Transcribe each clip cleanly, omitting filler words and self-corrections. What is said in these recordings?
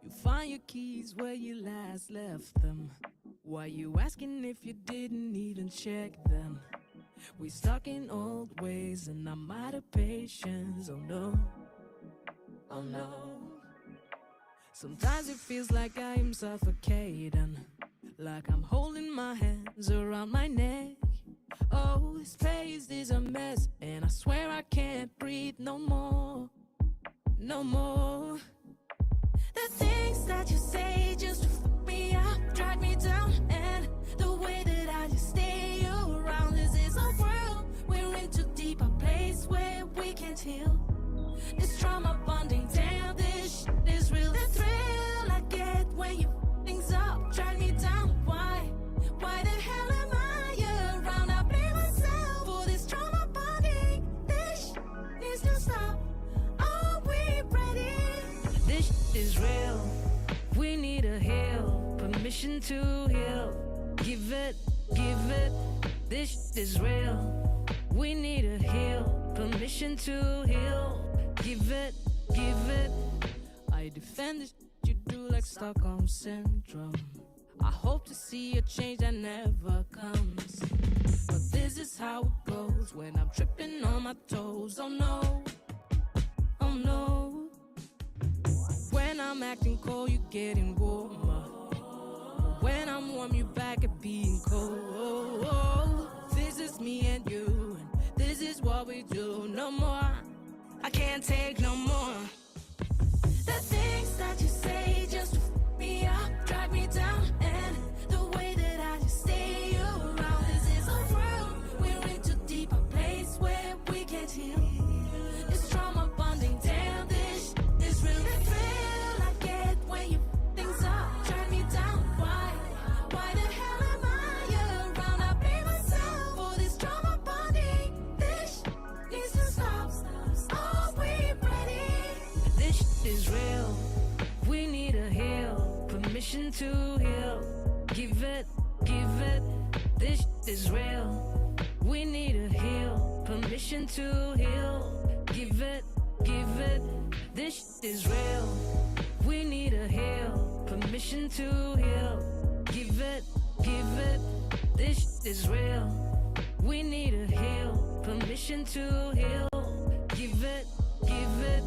You find your keys where you last left them. Why you asking if you didn't even check them? We stuck in old ways and I'm out of patience. Oh no, oh no. Sometimes it feels like I am suffocating, like I'm holding my hands around my neck. Oh, this place is a mess and I swear I can't breathe no more, no more. The things that you say just to fuck me up, drag me down, and the way that I just stay around. This is a world we're in too deep, a place where we can't heal. This trauma bonding, damn, this shit is real. The thrill I get when you fuck things up, drag me down. Why the hell am I around? I blame myself for this trauma bonding. This shit needs to stop. Are we ready? This shit is real. We need to heal. Permission to heal. Give it. This shit is real. We need to heal. Permission to heal. Give it. I defend this shit you do like Stockholm Syndrome. I hope to see a change that never comes, but this is how it goes when I'm tripping on my toes. Oh no, oh no. When I'm acting cold, you're getting warmer. When I'm warm, you back at being cold. This is me and you, and this is what we do. No more, I can't take no more. The things that you say just to fuck me up, drag me down, and the way that I just stay around. This is a world we're in too deep, a place where we can't heal. This trauma bonding, damn, this shit is real. The thrill I get when you fuck things up, drag me down. Why the hell am I around? I blame myself for this trauma bonding. This shit needs to stop. Are we ready? This shit is real. We need to heal. Permission to heal. Give it. This shit is real. We need to heal. Permission to heal. Give it. give it. This shit is real. We need a heal, permission to heal. Give it, give it. This shit is real. We need a heal, permission to heal. Give it, give it.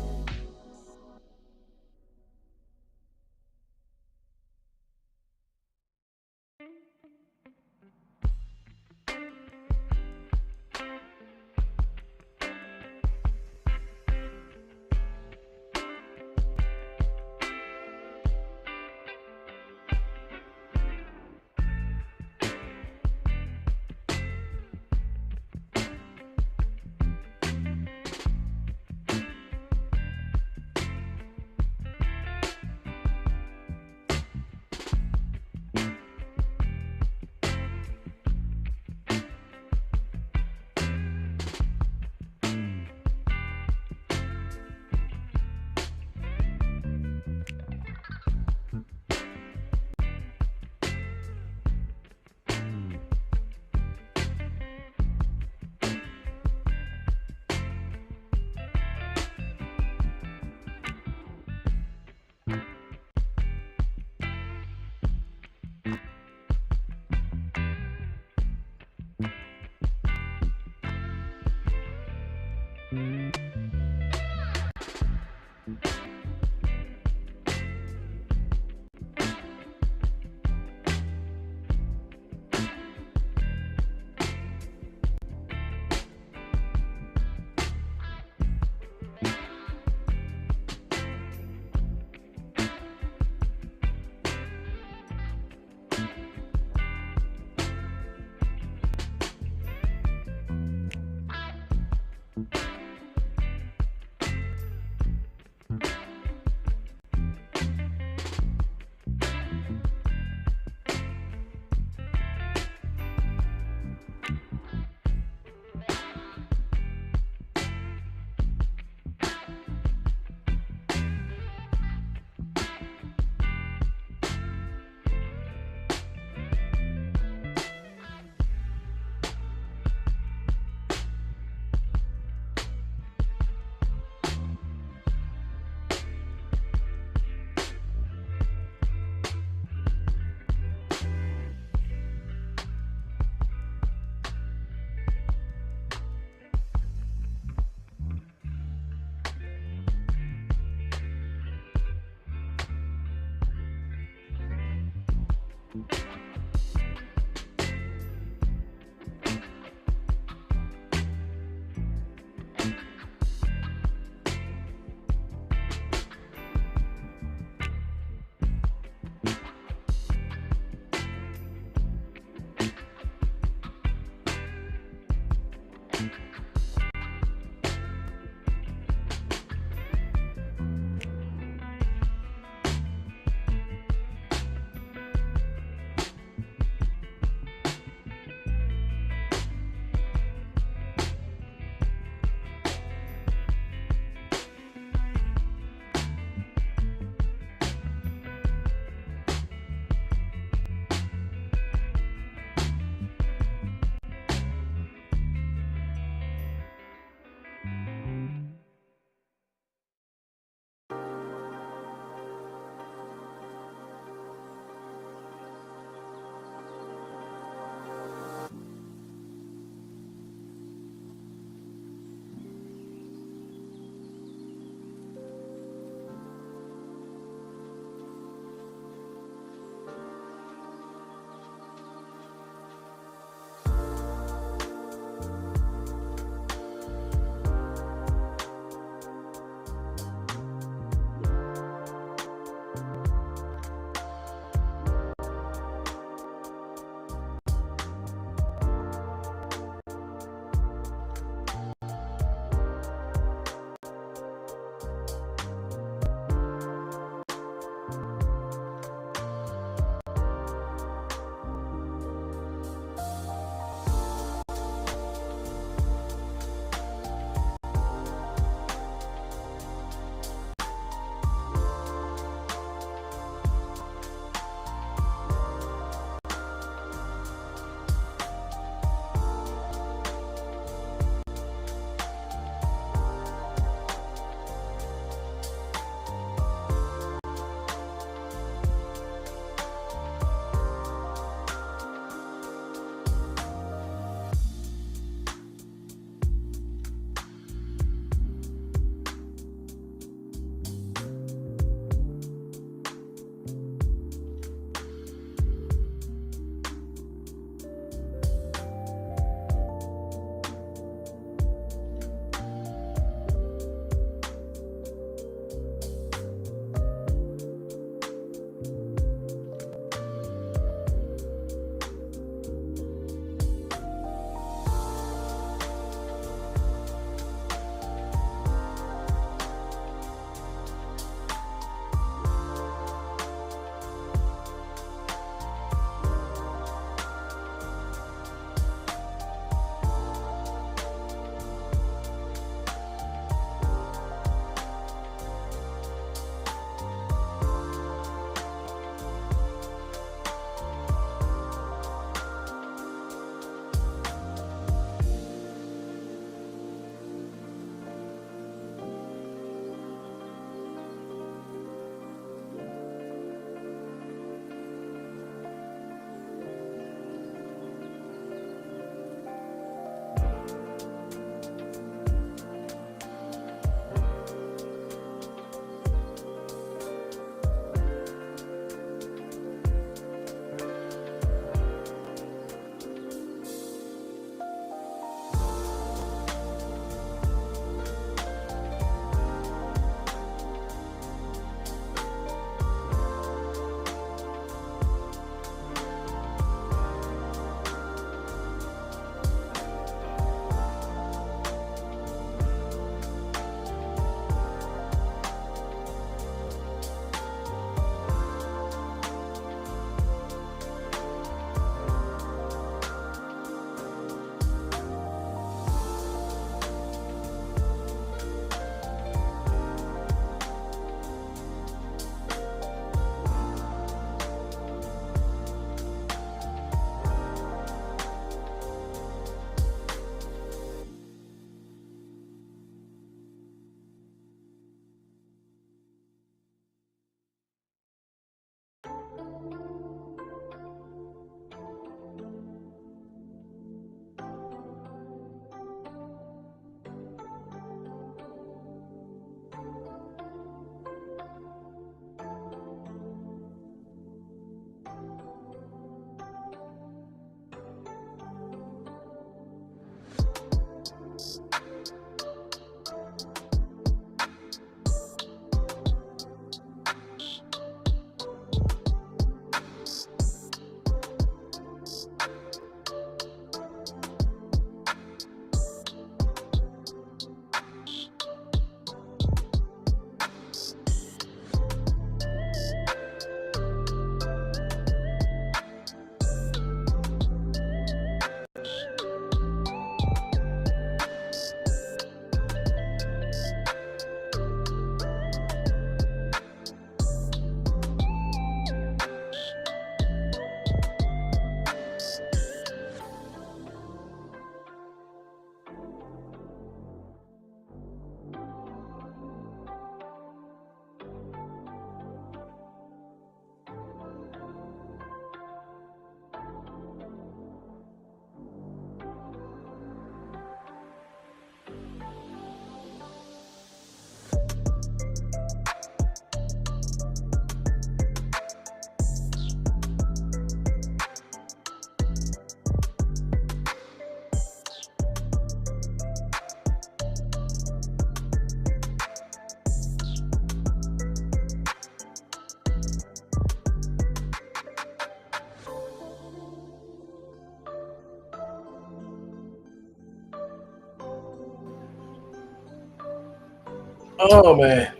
Oh man,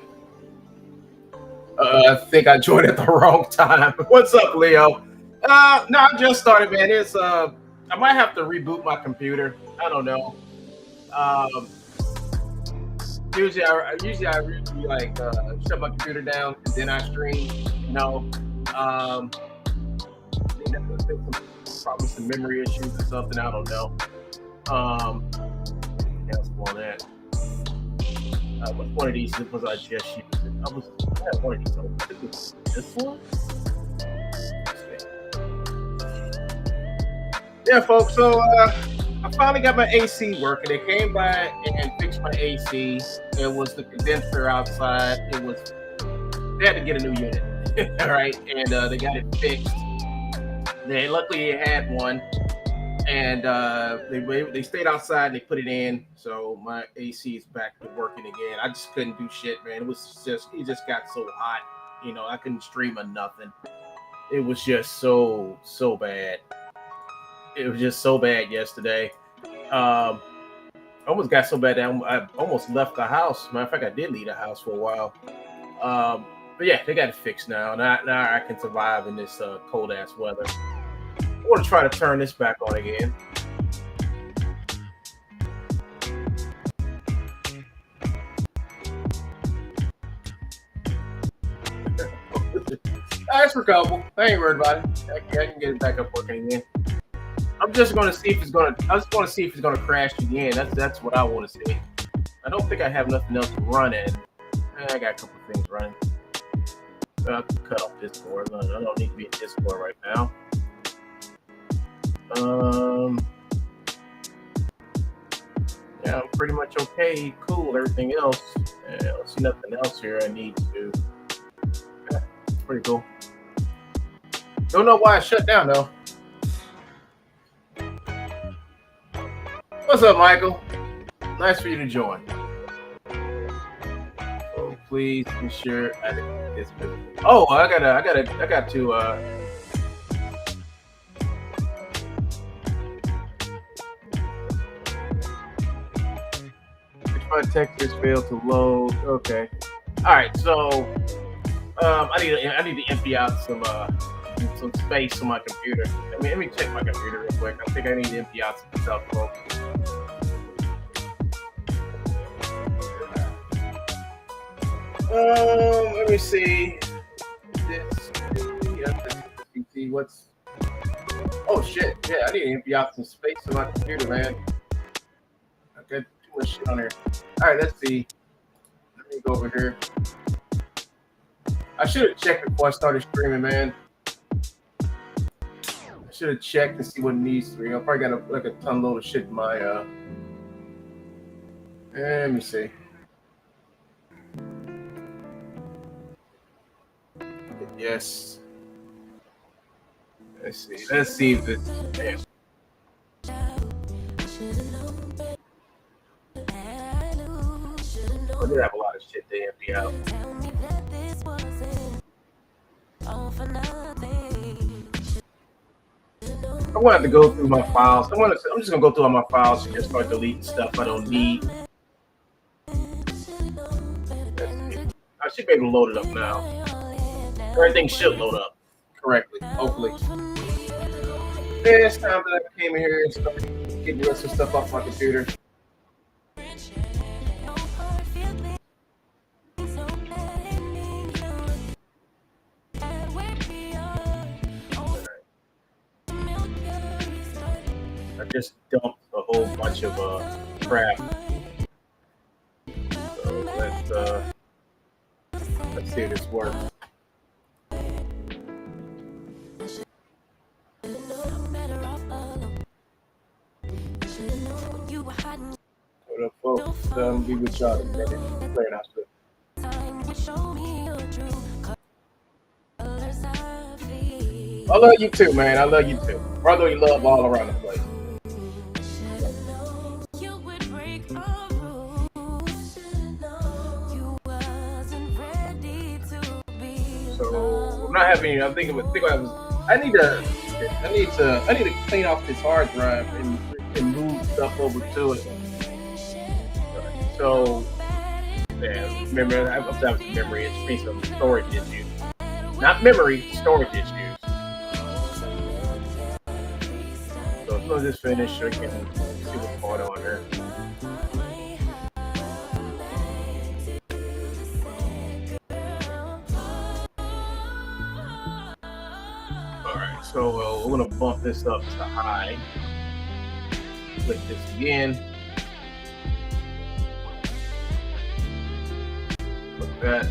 I think I joined at the wrong time. What's up, Leo? No, I just started, man. I might have to reboot my computer. I don't know. Um, usually like shut my computer down and then I stream. You know, um, I think probably some memory issues or something. I don't know. Else on that. What's one of these was I just used? I had one of these. I think it was this one. Yeah, folks. So I finally got my AC working. They came by and fixed my AC. It was the condenser outside. They had to get a new unit, all right, and they got it fixed. They luckily had one, and they stayed outside and they put it in. So my AC is back to working again. I just couldn't do shit, man. It just got so hot. I couldn't stream or nothing. It was just so bad. It was just so bad yesterday. Almost got so bad that I almost left the house. Matter of fact, I did leave the house for a while. But yeah, they got it fixed now. Now I can survive in this cold ass weather. I want to try to turn this back on again. That's recoverable. I ain't worried about it. I can get it back up working again. I'm just going to see if it's going to. I just want to see if it's going to crash again. That's what I want to see. I don't think I have nothing else to run it. I got a couple of things running. I can cut off Discord. I don't need to be in Discord right now. Yeah, I'm pretty much okay. Cool. Everything else. I don't see nothing else here I need to do. Yeah, pretty cool. Don't know why I shut down though. What's up, Michael? Nice for you to join. So please be sure I didn't this. Oh, I got to. My textures failed to load. Okay. All right. So I need to empty out some space on my computer. Let me check my computer real quick. I think I need to empty out some stuff, folks. Let me see. What's? Oh shit! Yeah, I need to empty out some space on my computer, man. I got too much shit on here. All right, let's see. Let me go over here. I should have checked before I started streaming, man. I should have checked to see what needs to be. I probably got a ton load of shit in my let me see. Yes. Let's see if it's damn. I did have a lot of shit to empty out. I wanted to go through my files. I'm just gonna go through all my files and just start deleting stuff I don't need. I should be able to load it up now. Everything should load up correctly, hopefully. Yeah, it's time that I came in here and started getting the rest of stuff off my computer. I just dumped a whole bunch of crap. So let's see if this works. What up, folks? Be with y'all together. Playing out good. I love you too, man. I love you too. Brotherly love all around the place. So I'm not having. I need to clean off this hard drive and move stuff over to it. So Yeah, remember, I'm done with memory. It's been some storage issues. Not memory, storage issues. So as soon as this finished, I can see what's going on here. Alright, so we're going to bump this up to high. Click this again. Click that.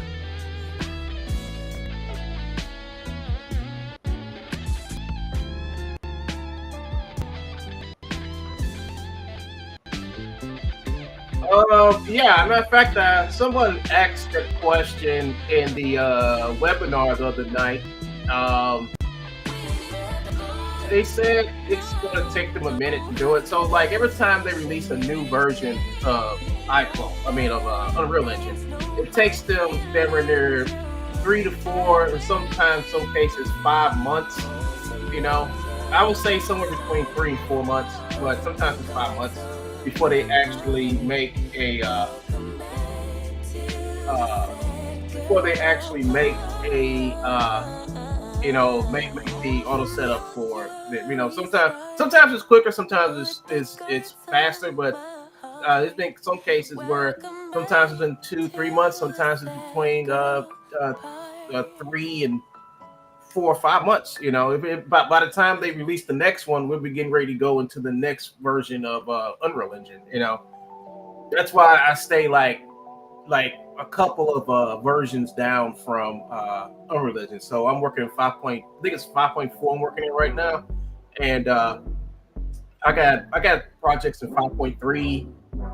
Yeah, matter of fact, someone asked a question in the webinar the other night. They said it's going to take them a minute to do it. So, like, every time they release a new version of Unreal Engine, it takes them in their 3 to 4, and sometimes, some cases, 5 months. You know, I would say somewhere between 3 and 4 months, but sometimes it's 5 months before they actually make make the auto setup for it. You know, sometimes it's quicker, sometimes it's faster, but there's been some cases where sometimes it's been 2-3 months, sometimes it's between 3 and 4 or 5 months. You know, by the time they release the next one, we'll be getting ready to go into the next version of Unreal Engine. You know, that's why I stay like a couple of versions down from Unreal Engine. So I'm working in 5. I think it's 5.4 I'm working in right now, and I got projects in 5.3.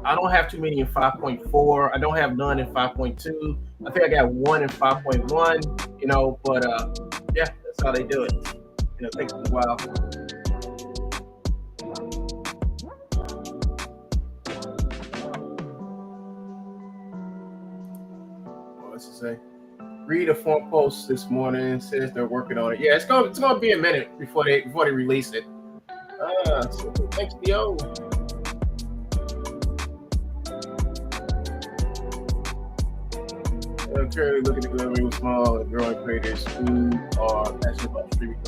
I don't have too many in 5.4. I don't have none in 5.2. I think I got one in 5.1. You know, but yeah, that's how they do it. You know, it takes a while. What's it say? Read a forum post this morning. Says they're working on it. Yeah, it's gonna be a minute before they release it. So thanks, Theo. I'm currently looking at growing small and growing creators who are passionate about streaming.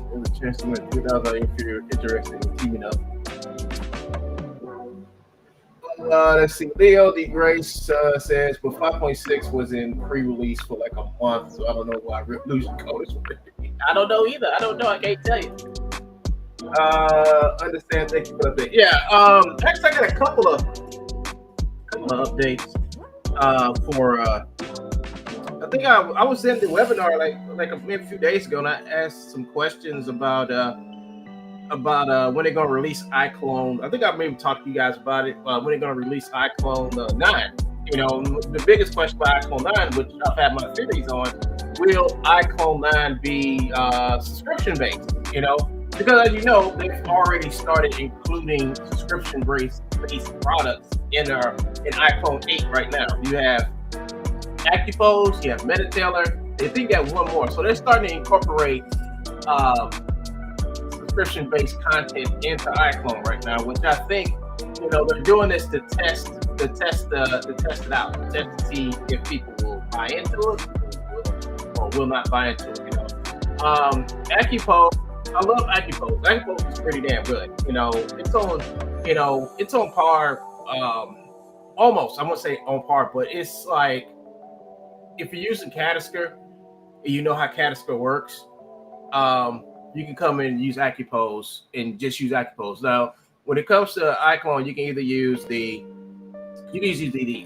There's a chance to win $2,000 if you're interested in teaming up. Let's see. Leo D. Grace says, but 5.6 was in pre-release for like a month, so I don't know why Revolution Code is. I don't know either. I don't know. I can't tell you. Understand. Thank you for the update. Yeah. Actually, I got a couple of updates for. I think I was in the webinar maybe a few days ago, and I asked some questions about when they're gonna release Iclone. I think I maybe talked to you guys about it. When they're gonna release Iclone 9. You know, the biggest question about Iclone 9, which I've had my theories on, will Iclone 9 be subscription based? You know, because as you know, they've already started including subscription-based products in Iclone 8 right now. You have Accupose, you have MetaTailor. They think that one more, so they're starting to incorporate subscription-based content into Iclone right now, which I think, you know, they're doing this to test it out, to test to see if people will buy into it or will not buy into it. You know, Accupose. I love Accupose. Accupose is pretty damn good. You know, it's on par. Almost. I won't say on par, but it's like if you're using Catasker, and you know how Catasker works. You can come in and use Accupose and just use Accupose. Now, when it comes to Iclone, you can either use the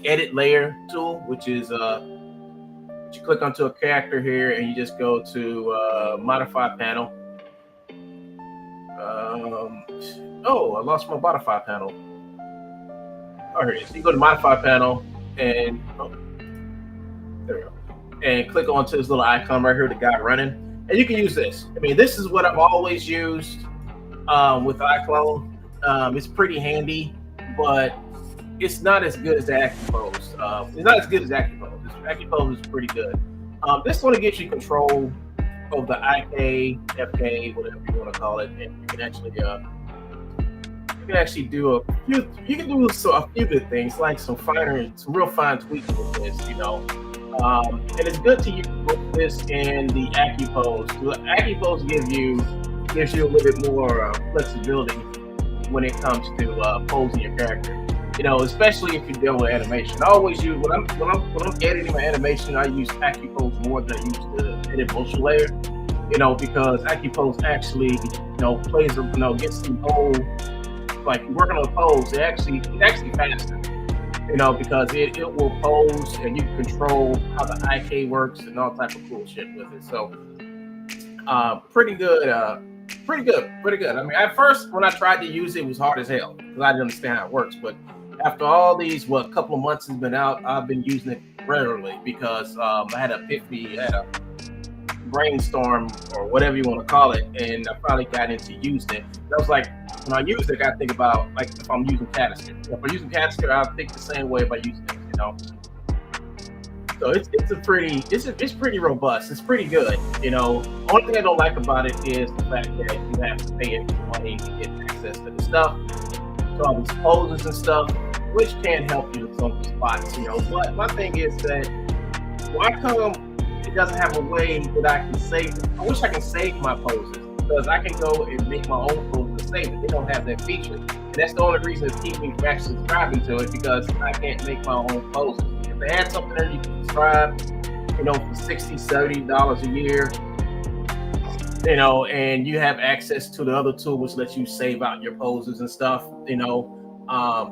edit layer tool, which is you click onto a character here and you just go to modify panel. I lost my modify panel. Oh, here it is. You go to modify panel and there we go. And click onto this little icon right here, the guy running. And you can use this. I mean, this is what I've always used with Iclone. It's pretty handy, but it's not as good as the Accupose. It's not as good as Accupose. Accupose is pretty good. This one gives you control of the IK, FK, whatever you want to call it, and you can actually you can actually do a few. You can do a few good things, like some real fine tweaks with this. And it's good to use both this and the Accupose. The Accupose gives you a little bit more flexibility when it comes to posing your character. Especially if you're dealing with animation. I always use when I'm editing my animation, I use Accupose more than I use the edit motion layer. Because Accupose actually gets the whole, like working on a pose. It's actually faster. Because it will pose and you can control how the IK works and all type of cool shit with it. So pretty good. Pretty good. I mean, at first when I tried to use it, it was hard as hell because I didn't understand how it works. But after all these, couple of months has been out, I've been using it regularly because I had an epiphany, I had a brainstorm or whatever you want to call it, and I finally got into using it. And I was like, when I use it, I gotta think about like if I'm using Cataster. If I'm using Cataster, I'll think the same way about using it. So it's pretty robust. It's pretty good. Only thing I don't like about it is the fact that you have to pay extra money to get access to the stuff, to all these poses and stuff, which can help you with some spots. But my thing is that why come it doesn't have a way that I can save? I wish I can save my poses because I can go and make my own poses and save it. They don't have that feature, and that's the only reason it's keeping me from actually subscribing to it because I can't make my own poses. If they had something there you can subscribe, for $60-$70 a year, and you have access to the other tool which lets you save out your poses and stuff,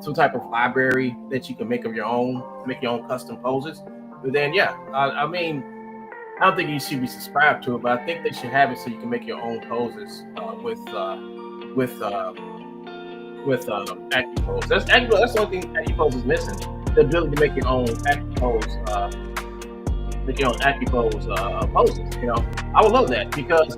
some type of library that you can make your own custom poses. But then, yeah, I mean, I don't think you should be subscribed to it, but I think they should have it so you can make your own poses with Accupose. That's the only thing Accupose is missing: the ability to make your own Accupose poses. I would love that because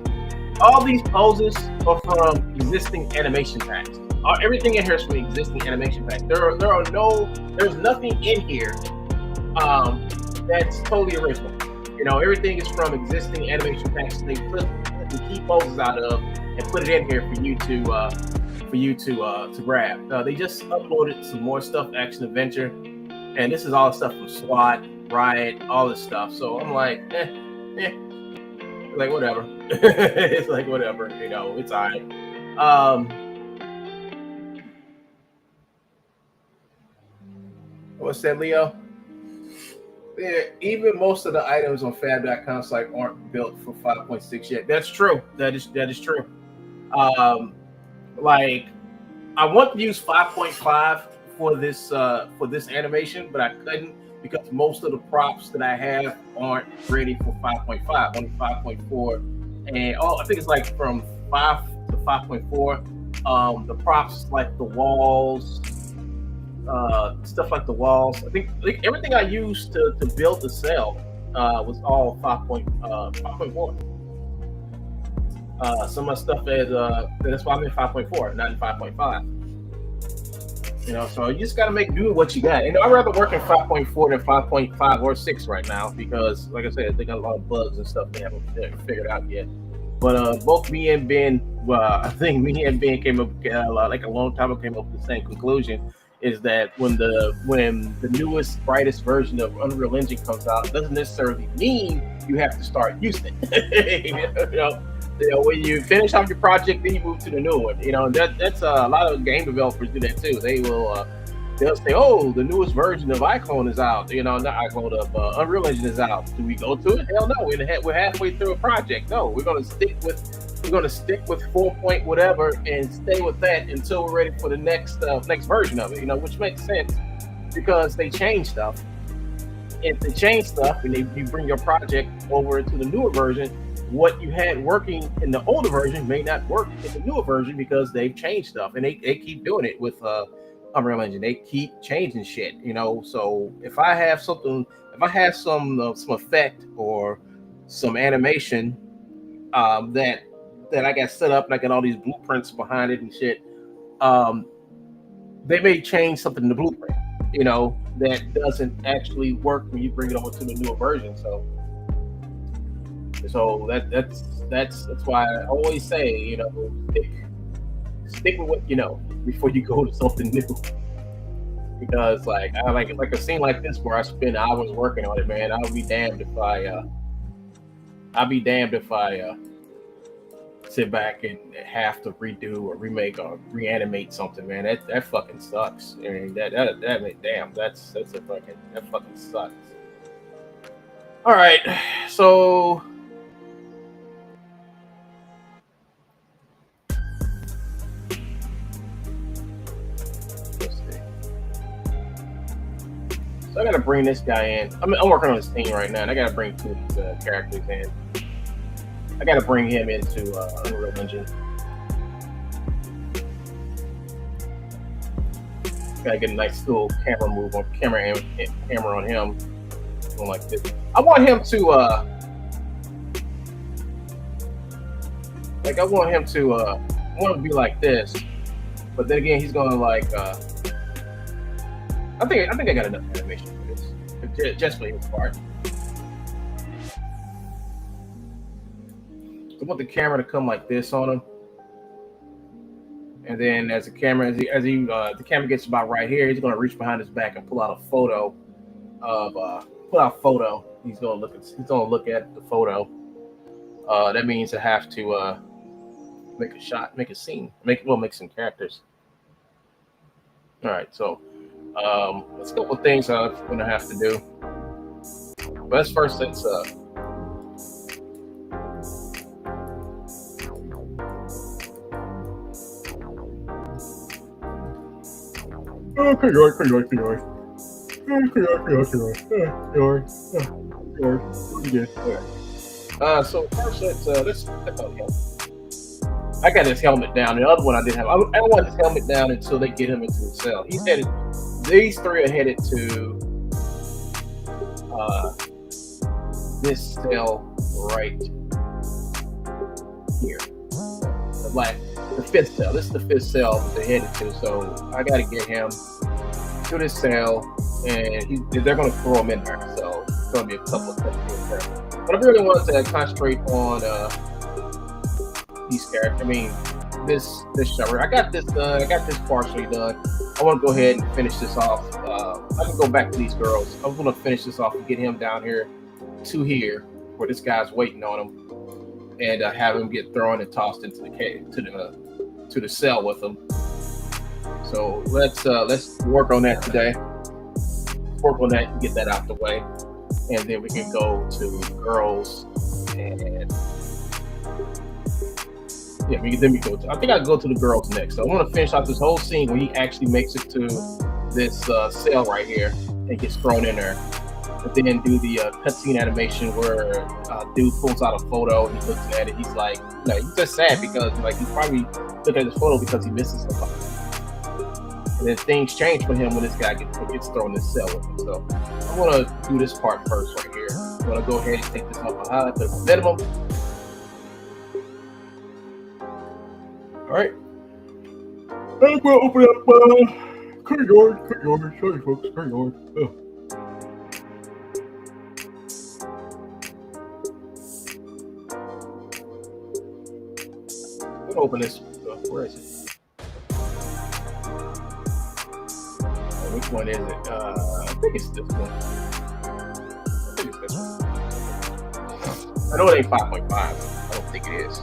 all these poses are from existing animation packs. Everything in here is from the existing animation pack. There's nothing in here that's totally original. Everything is from existing animation packs. They put the key poses out of and put it in here for you to grab. They just uploaded some more stuff, Action Adventure, and this is all stuff from SWAT, Riot, all this stuff. So I'm like, like whatever. It's like whatever. It's alright. What's that, Leo? Yeah, even most of the items on Fab.com site aren't built for 5.6 yet. That's true. That is true. Like I want to use 5.5 for this animation, but I couldn't because most of the props that I have aren't ready for 5.5. Only 5.4, and I think it's like from 5 to 5.4. The props like the walls. Stuff like the walls. I think everything I used to build the cell was all 5.4. Some of my stuff is that's why I'm in 5.4, not in 5.5. So you just gotta make do with what you got. I'd rather work in 5.4 than 5.5 or 6 right now because, like I said, they got a lot of bugs and stuff they haven't figured out yet. But both me and Ben, I think me and Ben came up like a long time ago, came up with the same conclusion. Is that when the newest, brightest version of Unreal Engine comes out, it doesn't necessarily mean you have to start using it. When you finish off your project, then you move to the new one. That's a lot of game developers do that too. They'll say, "Oh, the newest version of Iclone is out." Not Iclone, of Unreal Engine is out. Do we go to it? Hell no. We're halfway through a project. No, we're gonna stick with 4 point whatever and stay with that until we're ready for the next version of it. Which makes sense because they change stuff. If they change stuff and you bring your project over to the newer version, what you had working in the older version may not work in the newer version because they've changed stuff, and they keep doing it with Unreal Engine. They keep changing shit. So if I have some effect or some animation that I got set up and I got all these blueprints behind it and shit, they may change something in the blueprint, that doesn't actually work when you bring it over to the newer version. So that's why I always say, stick with what you know before you go to something new. Because like like a scene like this where I spend hours working on it, man, I'll be damned if I sit back and have to redo or remake or reanimate something, man. That fucking sucks. I mean damn, that's a fucking that fucking sucks. All right, so let's see. So I gotta bring this guy in. I'm working on this team right now, and I gotta bring two of these characters in. I gotta bring him into Unreal Engine. Gotta get a nice little camera on him, going like this. I want him to I want him to be like this, but then again, he's gonna like. I think I got enough animation for this, just for his part. I want the camera to come like this on him, and then as the camera gets about right here, he's gonna reach behind his back and pull out a photo He's gonna look at the photo. That means I have to make a shot, make a scene, make some characters. All right, so there's a couple of things I'm gonna have to do. But first, let's so first let's check out him. I got his helmet down. The other one I didn't have. I don't want his helmet down until they get him into the cell. He's headed. These three are headed to this cell right here. The fifth cell. This is the fifth cell that they're headed to. So I got to get him to this cell, and they're going to throw him in there. So it's going to be a couple of cutscenes there. But I really wanted to concentrate on these characters. I mean, this shower. I got this done. I got this partially done. I want to go ahead and finish this off. I can go back to these girls. I want to finish this off and get him down here to here where this guy's waiting on him, and have him get thrown and tossed into to the cell with him. So let's work on that today. Work on that and get that out the way, and then we can go to girls and. Yeah, then we go to. I think I'll go to the girls next. So I want to finish out this whole scene where he actually makes it to this cell right here and gets thrown in there. And then do the cutscene animation where dude pulls out a photo. He looks at it. He's like, he's just sad because he's probably looking at this photo because he misses somebody. And then things change for him when this guy gets thrown in this cell with him. So I want to do this part first right here. I want to go ahead and take this off a highlight to the minimum. All right. And we'll open up corridor. Sorry, folks, corridor. Oh. We'll open this. Where is it? Which one is it? I think it's this one. I know it ain't 5.5. I don't think it is.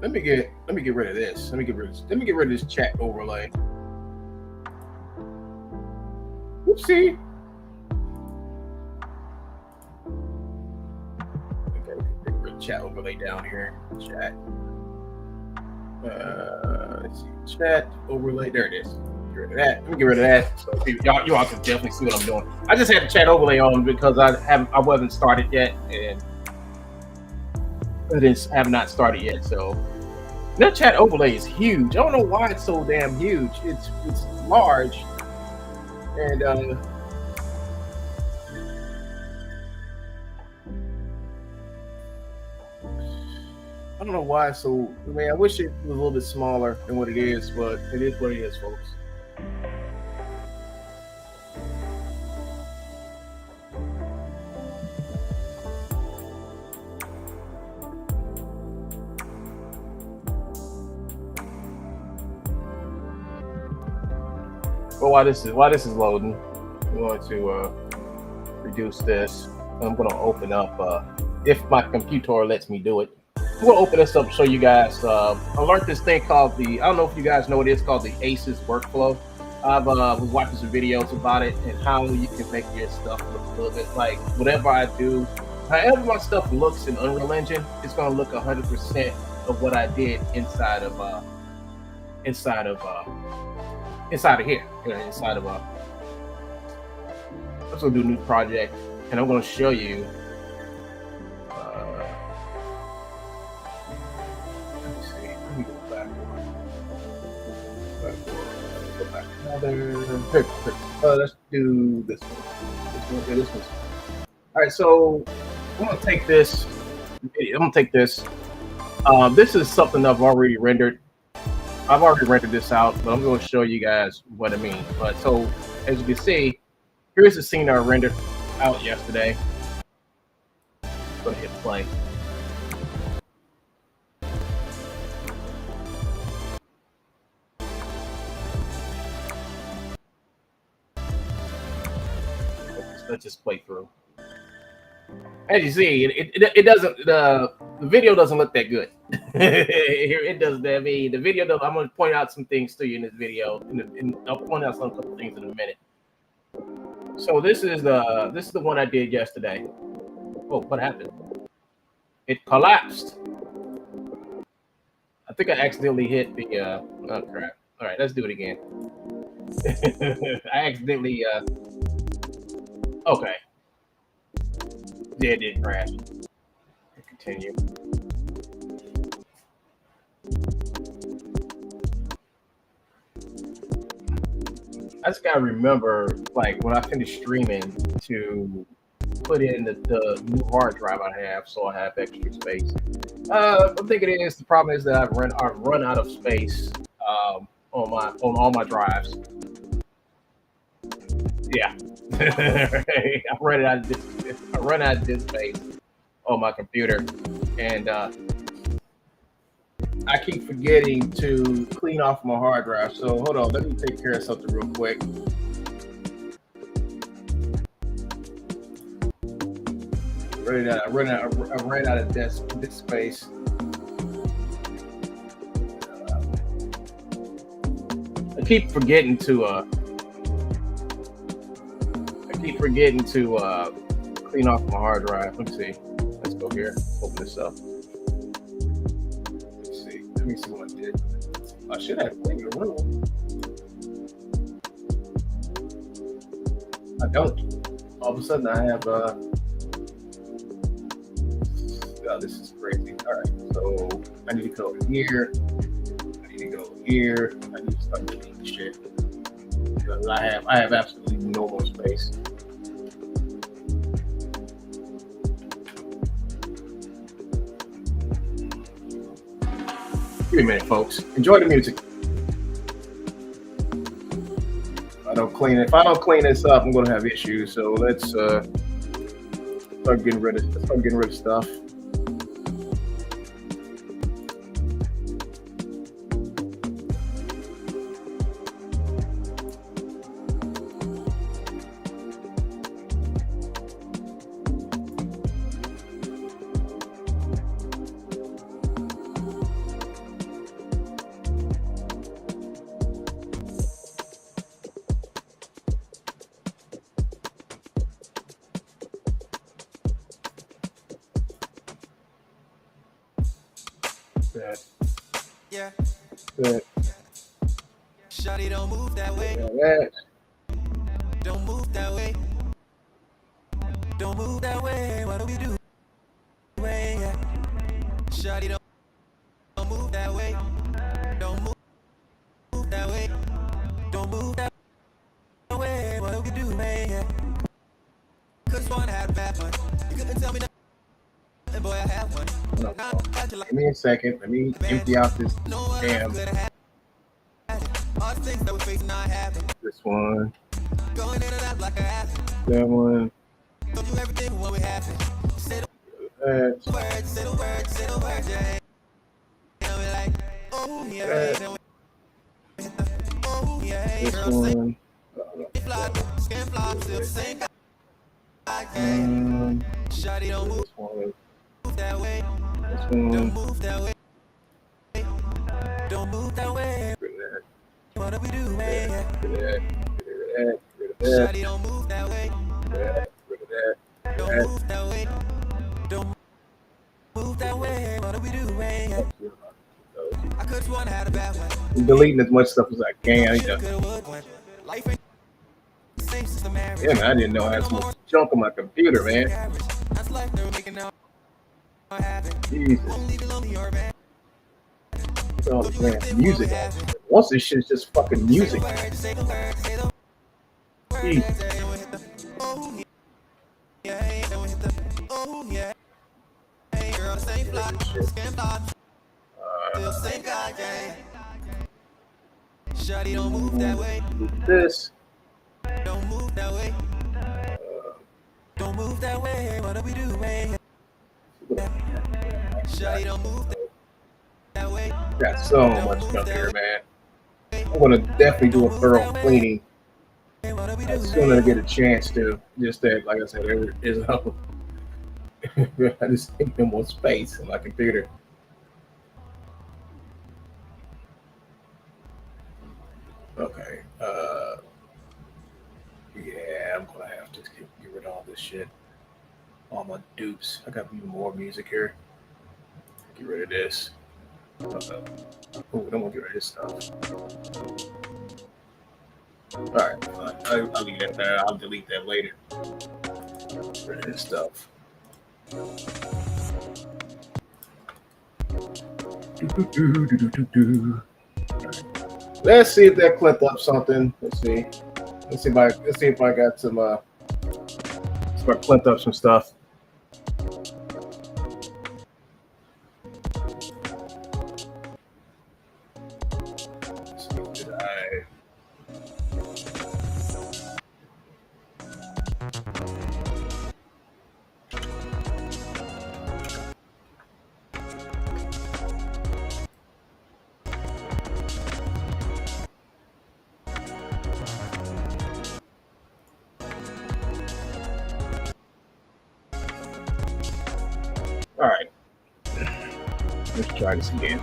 Let me get rid of this. Let me get rid of this chat overlay. Whoopsie. Okay, get rid of chat overlay down here. Chat. Let's see. Chat overlay. There it is. Get rid of that. Let me get rid of that. So y'all can definitely see what I'm doing. I just had the chat overlay on because I wasn't started yet, and have not started yet. So that chat overlay is huge. I don't know why it's so damn huge. It's large, and I don't know why it's so. I mean, I wish it was a little bit smaller than what it is, but it is what it is, folks. But while this is loading, I'm going to reduce this. I'm going to open up if my computer lets me do it. I'm going to open this up and show you guys. I learned this thing called I don't know if you guys know what it is, called the ACES workflow. I've was watching some videos about it and how you can make your stuff look a little bit like whatever I do. However my stuff looks in Unreal Engine, it's going to look 100% of what I did inside of here. Inside of let's go do a new project, and I'm going to show you. Let me see. Let me go back. Go back. Let's do this one. This one. All right, so I'm going to take this. This is something I've already rendered. I've already rendered this out, but I'm going to show you guys what I mean. But so, as you can see, here's the scene I rendered out yesterday. I'm going to hit play. Let's just play through. As you see, it doesn't. The video doesn't look that good. Here it does. I mean, the video does. I'm going to point out some things to you in this video, and I'll point out some couple things in a minute. So this is the one I did yesterday. Oh, what happened? It collapsed. I think I accidentally hit the. Oh crap! All right, let's do it again. I accidentally. Okay. Yeah, it did crash. Continue. I just gotta remember, like when I finish streaming, to put in the new hard drive I have, so I have extra space. I think it is. The problem is that I've run out of space on all my drives. Yeah. I run out of this space on my computer, and I keep forgetting to clean off my hard drive. So hold on, let me take care of something real quick. I ran out of disk space. I keep forgetting to clean off my hard drive. Let's see. Let's go here. Open this up. Let's see. Let me see what I did. I should have cleaned the room. I don't. All of a sudden, I have. Oh, this is crazy. All right. So I need to go here. I need to go here. I need to start doing shit. Because I have absolutely no more space. Give me a minute, folks. Enjoy the music. If I don't clean this up, I'm gonna have issues. So let's start getting rid of stuff. Yeah. Good. Shawty, don't move that way. Yeah. Don't move that way. Don't move that way. What do we do? Yeah. Shawty, don't move that way. Don't move that way. Don't move that way. What do we do, man? Yeah. Cause one had a bad one. You couldn't tell me nothing, boy, I had one. Give me a second. Let me empty out this damn. All the things that we're facing not happen. This one. Going in and out like a habit. That one. Don't do everything when we have it. Say That. the words, say the words, say the words, yeah. You know, we like, oh, yeah. Oh, yeah. This Girl, say one. fly, skin fly, still the same guy. Shawty, don't This one. move that way. This Don't one. move that way. Don't move that way. What do we do, man? Rid of that. Rid of that. Shawty, don't move that way. Rid of that. Don't move that way. Don't move that way. What do we do, man? I could sworn I had a bad one. I'm deleting as much stuff as I can. I need to. Life ain't the same since the marriage. Yeah, man, I didn't know I had so much junk on my computer, man. That's life they were making now. Jesus. Only the lonely are bad. Oh, man, music. Once this shit's just fucking music. Jesus. Shawty, don't move that way. This. Don't move that way. Don't move that way. What do we do, man? Shawty, don't move that way. Got so much stuff here, man. I'm gonna definitely do a thorough cleaning as soon as I get a chance to. Just that, like I said, there is I just need no more space in my computer. Okay. Yeah, I'm gonna have to get rid of all this shit. All my dupes. I got even more music here. Get rid of this. Oh, I'm gonna get rid of this stuff. Alright, fine. I'll leave that there. I'll delete that later. Get rid of this stuff. Right. Let's see if that clipped up something. Let's see. Let's see if I got some start clipped up some stuff. All right, let's try this again.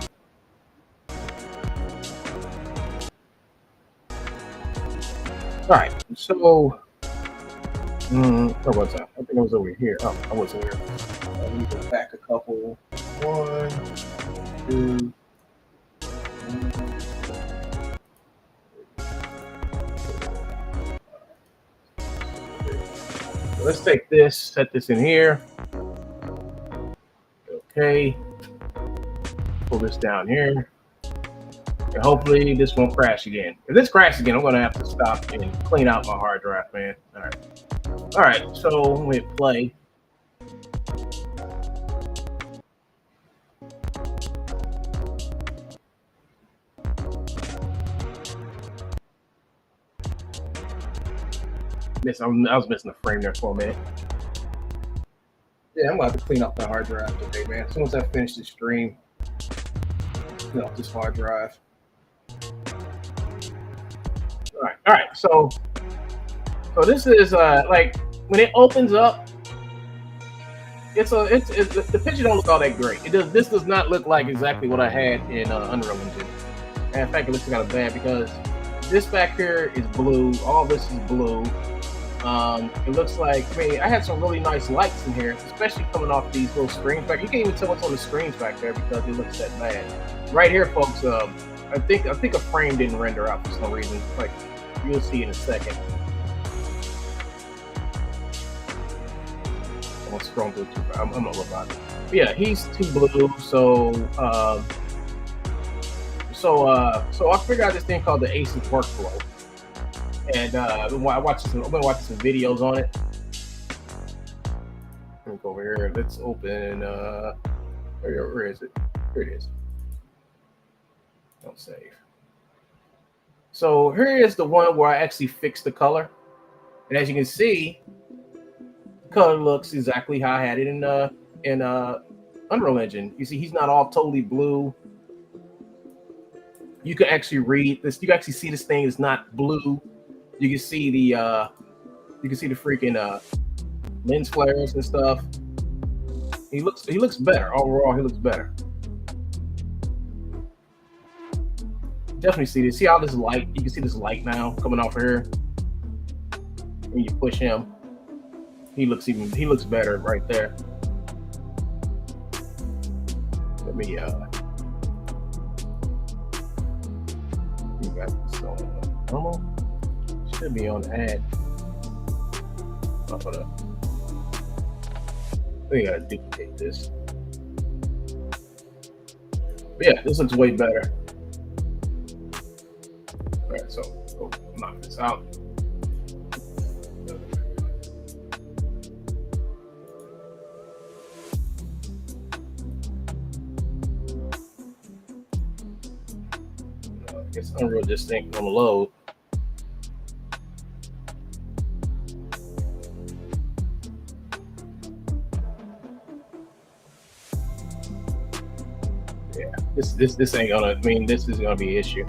All right, so where was I? I think I was over here. Oh, I wasn't here. Let me go back a couple. 1, 2. So let's take this, set this in here. Okay, pull this down here, and hopefully this won't crash again. If this crashes again, I'm gonna have to stop and clean out my hard drive, man. All right. So we hit play. I was missing a frame there for a minute. Yeah, I'm about to clean up the hard drive today, man. As soon as I finish the stream, clean up this hard drive. All right. So this is like when it opens up, the picture don't look all that great. This does not look like exactly what I had in Unreal Engine. And in fact, it looks kind of bad because this back here is blue. All this is blue. It looks like, I had some really nice lights in here, especially coming off these little screens back. You can't even tell what's on the screens back there because it looks that bad. Right here, folks, I think a frame didn't render out for some reason. Like, you'll see in a second. I'm gonna scroll through too far. I'm a robot. Yeah, he's too blue. So I figured out this thing called the AC workflow, and I've been watching some videos on it. Let me go over here. Let's open. Where is it? Here it is. Don't save. So here is the one where I actually fixed the color, and as you can see, the color looks exactly how I had it in Unreal Engine. You see, he's not all totally blue. You can actually read this. You can actually see this thing is not blue. You can see the freaking lens flares and stuff. He looks better overall. He looks better. Definitely see this. See how this light? You can see this light now coming off of here. When you push him, he looks better right there. Let me you got this on normal. Should be on ad. Hold up. We gotta duplicate this. But yeah, this looks way better. All right, so go knock this out. I guess Unreal just ain't gonna load. Yeah, this ain't gonna. I mean, this is gonna be an issue.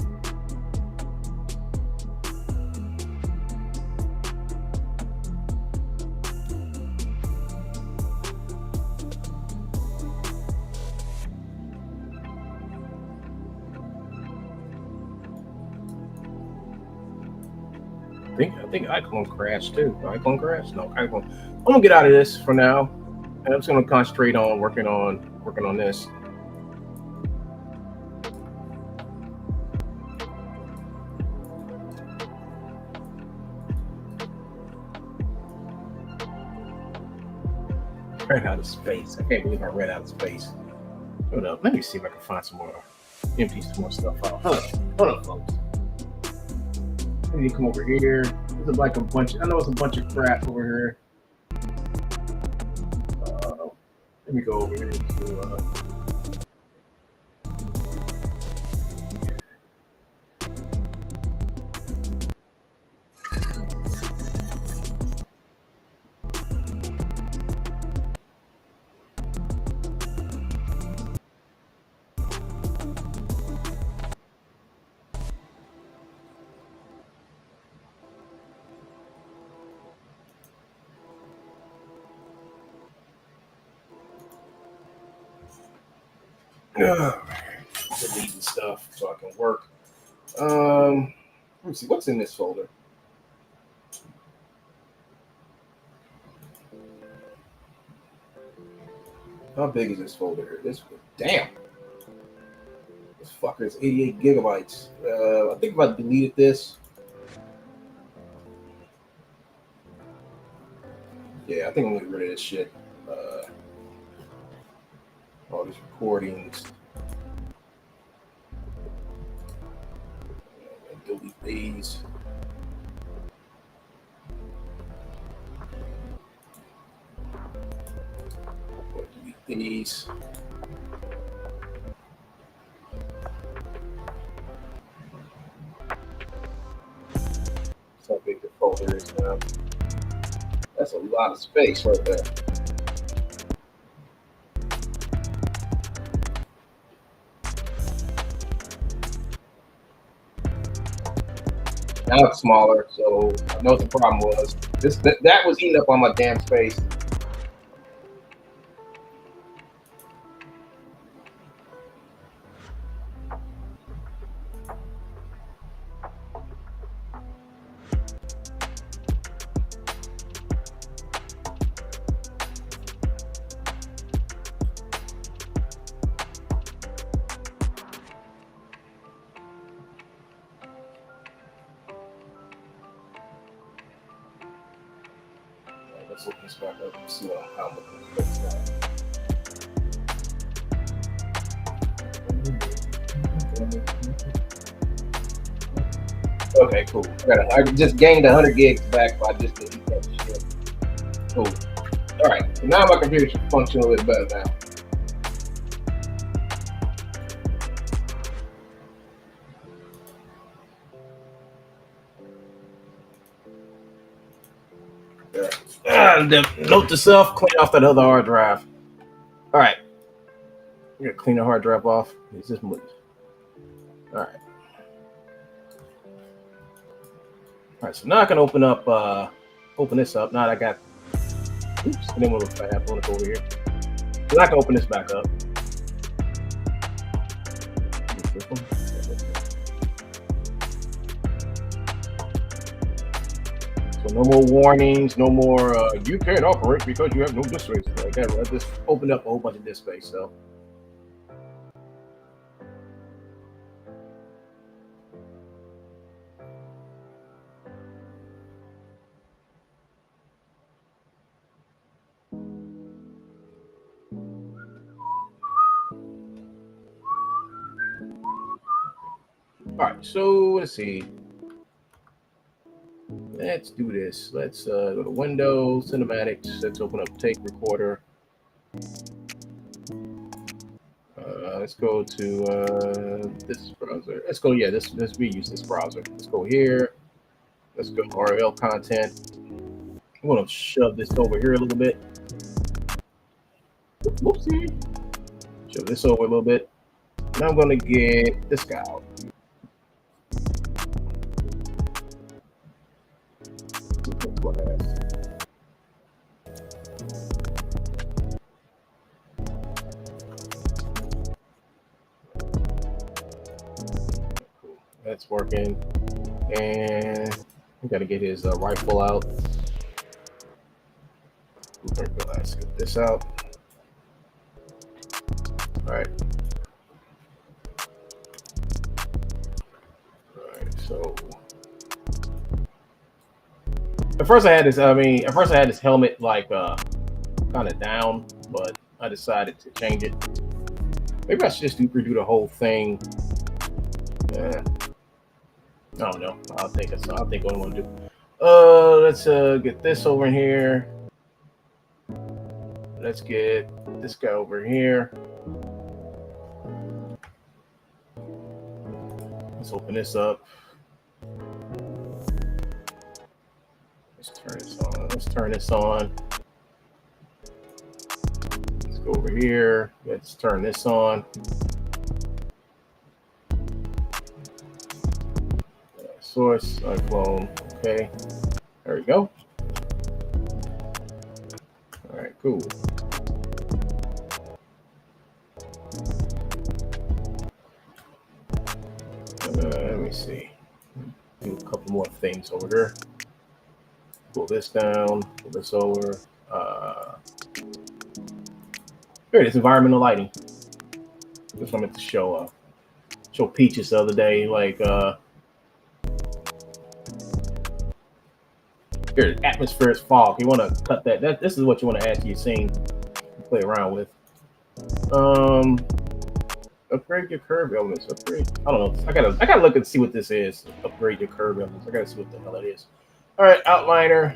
I think Iclone crashed too. Iclone crashed? No, Iclone. I'm gonna get out of this for now, and I'm just gonna concentrate on working on this. Ran out of space. I can't believe I ran out of space. Hold up. Let me see if I can find some more, empty some more stuff out. Hold up, folks. Let me come over here. There's like a bunch. I know it's a bunch of crap over here. Let me go over here to. Deleting stuff so I can work. Let me see what's in this folder. How big is this folder here? Damn. This fucker is 88 gigabytes. I think if I deleted this. Yeah, I think I'm gonna get rid of this shit. All these recordings. Delete these. Delete these. That's how big the folder is now. That's a lot of space right there. Now it's smaller, so I know what the problem was. That was eating up on my damn space. Let's open this back up and see how I'm looking at this now. Okay, cool. I just gained 100 gigs back by just deleting that shit. Cool. All right. So now my computer should function a little better now. Note to self: clean off that other hard drive. All right. I'm gonna clean the hard drive off. Is this movie? All right. All right. So now I can open this up. Now that I got. Oops. I didn't want to look bad. I want to go over here. So I can open this back up. So no more warnings, no more you can't operate because you have no disk space. Like that, I just opened up a whole bunch of disk space. So all right, so let's see. Let's do this. Let's go to Windows, Cinematics. Let's open up Tape Recorder. Let's go to this browser. Let's go. Yeah, let's reuse this browser. Let's go here. Let's go RL content. I'm gonna shove this over here a little bit. Whoopsie. Shove this over a little bit. Now I'm gonna get this guy out. That's working, and we got to get his rifle out. Let's get this out. All right. So at first I had this helmet like kind of down, but I decided to change it. Maybe I should just redo the whole thing. I don't know. I think what I'm gonna do. Let's get this over here. Let's get this guy over here. Let's open this up. Let's turn this on. Let's turn this on. Let's go over here. Let's turn this on. Source, Iclone. Okay. There we go. All right, cool. Let me see. Do a couple more things over here. Pull this down. Pull this over. Here it is. Environmental lighting. Just wanted to show Peaches the other day, like here, atmospheric fog. You want to cut that. This is what you want to add to your scene. Play around with. Upgrade your curve elements. Upgrade. I don't know. I gotta look and see what this is. Upgrade your curve elements. I gotta see what the hell it is. All right, outliner.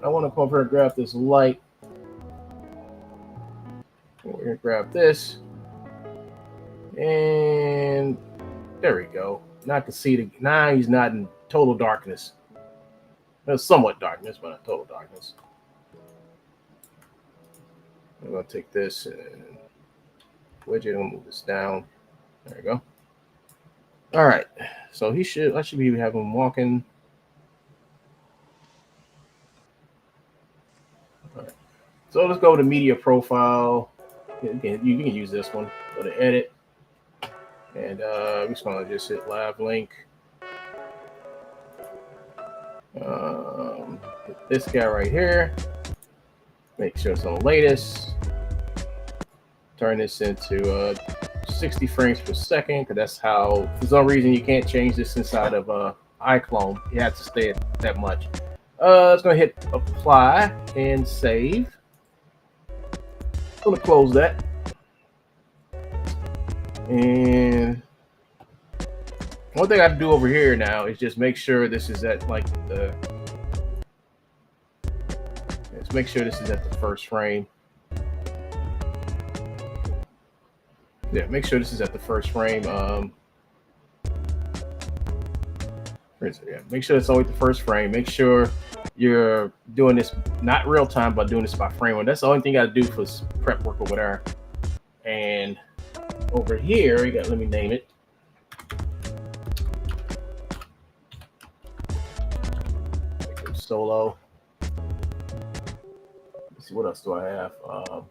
I want to come over and grab this light. We're gonna grab this, and there we go. Now I can see now he's not in total darkness. There's somewhat darkness, but not total darkness. I'm gonna take this and widget and move this down. There we go. All right, so I should be having him walking. All right, so let's go to media profile. You can use this one. Go to edit, and I'm just gonna just hit live link. Hit this guy right here. Make sure it's on the latest. Turn this into 60 frames per second, because that's how, for some reason, you can't change this inside of Iclone. You have to stay at that much. It's going to hit apply and save. I'm going to close that. And One thing I do over here now is just make sure this is at like the. Let's make sure this is at the first frame. Yeah, make sure this is at the first frame. Yeah, make sure it's always the first frame. Make sure you're doing this not real time, but doing this by frame one. That's the only thing you got to do for prep work or whatever. And over here, you got. Let me name it. Solo. Let's see, what else do I have? I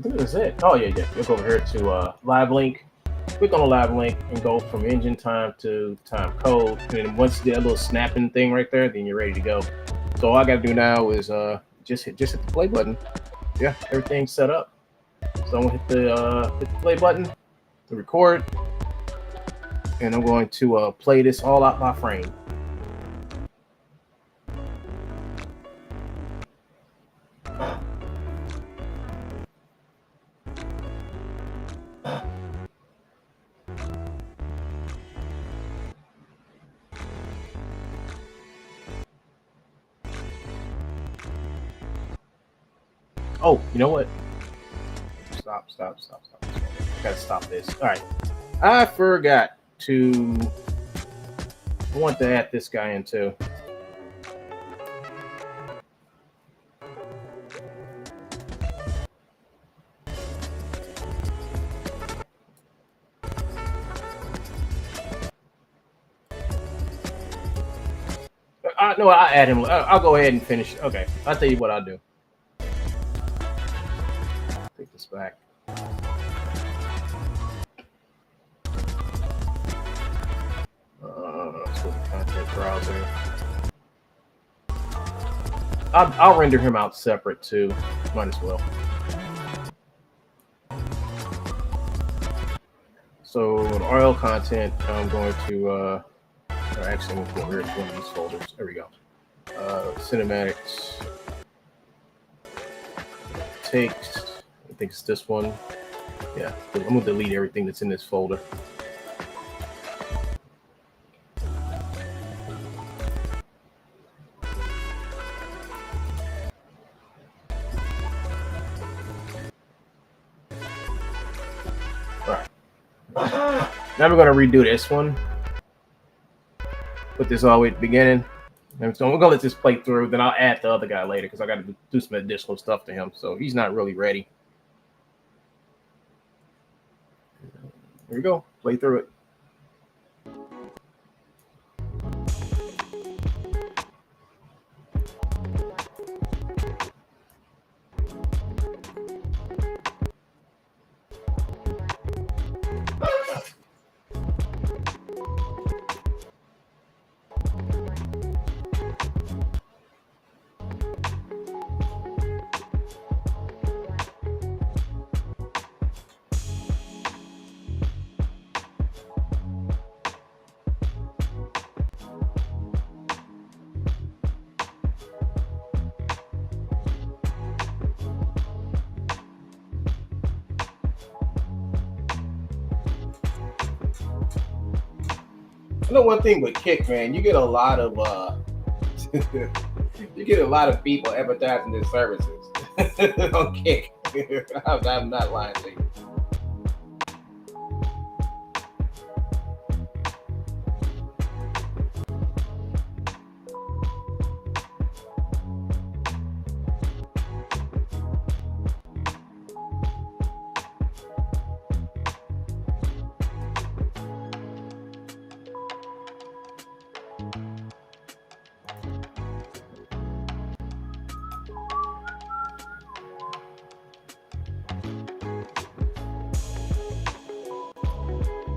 think that's it. Oh yeah. Look over here to live link. Click on the live link and go from engine time to time code. And then once you get a little snapping thing right there, then you're ready to go. So all I gotta do now is just hit the play button. Yeah, everything's set up. So I'm gonna hit the play button to record. And I'm going to play this all out by frame. Oh, you know what? Stop. I gotta stop this. All right. I forgot to. I want to add this guy in too. No, I'll add him. I'll go ahead and finish. Okay, I'll tell you what I'll do. Take this back. Let's go to content browser. I'll render him out separate too. Might as well. So in oil content, I'm going to. Actually, I'm going to go here to one of these folders. There we go. Cinematics. Text. I think it's this one. Yeah, I'm going to delete everything that's in this folder. All right. Now we're going to redo this one. Put this all the way at the beginning. And so we're going to let this play through. Then I'll add the other guy later because I got to do some additional stuff to him. So he's not really ready. Here we go. Play through it. I know one thing with Kick, man, you get a lot of people advertising their services on Kick. I'm not lying to you.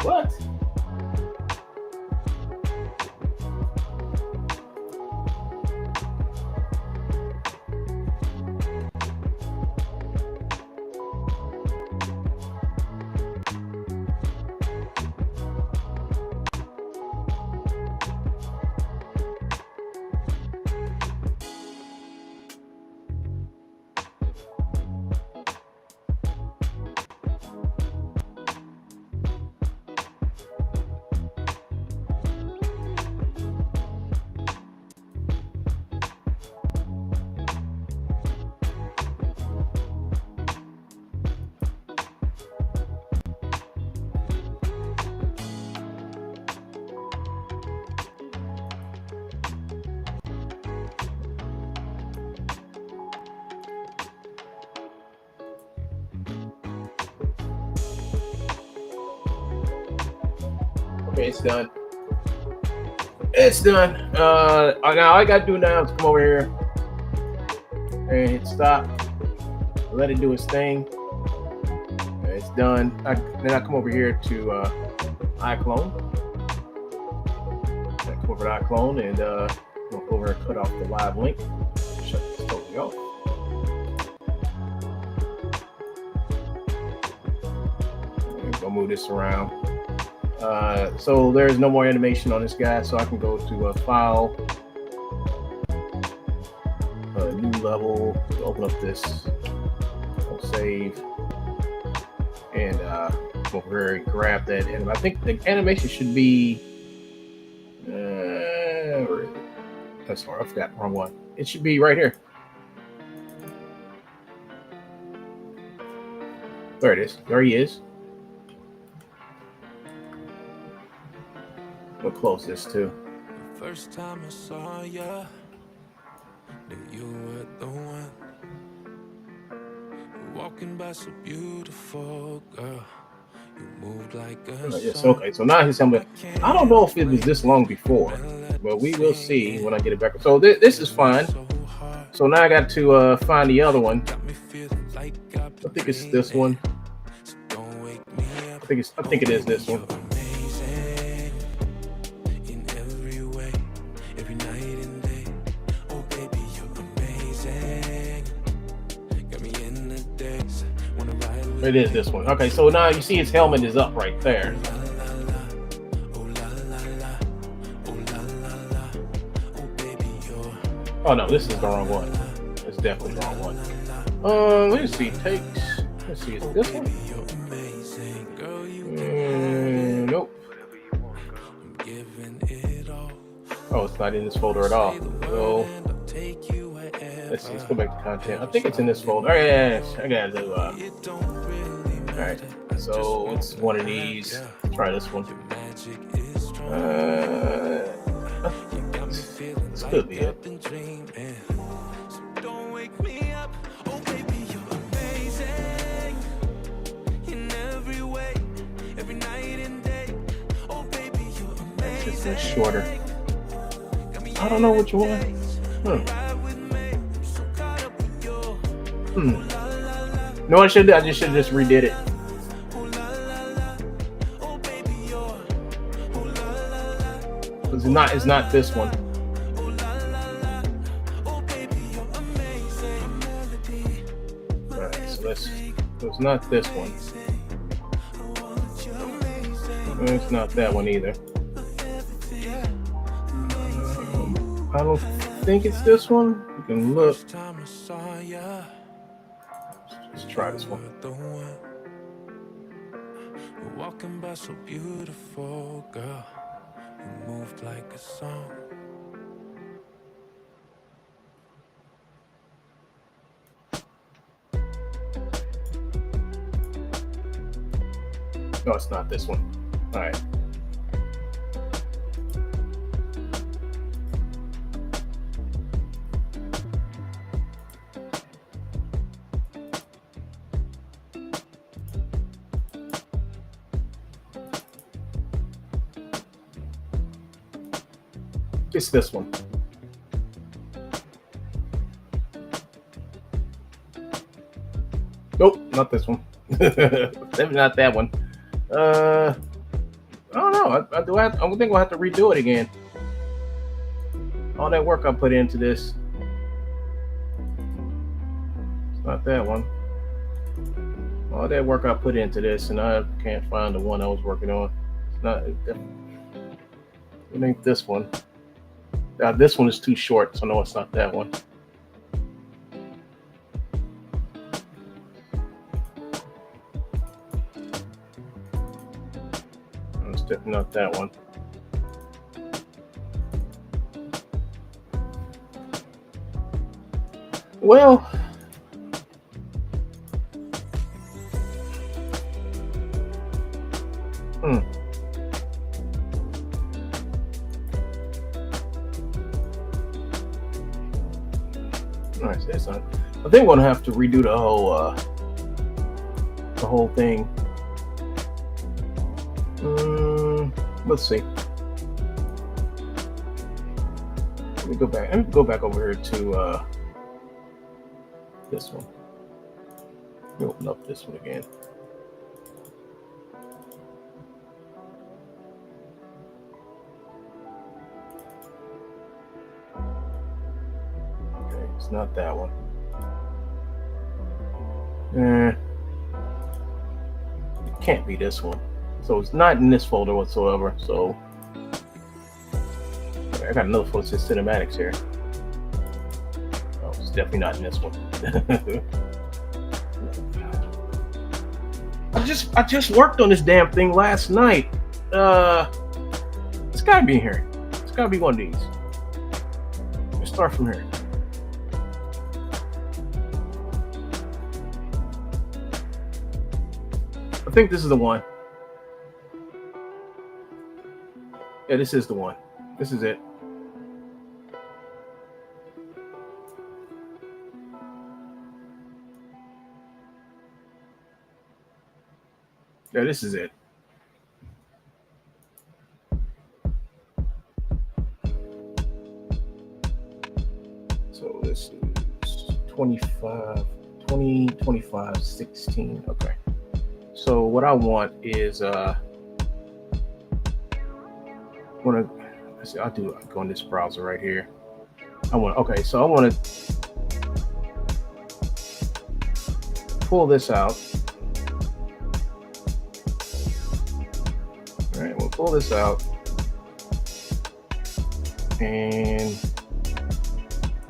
What? Okay, it's done. It's done. Now all I gotta do now is come over here and hit stop. Let it do its thing. It's done. Then I come over here to Iclone. I come over to Iclone and go over and cut off the live link. Shut this totally off. And go move this around. So there's no more animation on this guy, so I can go to File, New Level, open up this, save, and go over here and grab that. And I think the animation should be. That's hard. I forgot. Wrong one. It should be right here. There it is. There he is. We'll close this too. The first time I saw ya, knew you were the one. Walking by so beautiful, girl. You moved like a yes, okay. So now he's telling me. I don't know if it was this long before, but we will see when I get it back. So this is fine. So now I got to find the other one. I think it's this one. I think it is this one. It is this one. Okay, so now you see his helmet is up right there. Oh no, this is the wrong one. It's definitely the wrong one. Let's see. Let's see. Is it this one? Nope. Oh, it's not in this folder at all. So let's see. Let's go back to content. I think it's in this folder. Oh, yeah, I gotta do. All right. So it's one of these. Try this one. This could be it. It's shorter. I don't know which one. No, I should. I just should have just redid it. It's not this one. Alright, so it's not this one. It's not that one either. I don't think it's this one. You can look. Let's try this one. Walking by so beautiful, girl. You moved like a song. No, it's not this one. All right. It's this one. Nope, not this one. Maybe not that one. I don't know. I think we'll have to redo it again. All that work I put into this. It's not that one. All that work I put into this, and I can't find the one I was working on. It's not. It ain't this one. This one is too short, so no, it's not that one. It's definitely not that one. Well, Nice, that's not. I think we're gonna have to redo the whole thing. Let's see. Let me go back. Let me go back over here to this one. Let me open up this one again. Okay, it's not that one. It can't be this one. So it's not in this folder whatsoever. So I got another folder that says cinematics here. Oh, it's definitely not in this one. I just worked on this damn thing last night. It's gotta be in here. It's gotta be one of these. Let's start from here. I think this is the one. Yeah, this is the one. This is it. Yeah, this is it. So this is 25, 20, 25, 16. Okay. So what I want is I'll go in this browser right here. I want to pull this out. All right, we'll pull this out, and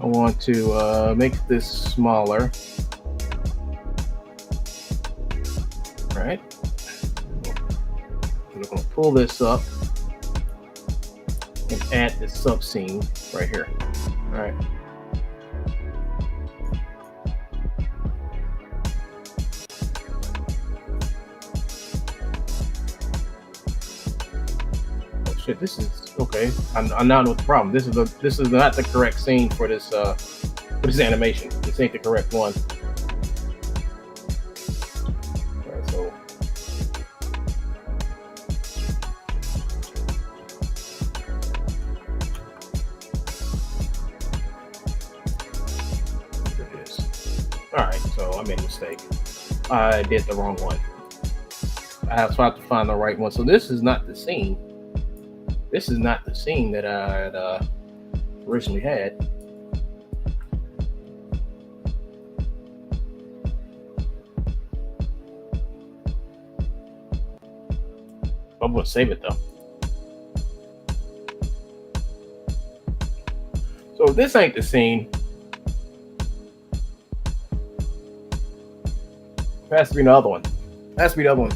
I want to make this smaller. All right, I'm going to pull this up and add this sub scene right here. All right. Shit, this is okay. I now know what the problem. This is not the correct scene for this animation. This ain't the correct one. All right, so there it is. All right, so I made a mistake. I did the wrong one. I have to find the right one. So this is not the scene. This is not the scene that I had originally had. I'm going to save it though. So if this ain't the scene, it has to be the other one. It has to be the other one.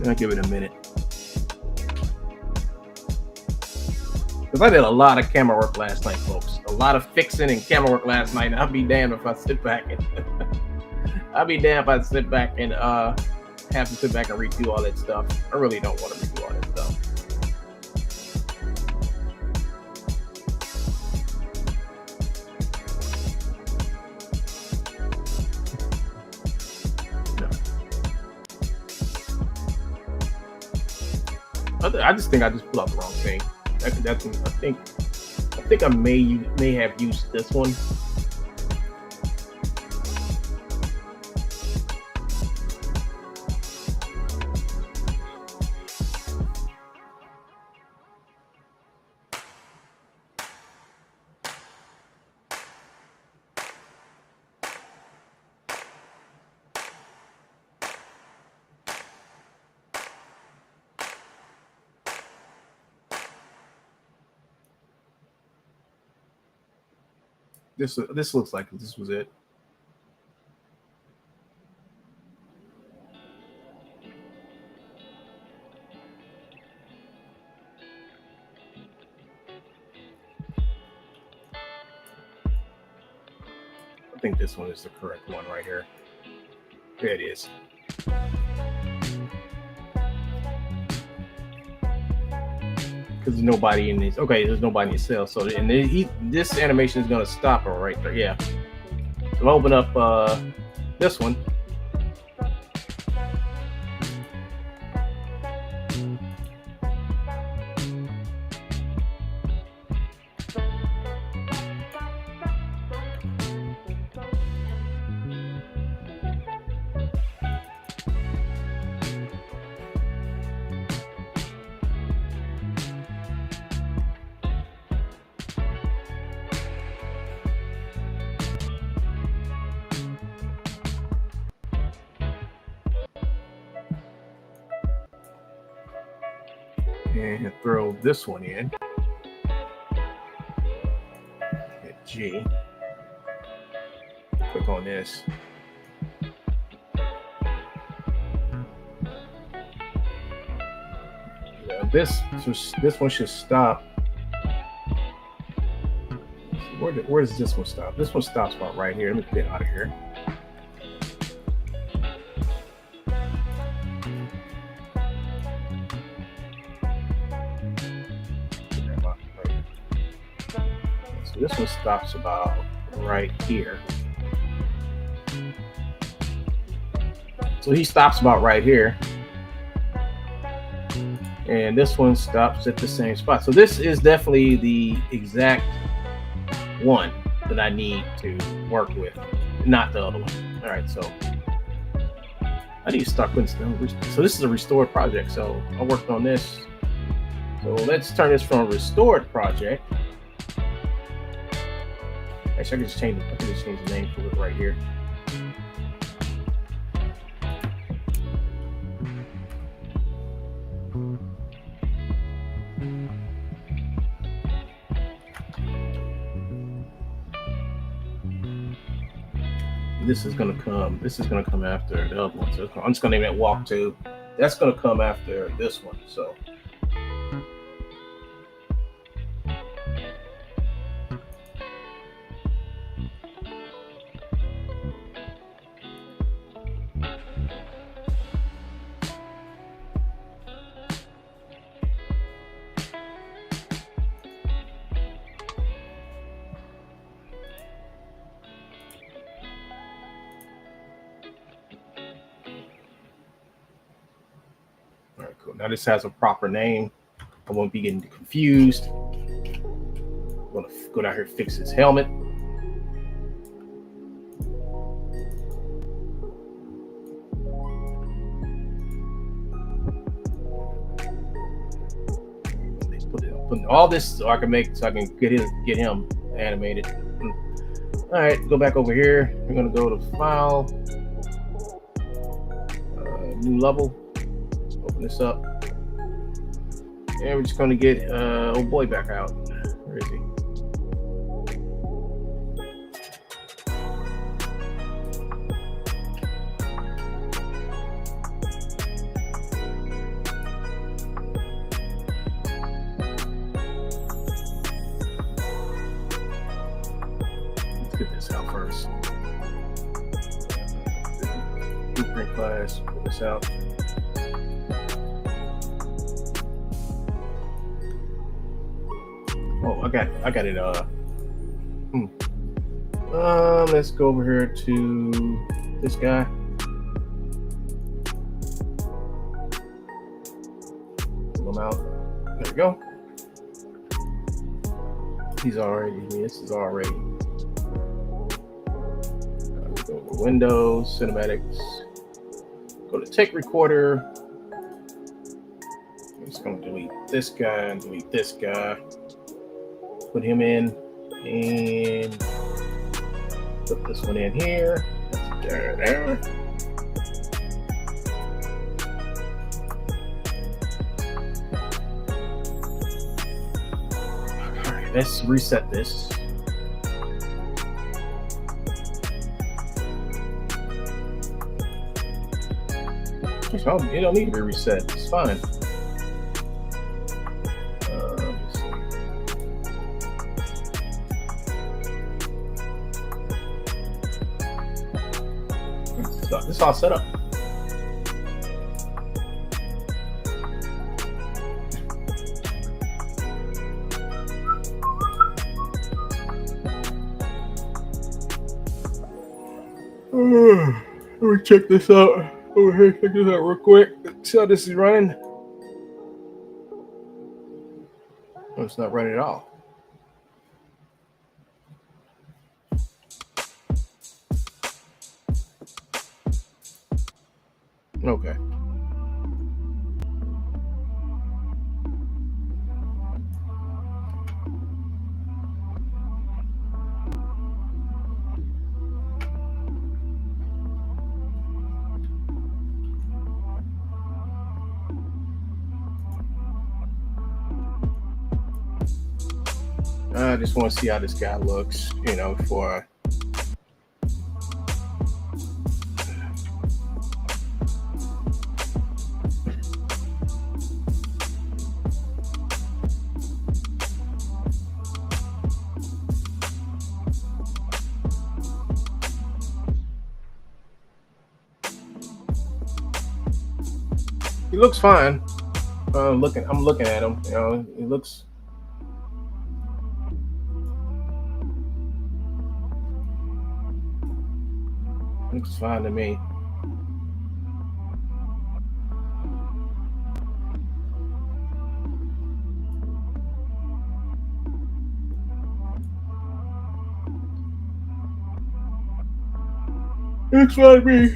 I'll give it a minute. Because I did a lot of camera work last night, folks. A lot of fixing and camera work last night. I'll be damned if I sit back and have to sit back and redo all that stuff. I really don't want to redo all that stuff. I just think I just pulled out the wrong thing. I think I may have used this one. This looks like this was it. I think this one is the correct one right here. There it is. Because there's nobody in this. Okay, there's nobody in the cell. So this animation is gonna stop her right there. Yeah. So I'll open up this one. And throw this one in. Hit G. Click on this. This one should stop. Where does this one stop? This one stops about right here. Let me get out of here. So this one stops about right here. So he stops about right here. And this one stops at the same spot. So this is definitely the exact one that I need to work with, not the other one. All right, so I need to start putting stuff. So this is a restored project. So I worked on this. So let's turn this from a restored project. Actually, I can just change the name for it right here. This is gonna come after the other one. So I'm just gonna name it walk 2. That's gonna come after this one. So now this has a proper name. I won't be getting confused. I'm gonna go down here and fix his helmet. Putting all this so I can get him animated. All right, go back over here. We're gonna go to File, New Level. Open this up. And we're just going to get old boy back out. Where is he? Let's get this out first. Blueprint class. Pull this out. Oh, I got it. Let's go over here to this guy. Pull him out. There we go. This is already. Go to Windows, Cinematics. Go to Take Recorder. I'm just going to delete this guy and delete this guy. Put him in and put this one in here. There. All right, let's reset this. It don't need to be reset. It's fine. It's all set up. Let me check this out. Over here, check this out real quick. See how this is running? Oh, it's not running at all. Okay. I just want to see how this guy looks, you know, before he looks fine. I'm looking at him. You know, he looks fine to me. Looks fine to me.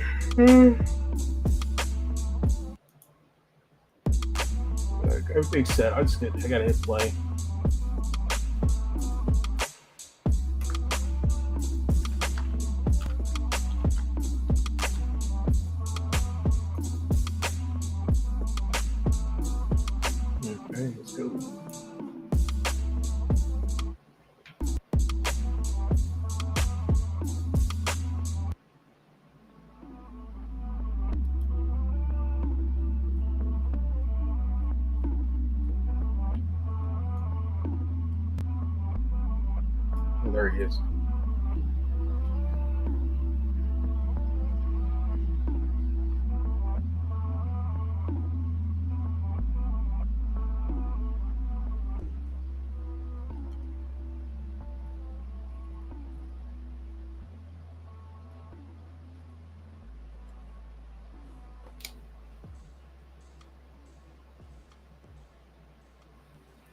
Everything's set. I gotta hit play. Okay, let's go. Oh, there he is.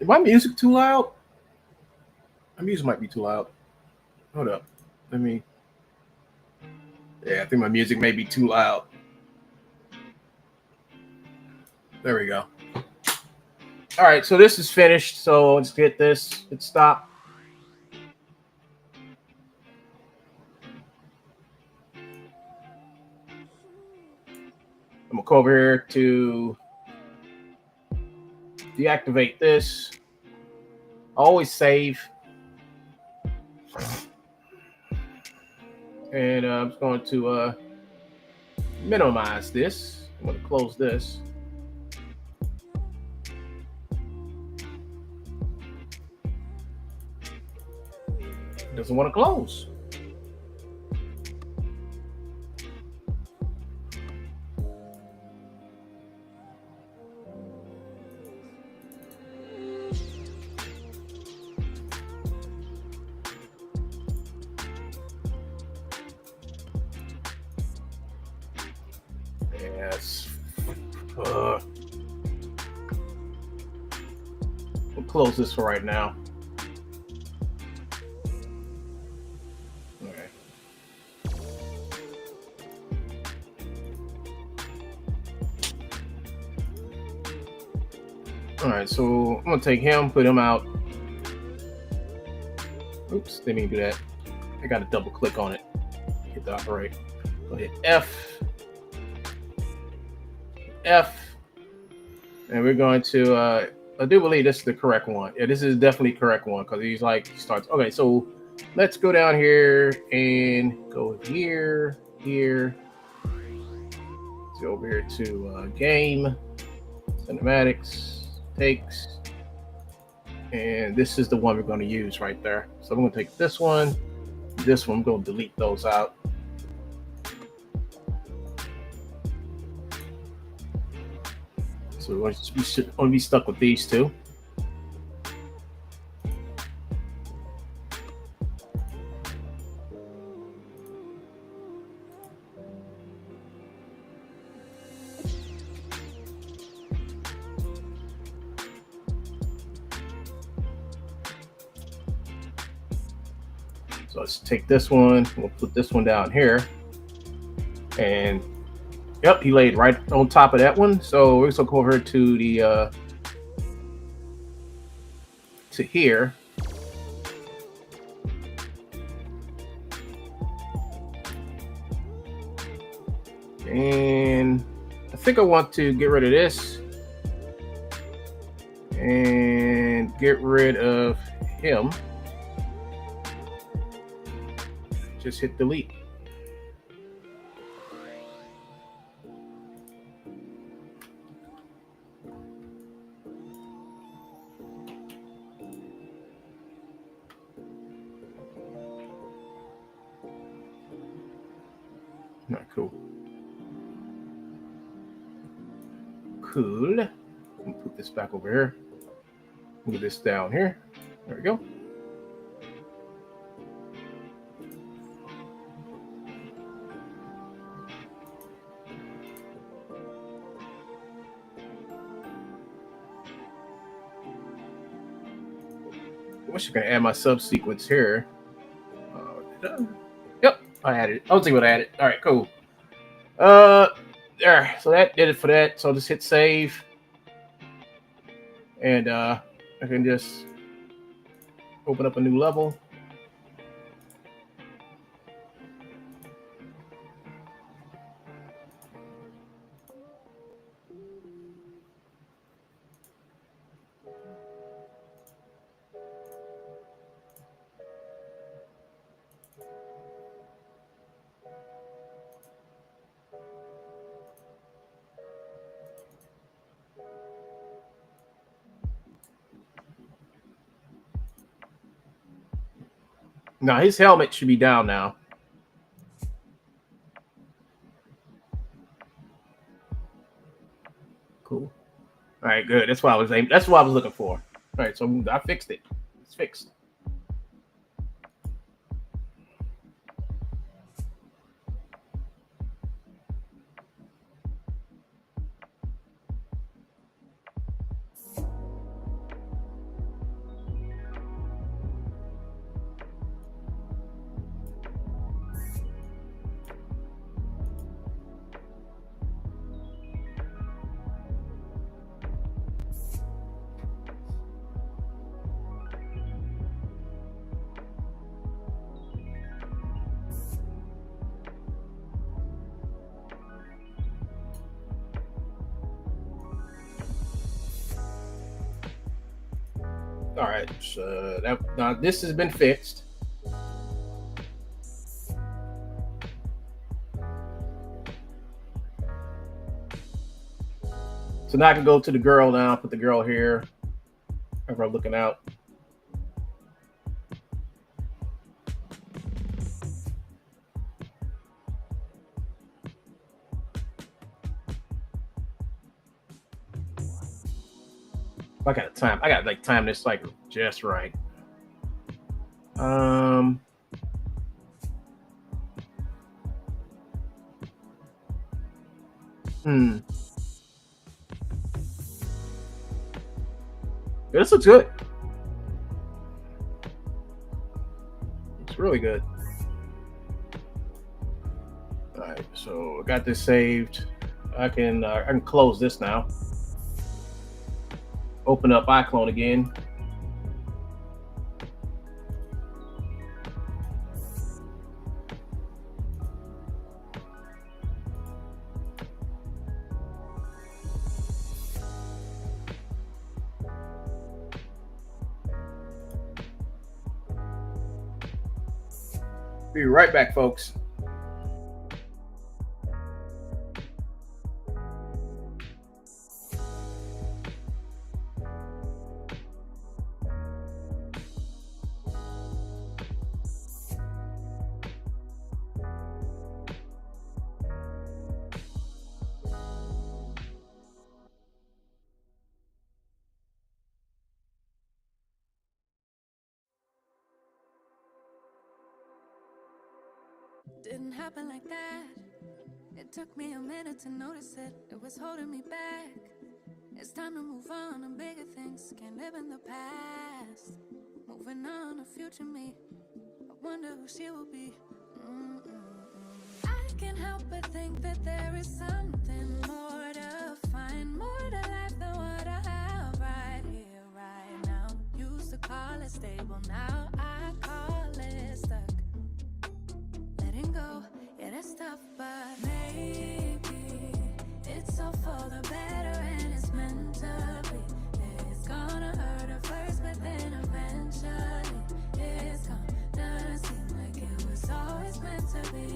Is my music too loud? My music might be too loud. Hold up. Let me. Yeah, I think my music may be too loud. There we go. All right, so this is finished. So let's get this. Let's stop. I'm gonna go over here to deactivate this. Always save. And I'm just going to minimize this. I'm going to close this. It doesn't want to close. Yes. We'll close this for right now. All right, so I'm gonna take him, put him out. Oops, didn't even do that. I gotta double click on it. Hit the operate. Go hit F, and we're going to. I do believe this is the correct one. Yeah, this is definitely correct one because he starts. Okay, so let's go down here and go here. Let's go over here to game, cinematics. Takes, and this is the one we're going to use right there. So I'm going to take this one, I'm going to delete those out. So we should only be stuck with these two. So let's take this one. We'll put this one down here. And yep, he laid right on top of that one. So we're just gonna go over to the to here. And I think I want to get rid of this and get rid of him. Just hit delete. Not cool. Cool. Put this back over here. Move this down here. There we go. I wish I could add my subsequence here. Yep, I added it. I was thinking what I added. All right, cool. There. So that did it for that. So I'll just hit save, and I can just open up a new level. Now his helmet should be down now. Cool. All right, good. That's what I was aiming. That's what I was looking for. All right, so I fixed it. It's fixed. All right, so now this has been fixed. So now I can go to the girl now, put the girl here. Ever looking out. I got time. I got like time this like just right. This looks good. It's really good. All right, so I got this saved. I can close this now. Open up Iclone again. Be right back, folks. Didn't happen like that. It took me a minute to notice it. It was holding me back. It's time to move on to bigger things. Can't live in the past. Moving on to future me. wonder who she will be. I can't help but think that there is something more to find, more to life than what I have right here, right now. Used to call it stable, now I call it stuck. Letting go, yeah, that's tough, but maybe it's all for the better and it's meant to be. It's gonna hurt at first, but then eventually it's gonna seem like it was always meant to be.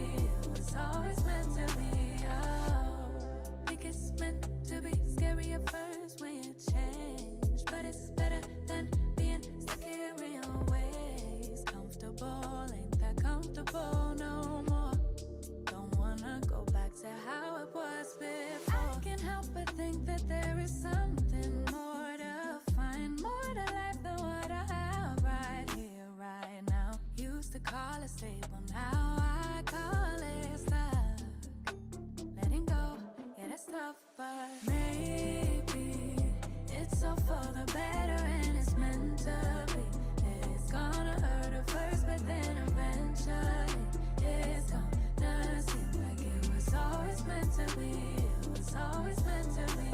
It was always meant to be. Oh, think it's meant to be. Scary at first when you change, but it's better than being stuck here in your ways. Comfortable, ain't that comfortable no more. Don't wanna go back to how it was before. I can't help but think that there is something more to find, more to life than what I have right here, right now. Used to call it stable, now I call it stuck. Letting go, yeah, that's tough, but maybe it's all for the better and it's meant to be. It's gonna hurt at first, but then eventually it's gonna seem like it was always meant to be. It was always meant to be.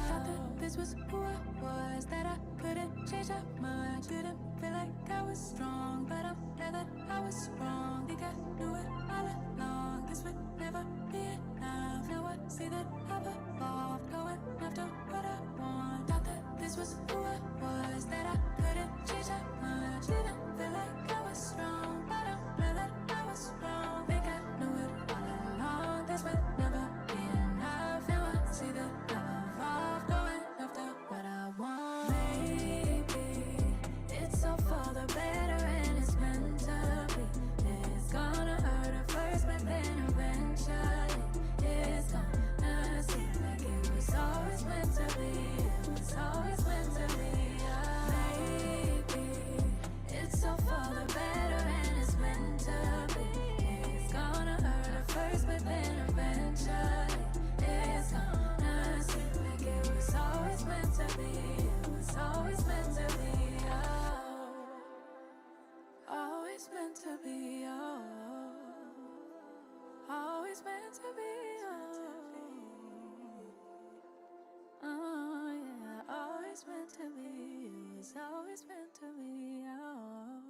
Thought that this was who I was, that I couldn't change that much. Didn't feel like I was strong, but I'm glad that I was wrong. Think I knew it all along. This would never be enough. Now I see that I've evolved, going after what I want. Thought that this was who I was, that I couldn't change that much. Didn't feel like I was strong, but I'm glad that I was wrong. Think I knew it all along. This would never be enough. Now I see that I've evolved, going after what I want. Maybe it's all for the better and it's meant to be. It's gonna hurt at first, but then eventually it's gonna seem like it was always meant to be. It was always meant to be. Maybe it's all for the better and it's meant to be. It's gonna hurt at first, but then eventually it's gonna seem like it was always meant to be. It was always meant to be. Oh, always meant to be. Oh, always meant to be. Oh, yeah, always meant to be. It was always meant to be. Oh.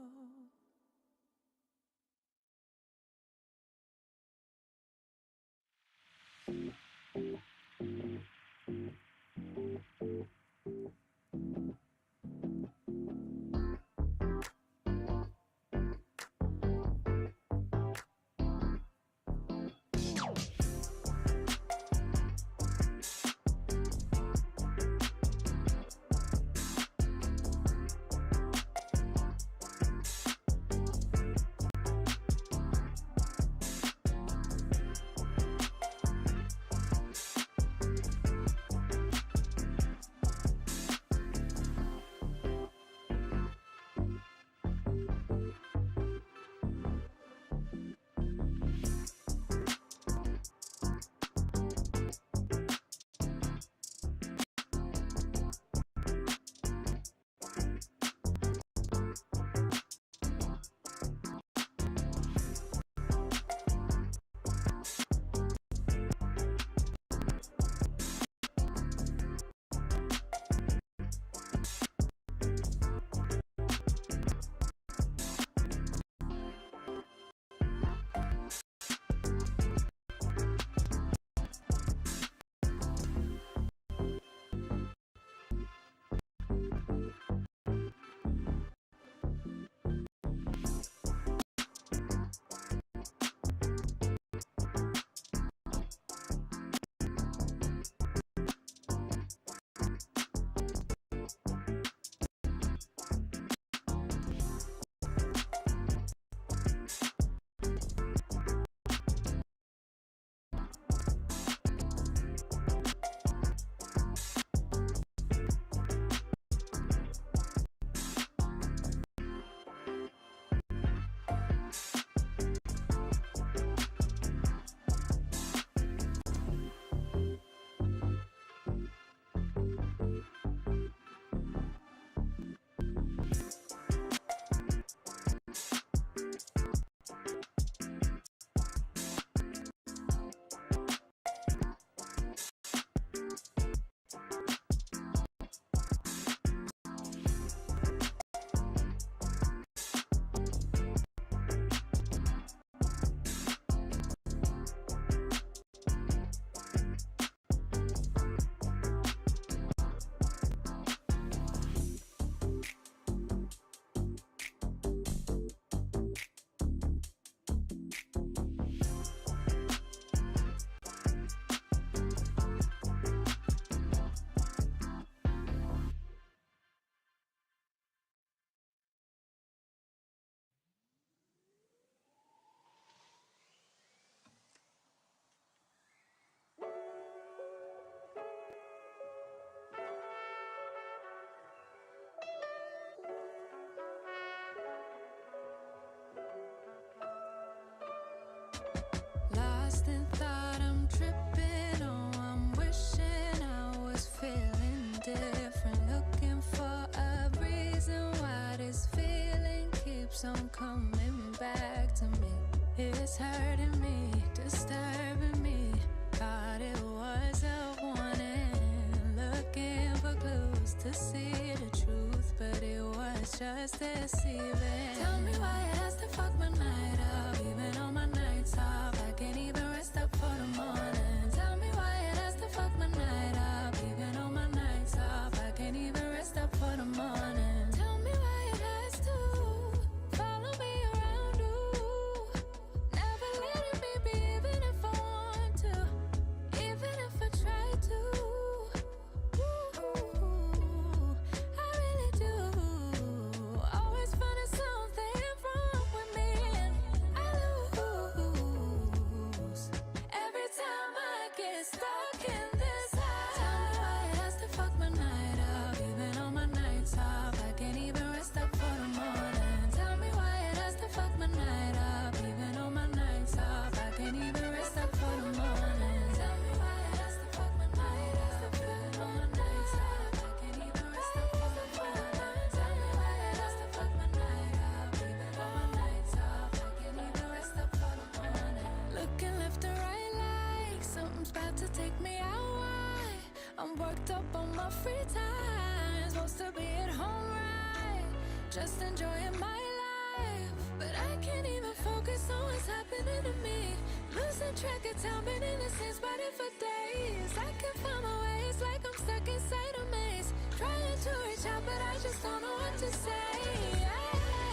tripping. Oh, I'm wishing I was feeling different. Looking for a reason why this feeling keeps on coming back to me. It's hurting me, disturbing me. Thought it was a warning. Looking for clues to see the truth, but it was just deceiving. Tell me why it has to fuck my night up, even on my nights off. I can't even rest up for the morning. Tell me why it has to fuck my night up, even on my nights off. I can't even rest up for the morning. Tell me why it has to follow me around, ooh. Never letting me be, even if I want to, even if I try to. Ooh, I really do. Always finding something wrong with me, and I lose every time I get stuck in this house. Tell me why it has to fuck my night up, even on my nights off. I can't even rest up for the morning. Tell me why it has to fuck my night up, even on my nights off. I can't even rest up for the morning. Tell me why it has to fuck my night up, even on my nights off. I can't even rest up for the morning. Tell me why it has to fuck my night up, even on my nights off. I can't even rest up for the morning. Looking left and right like something's about to take me out. Why? I'm worked up on my free time. Supposed to be at home, right? Just enjoying my life, but I can't even focus on what's happening to me. Losing track of time, been in the same spot for days. I can't find my way, it's like I'm stuck inside a maze. Trying to reach out, but I just don't know what to say.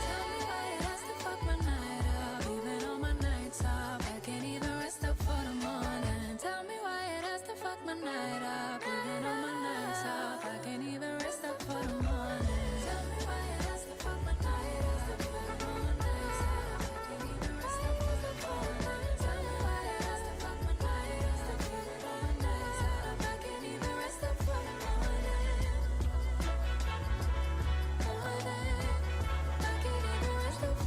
Tell me why it has to fuck my night up, even on my nights off. I can't even rest up for the morning. Tell me why it has to fuck my night up, even on my nights off. I can't even rest up for the morning. Tell me why it has to fuck my night up, even on my nights off. I can't even rest up for the morning. Tell me why it has to fuck my night up, even on my nights off. I can't even rest up for the morning. I can't even rest up for the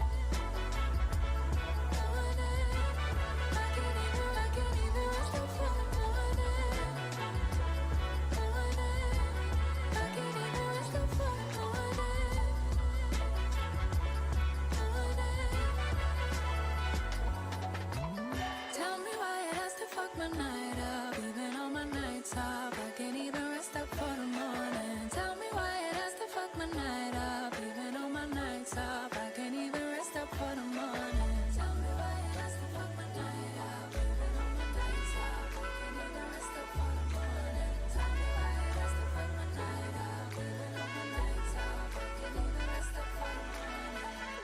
morning. I can't even rest up for the morning. I can't even rest up for the morning. Tell me why it has to fuck my night up, even on my nights off. I can't even rest up for the morning. Tell me why it has to fuck my night up, even on my nights off. I can't even rest up for the morning. Tell me why it has to fuck my night up, even on my nights off. I can't even rest up for the morning. Tell me why it has to fuck my night up, even on my nights off. I can't even rest up for the morning.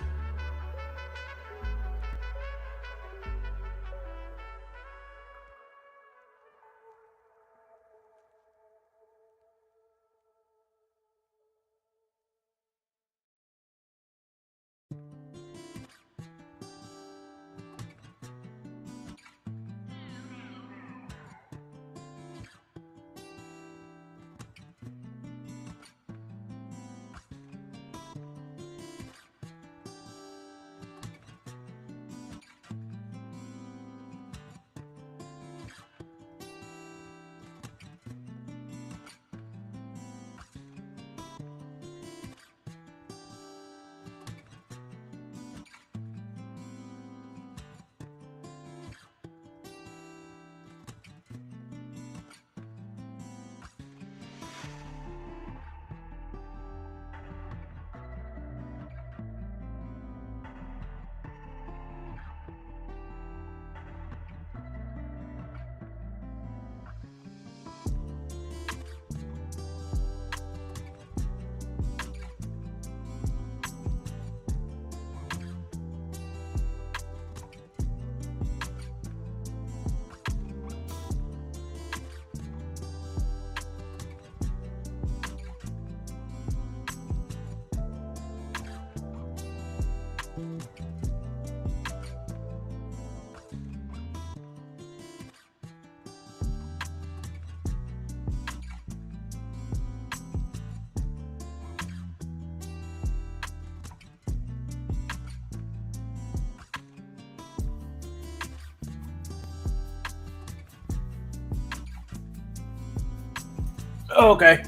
Okay.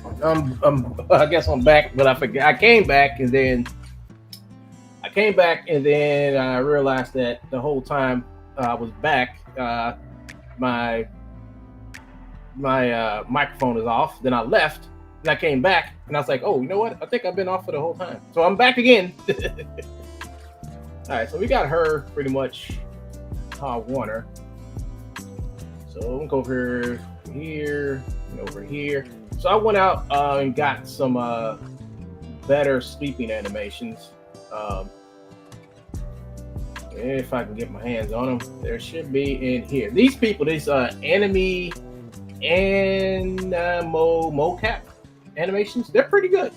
I guess I'm back, but I forget. I came back and then I realized that the whole time I was back, my microphone is off. Then I left and I came back and I was like, oh, you know what? I think I've been off for the whole time. So I'm back again. All right, so we got her pretty much how I want her. So I'm gonna go over here and over here. So I went out and got some better sleeping animations. If I can get my hands on them, there should be in here. These people, these enemy and mocap animations, they're pretty good.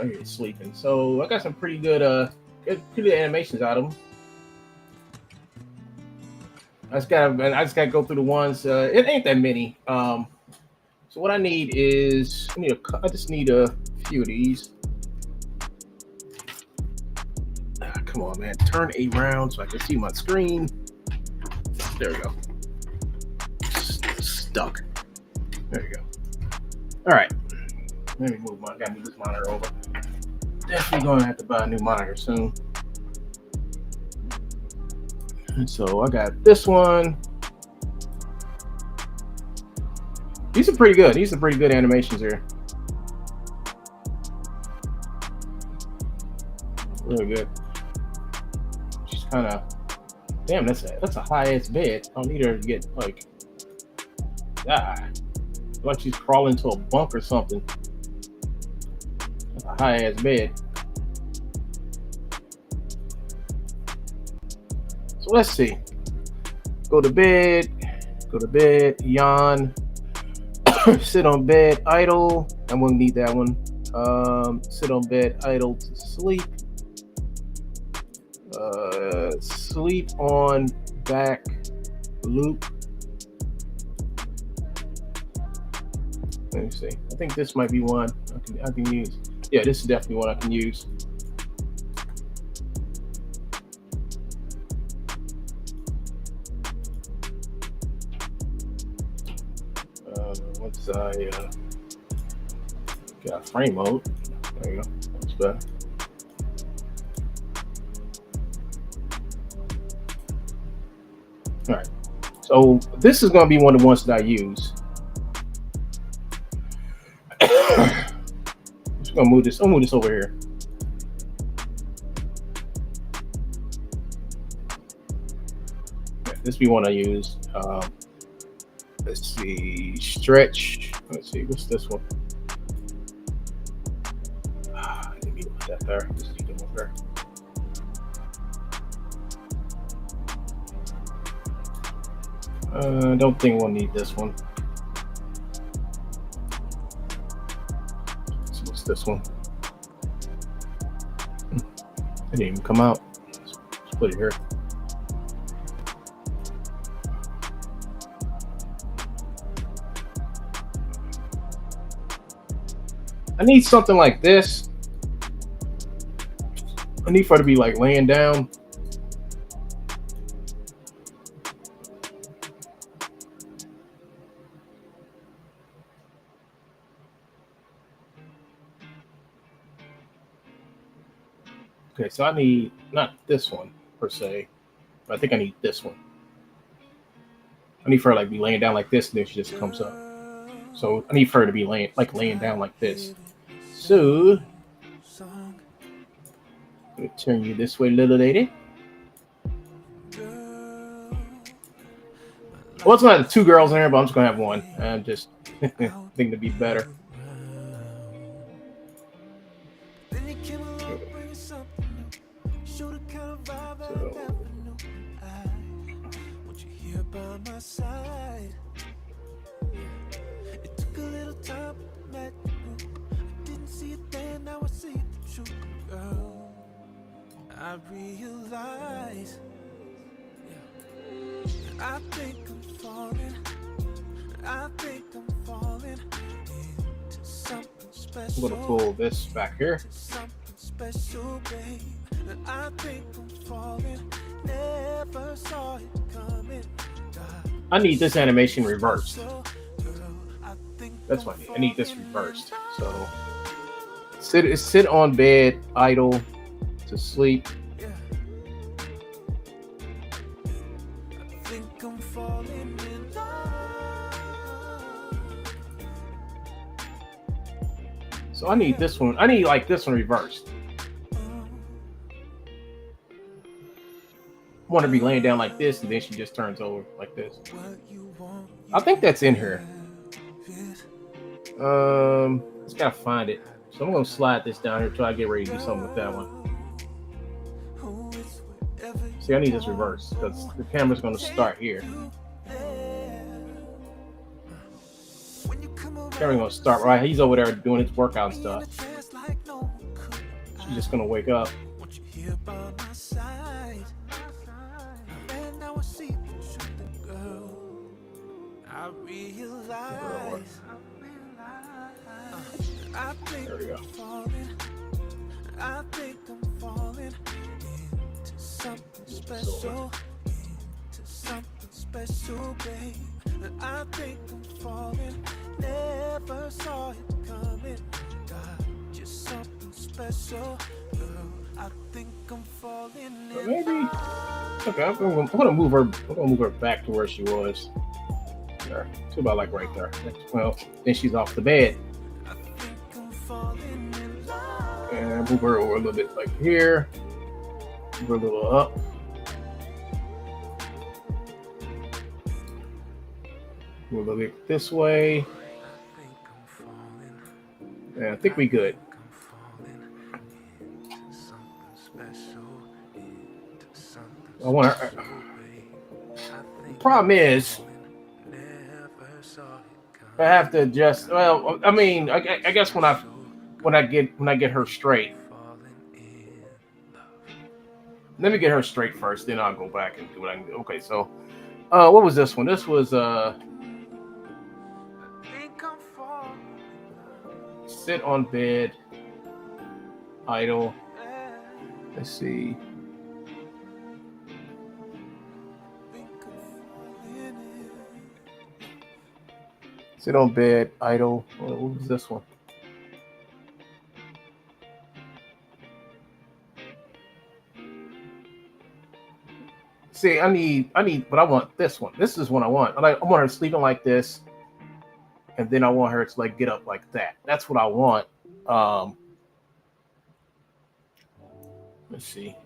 He's sleeping. So I got some pretty good pretty good animations out of them. I just gotta go through the ones. It ain't that many. So what I need is I just need a few of these. Come on, man. Turn around so I can see my screen. There we go. Stuck. There you go. All right. Let me move my. Gotta move this monitor over. Definitely gonna have to buy a new monitor soon. And so I got this one. These are pretty good. These are pretty good animations here. Really good. She's kind of. Damn, that's a high ass bed. I don't need her to get like. Like she's crawling into a bunk or something. That's a high ass bed. So let's see. Go to bed, yawn, sit on bed, idle. I'm gonna need that one. Sit on bed, idle to sleep. Sleep on back loop. Let me see. I think this might be one I can use. Yeah, this is definitely one I can use. Once I got frame mode, there you go. That's better. All right. So this is going to be one of the ones that I use. I'm just going to move this. I'll move this over here. Yeah, this be one I use. Let's see, stretch. Let's see, what's this one? I didn't mean to put that there. Just keep it over there. Don't think we'll need this one. So what's this one? It didn't even come out. Let's put it here. I need something like this. I need for her to be like laying down. Okay, so I need not this one per se, but I think I need this one. I need for her to like be laying down like this, and then she just comes up. So I need for her to be laying down like this. So let me turn you this way, little lady. Well, it's not 2 girls in there, but I'm just gonna have one. I'm just think it'd be better. I realize I think I'm falling into something special. I'm gonna pull this back here. Something special, babe. I think I'm falling, never saw it coming. God, I need this animation reversed. That's what I need. I need this reversed. So sit on bed, idle, to sleep. So I need this one. I need like this one reversed. I want to be laying down like this, and then she just turns over like this. I think that's in here. Just gotta find it. So I'm gonna slide this down here till I get ready to do something with that one. See, I need this reverse because the camera's gonna start here. Camera's gonna start right. He's over there doing his workout stuff. She's just gonna wake up. There we go. I think I'm falling into something special, into something special, babe. I think I'm falling, never saw it coming. God, just something special, girl. I think I'm falling. But maybe. Okay, I'm gonna move her. I'm gonna move her back to where she was. There, to about like right there. Well, then she's off the bed. And move her over a little bit like here. Move her a little up. Move a little bit this way. And I think we good. I want her. The problem is, I have to adjust. Well, I mean, I guess when I get her straight. Let me get her straight first, then I'll go back and do what I can do. Okay, so what was this one? This was sit on bed, idle. Let's see. Sit on bed, idle. What was this one? See, I need, but I want this one. This is what I want. I want her sleeping like this, and then I want her to like get up like that. That's what I want. Let's see.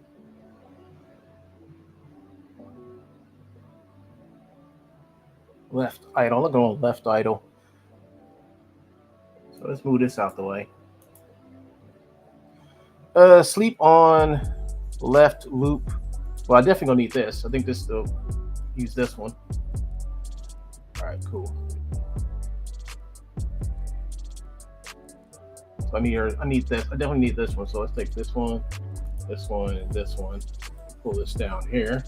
Left idle. Look on left idle. So let's move this out the way. Sleep on left loop. Well, I definitely gonna need this. I think this will use this one. All right, cool. So I need this. I definitely need this one. So let's take this one, and this one. Pull this down here.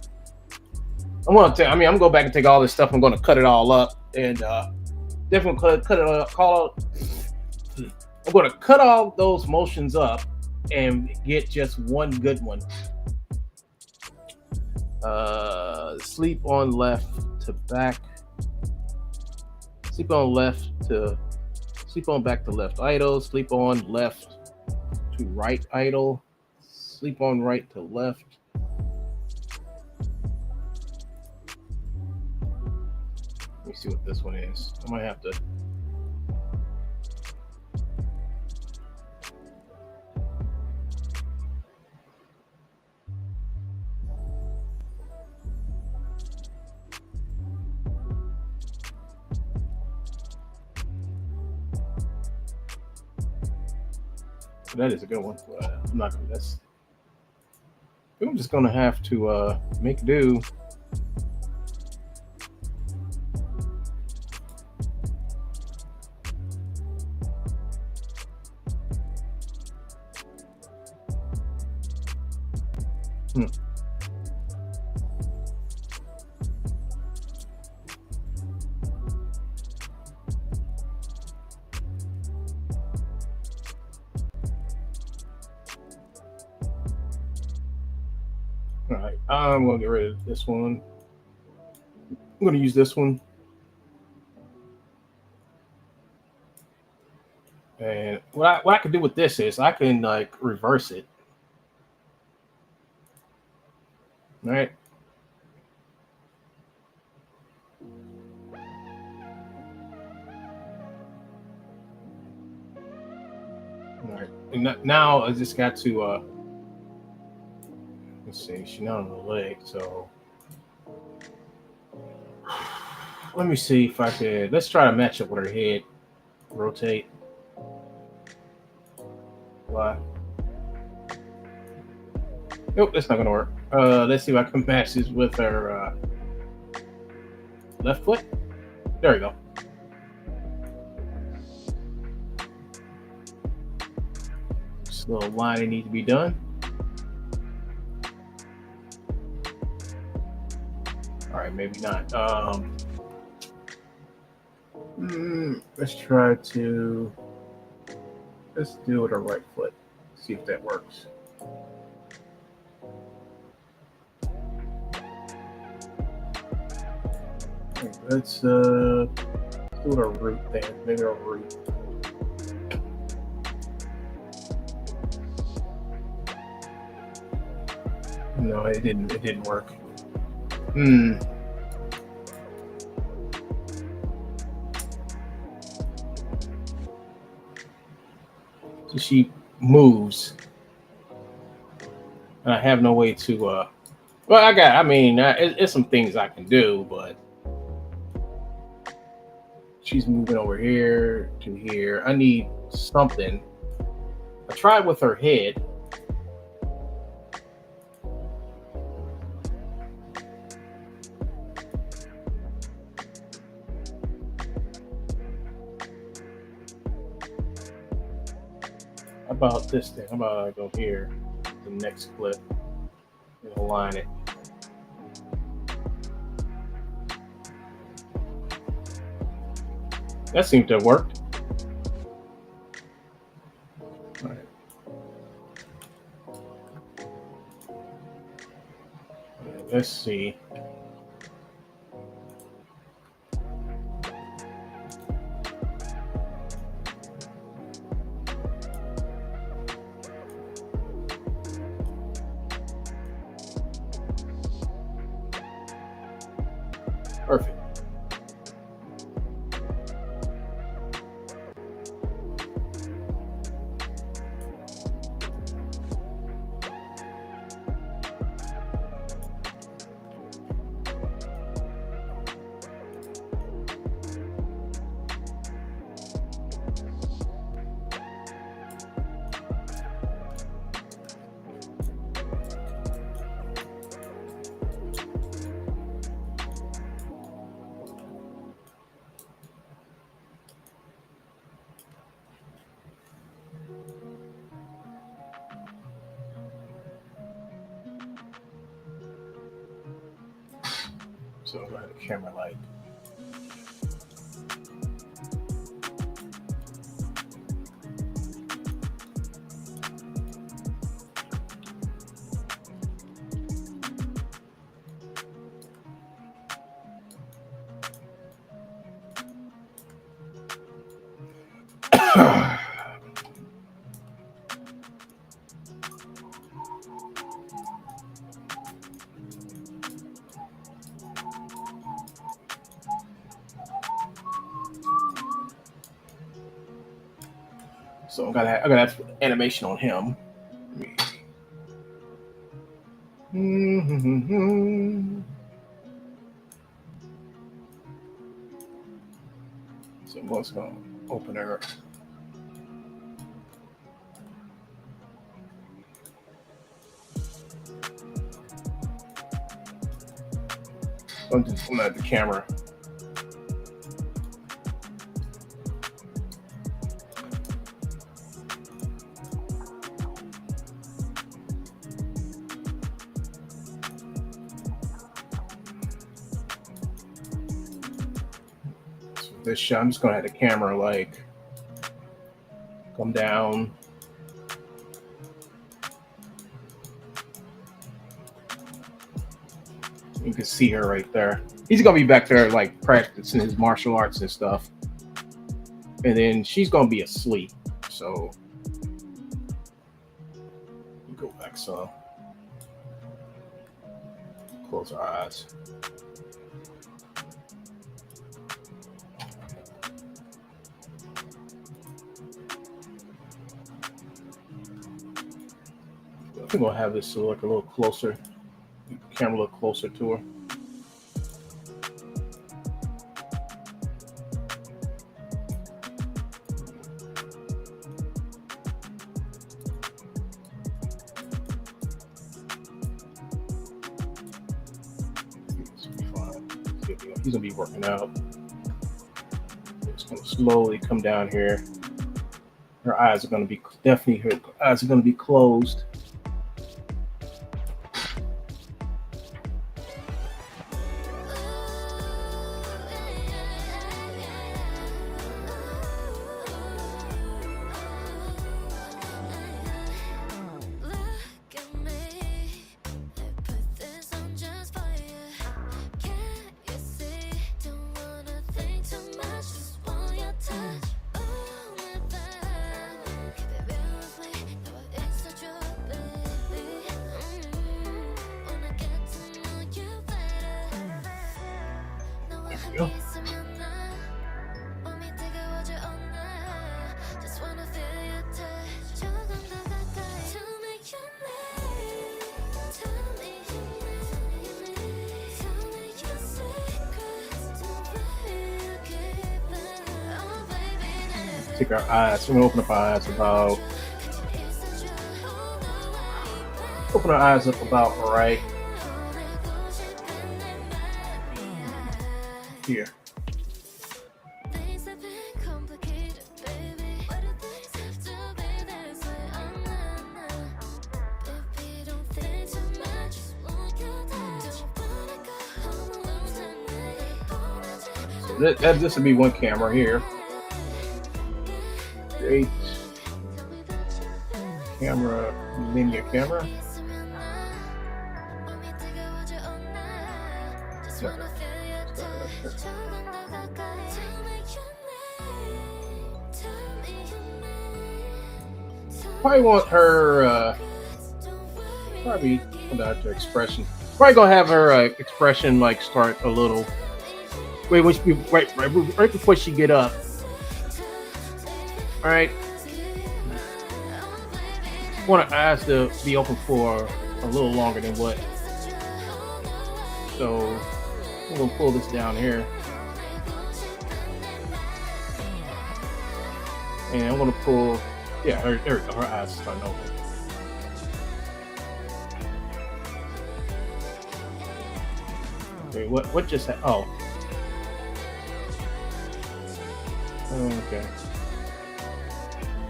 I'm gonna go back and take all this stuff. I'm gonna cut it all up and definitely cut it all. I'm gonna cut all those motions up and get just one good one. Sleep on left to back. Sleep on back to left idle. Sleep on left to right idle. Sleep on right to left. Let me see what this one is. I might have to. That is a good one. I'm not gonna. I'm just gonna have to make do. All right, I'm gonna get rid of this one. I'm going to use this one. And what I can do with this is I can like reverse it. All right. All right. And now I just got to let's see, she's not on the leg, so let me see if I could. Let's try to match up with her head. Rotate. Why? Nope, that's not gonna work. Let's see if I can match this with her left foot. There we go. Just a little lining needs to be done. All right, maybe not. Let's try to. Let's do it with our right foot. See if that works. Let's do our root thing. Maybe our root. No, it didn't. It didn't work. So she moves, and I have no way to. Well, I mean, it's some things I can do, but she's moving over here to here. I need something. I tried with her head. How about this thing? How about I go here, the next clip, and align it. That seemed to have worked. All right. Let's see. Perfect. So I'm going to have the camera light. So I gotta have animation on him. So I'm just gonna open her. I'm just gonna have the camera. This shot, I'm just gonna have the camera like come down. You can see her right there. He's gonna be back there like practicing his martial arts and stuff, and then she's gonna be asleep. So go back some. Close our eyes. I think we'll have this look a little closer. Camera look closer to her. He's gonna be working out. Just gonna slowly come down here. Her eyes are gonna be definitely. Her eyes are gonna be closed. Go. Take our eyes. We're gonna open up our eyes about. Open our eyes up about right here. So this would be one camera here. Great. Camera, linear camera. Probably want her probably come down to expression. Probably gonna have her expression like start a little right before she get up. All right. Want her eyes to be open for a little longer than what. So I'm gonna pull this down here. And I'm gonna pull, yeah, there we go. Her eyes starting to open. Okay, what just happened? Oh. Okay.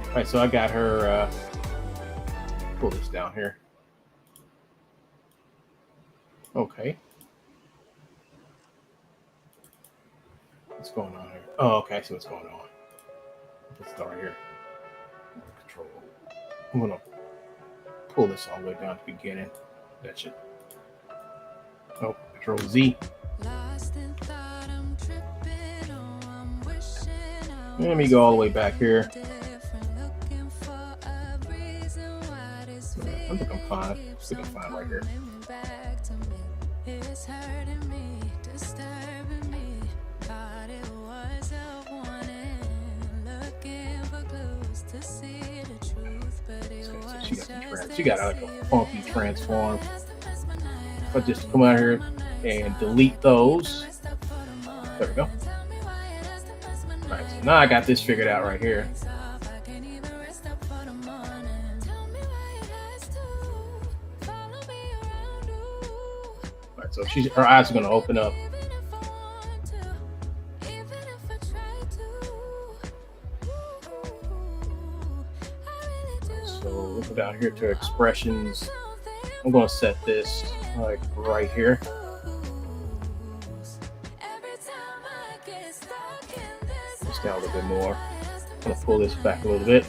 All right, so I got her, pull this down here. Okay. What's going on here? Oh, okay, I see what's going on. Let's start here. Control. I'm gonna pull this all the way down to the beginning. That should. Oh, Control Z. Let me go all the way back here. I think I'm fine. I think I'm fine right here. It's hurting me, disturbing me. Thought it was a warning. Looking for clues to see the truth, but it was she got like a funky transform. But just come out here and delete those. There we go. Alright, so now I got this figured out right here. So her eyes are going to open up. So we'll go down here to expressions. I'm going to set this like right here. Just down a little bit more. I'm going to pull this back a little bit.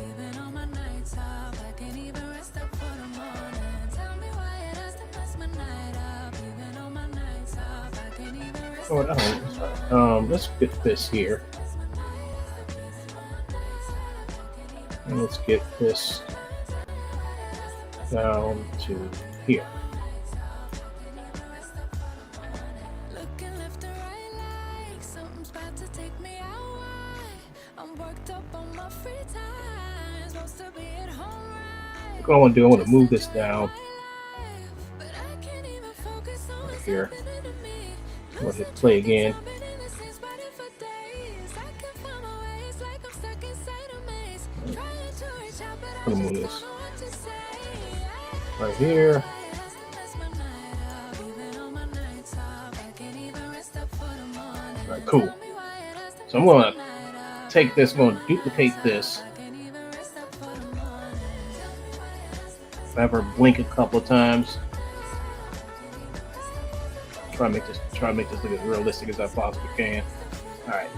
Oh, no, that's right. Let's get this here. And let's get this down to here. Looking left and right like something's about to take me out. I'm worked up on my free time. Supposed to be at home right. What I want to do, I want to move this down But I can't even focus on right what's here. happening to me. I'm going to hit play again. I'm going to move this right here. All right, cool. So I'm going to take this, I'm going to duplicate this. Have her blink a couple of times. Try to make this look as realistic as I possibly can. All right.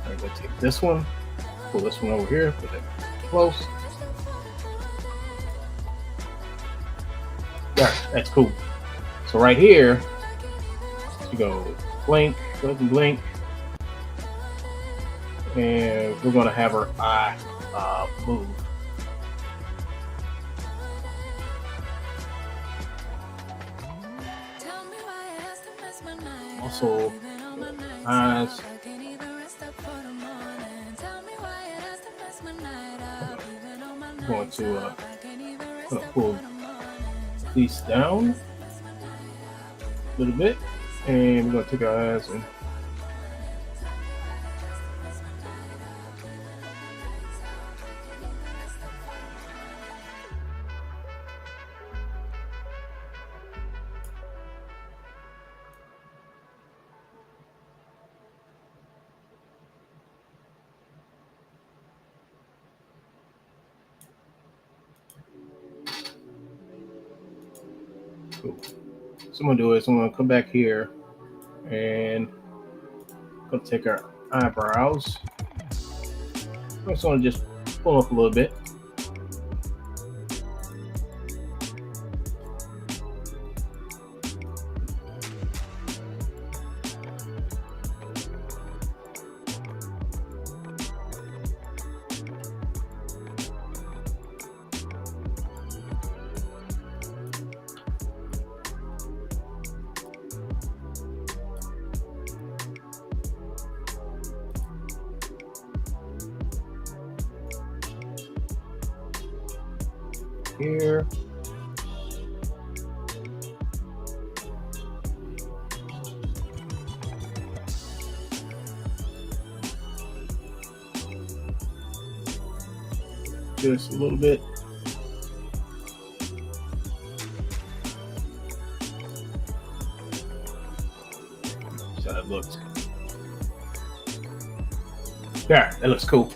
I'm going to take this one, pull this one over here, put it close. All right, that's cool. So right here, you go blink, blink, and we're going to have her eye move. Also, eyes. I'm going to pull these down a little bit, and we're going to take our eyes and cool. So I'm going to do is I'm going to come back here and I'm going to take our eyebrows. I'm just going to just pull up a little bit. Here. Just a little bit. See how that looks. Yeah, that looks cool.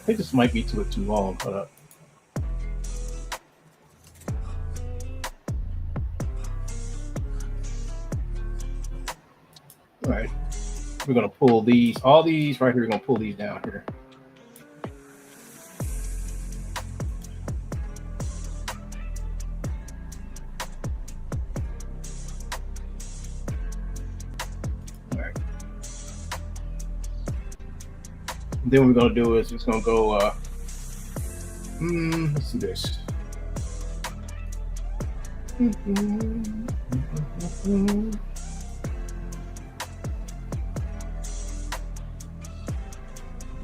think this might be too long. Hold up. All right, we're gonna pull these, all these right here. We're gonna pull these down here. All right. And then what we're gonna do is it's gonna go. Let's do this.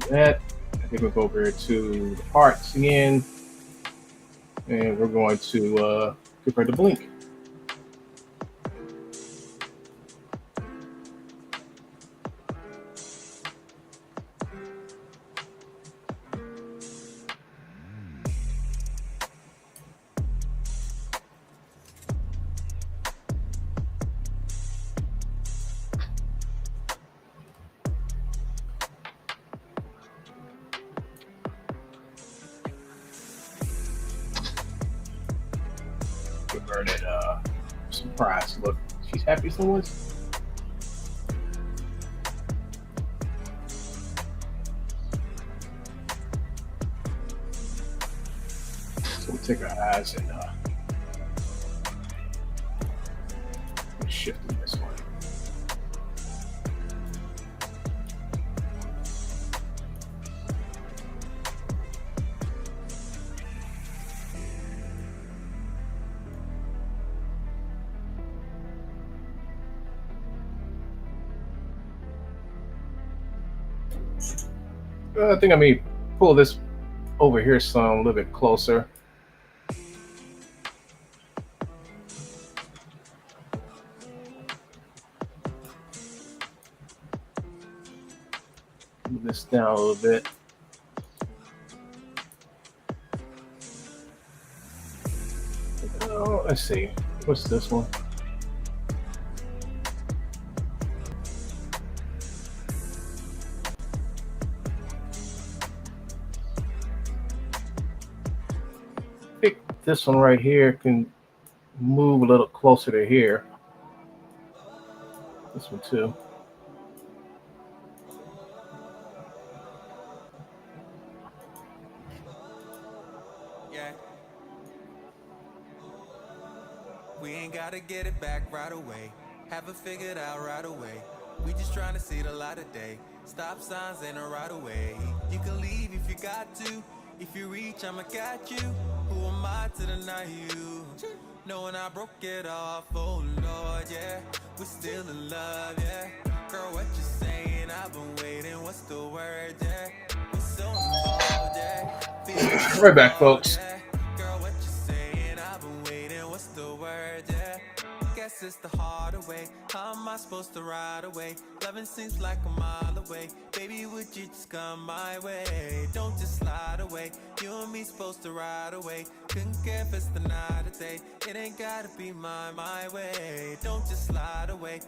That I think we'll go over to the parts again, and we're going to get ready to blink. Give her that surprise look. She's happy so much. So we'll take our eyes and shift them this way. I think I may pull this over here some a little bit closer. Move this down a little bit. Oh, let's see. What's this one? This one right here can move a little closer to here. This one too. Yeah. We ain't gotta get it back right away. Have it figured out right away. We just trying to see the light of day. Stop signs in a right away. You can leave if you got to. If you reach, I'ma catch you. Who am I to deny you? Knowing I broke it off, oh Lord, yeah. We're still in love, yeah. Girl, what you saying? I've been waiting, what's the word, yeah. We're so involved, yeah. Right back, folks. Yeah. Girl, what you saying? I've been waiting, what's the word, yeah. Guess it's the harder way. How am I supposed to ride away? Loving seems like a mile away. Baby, would you just come my way? Don't just slide away. You and me supposed to ride away. Couldn't care if it's the night or day. It ain't gotta be my way. Don't just slide away.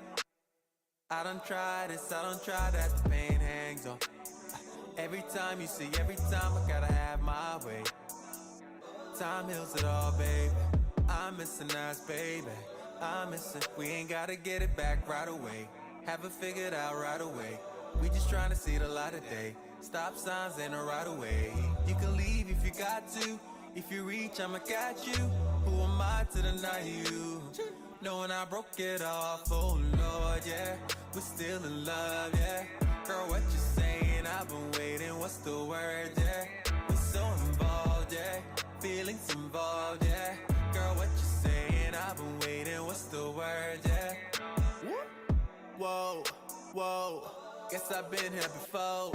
I done tried this, I done tried that. The pain hangs on. Every time you see, every time I gotta have my way. Time heals it all, baby. I'm missing us, baby. I'm missing. We ain't gotta get it back right away. Have it figured out right away. We just trying to see the light of day. Stop signs in a right away. You can leave if you got to. If you reach, I'ma catch you. Who am I to deny you? Knowing I broke it off, oh Lord, yeah. We're still in love, yeah. Girl, what you saying? I've been waiting, what's the word, yeah. We're so involved, yeah. Feelings involved, yeah. Girl, what you saying? I've been waiting, what's the word, yeah. Whoa, whoa, guess I've been here before.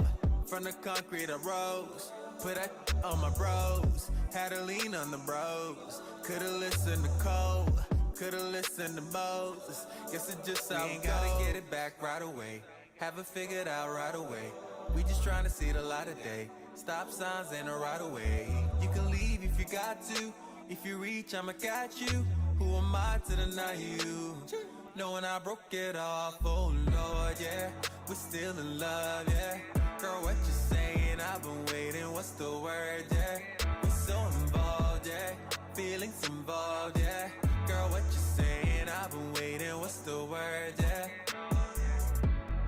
From the concrete I rose, put that on my bros. Had to lean on the bros. Could've listened to Cole, could've listened to Moses. Guess it just how we ain't gotta get it back right away. Have it figured out right away. We just trying to see the light of day. Stop signs in a right away. You can leave if you got to. If you reach, I'ma catch you. Who am I to deny you? Knowing I broke it off, oh Lord, yeah. We're still in love, yeah. Girl, what you saying? I've been waiting, what's the the word, yeah? We so involved, yeah. Feelings involved, yeah. Girl, what you saying? I've been waiting, what's the word, yeah?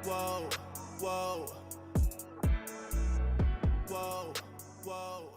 Whoa, whoa. Whoa, whoa.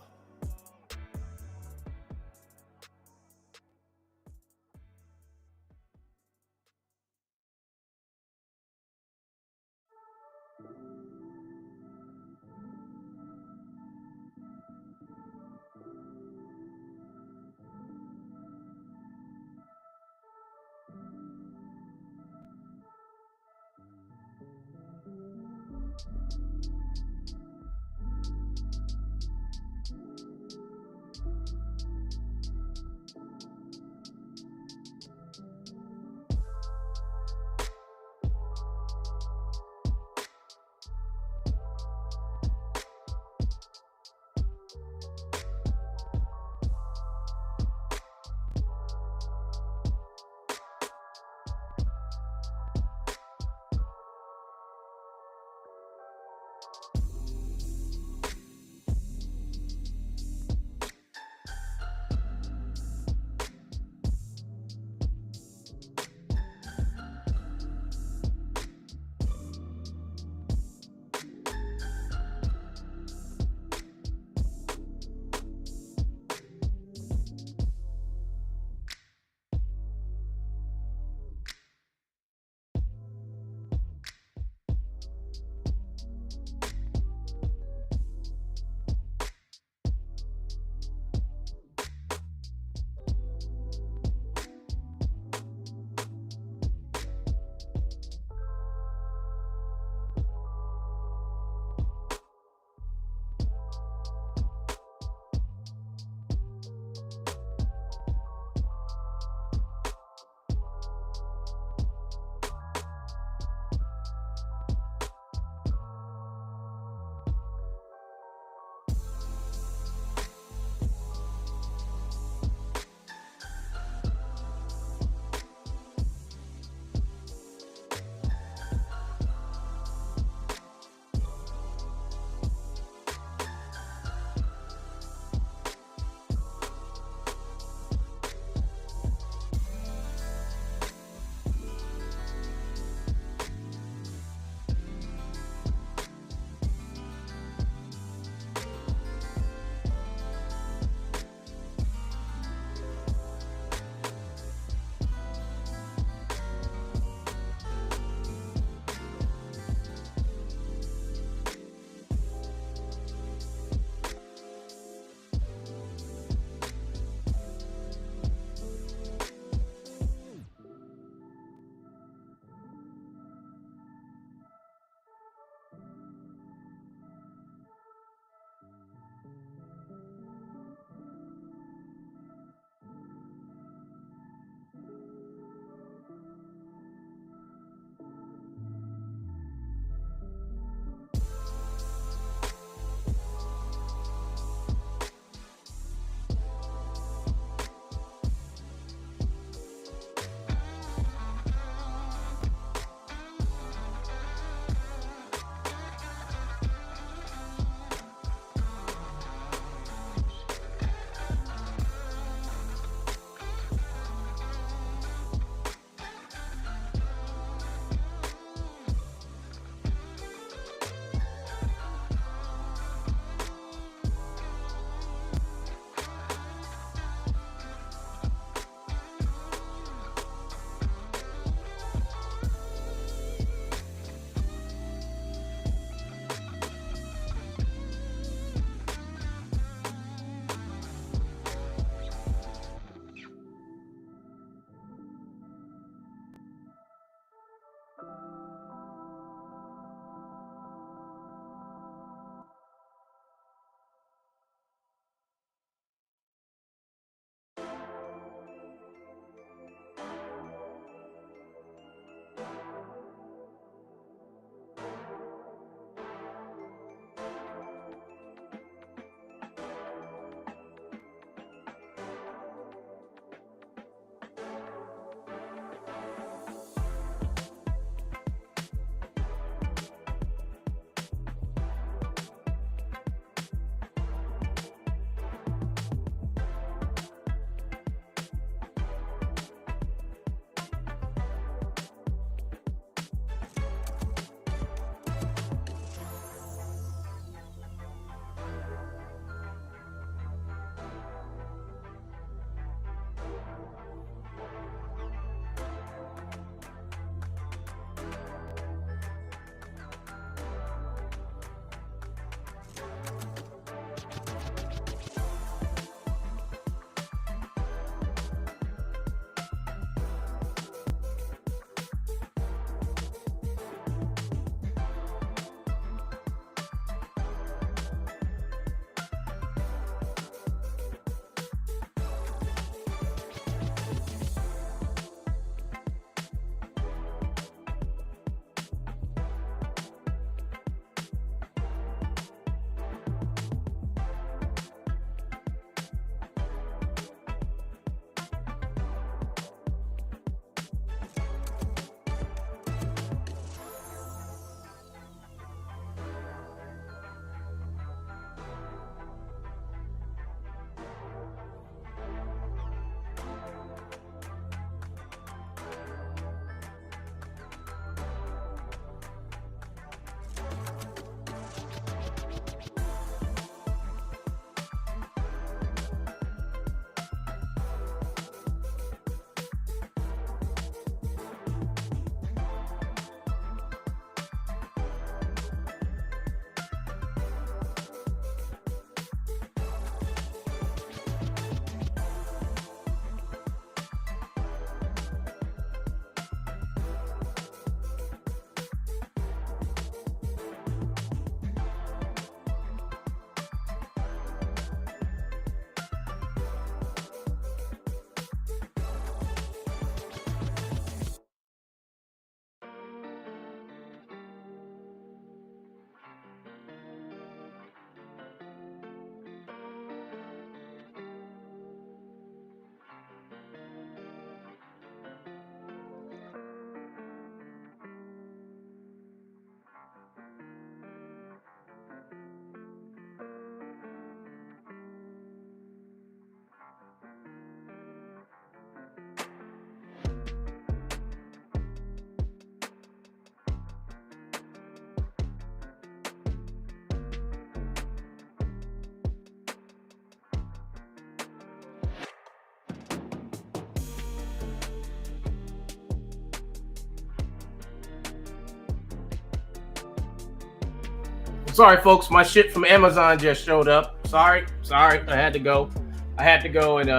Sorry, folks. My shit from Amazon just showed up. Sorry. I had to go. And had to go and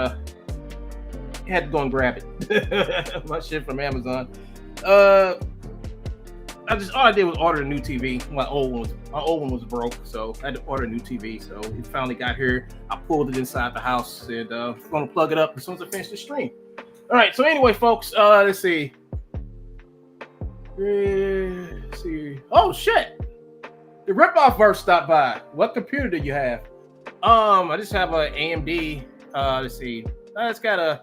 grab it. My shit from Amazon. All I did was order a new TV. My old one was broke, so I had to order a new TV. So it finally got here. I pulled it inside the house and I'm gonna plug it up as soon as I finish the stream. All right. So anyway, folks, let's see. Let's see. Oh shit! The ripoff verse stopped by. What computer do you have? I just have a AMD. Let's see. It's got a.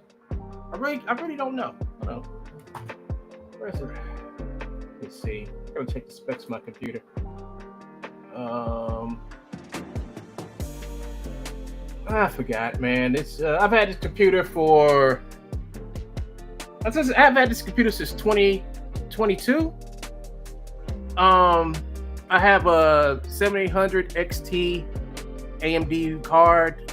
I really don't know. Where's it? Let's see. I'm gonna check the specs of my computer. I forgot, man. It's I've had this computer for. I've had this computer since 2022. I have a 7800 XT AMD card,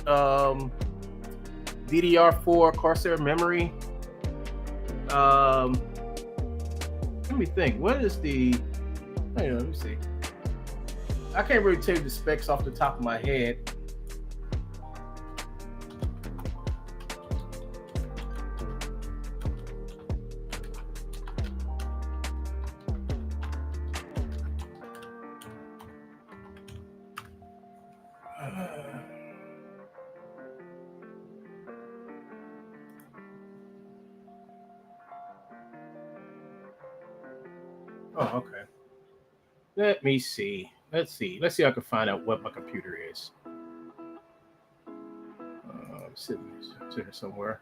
DDR4 Corsair memory. Let me think. What is the? Let me see. I can't really tell you the specs off the top of my head. Oh, okay. Let me see. Let's see if I can find out what my computer is. Sitting here somewhere.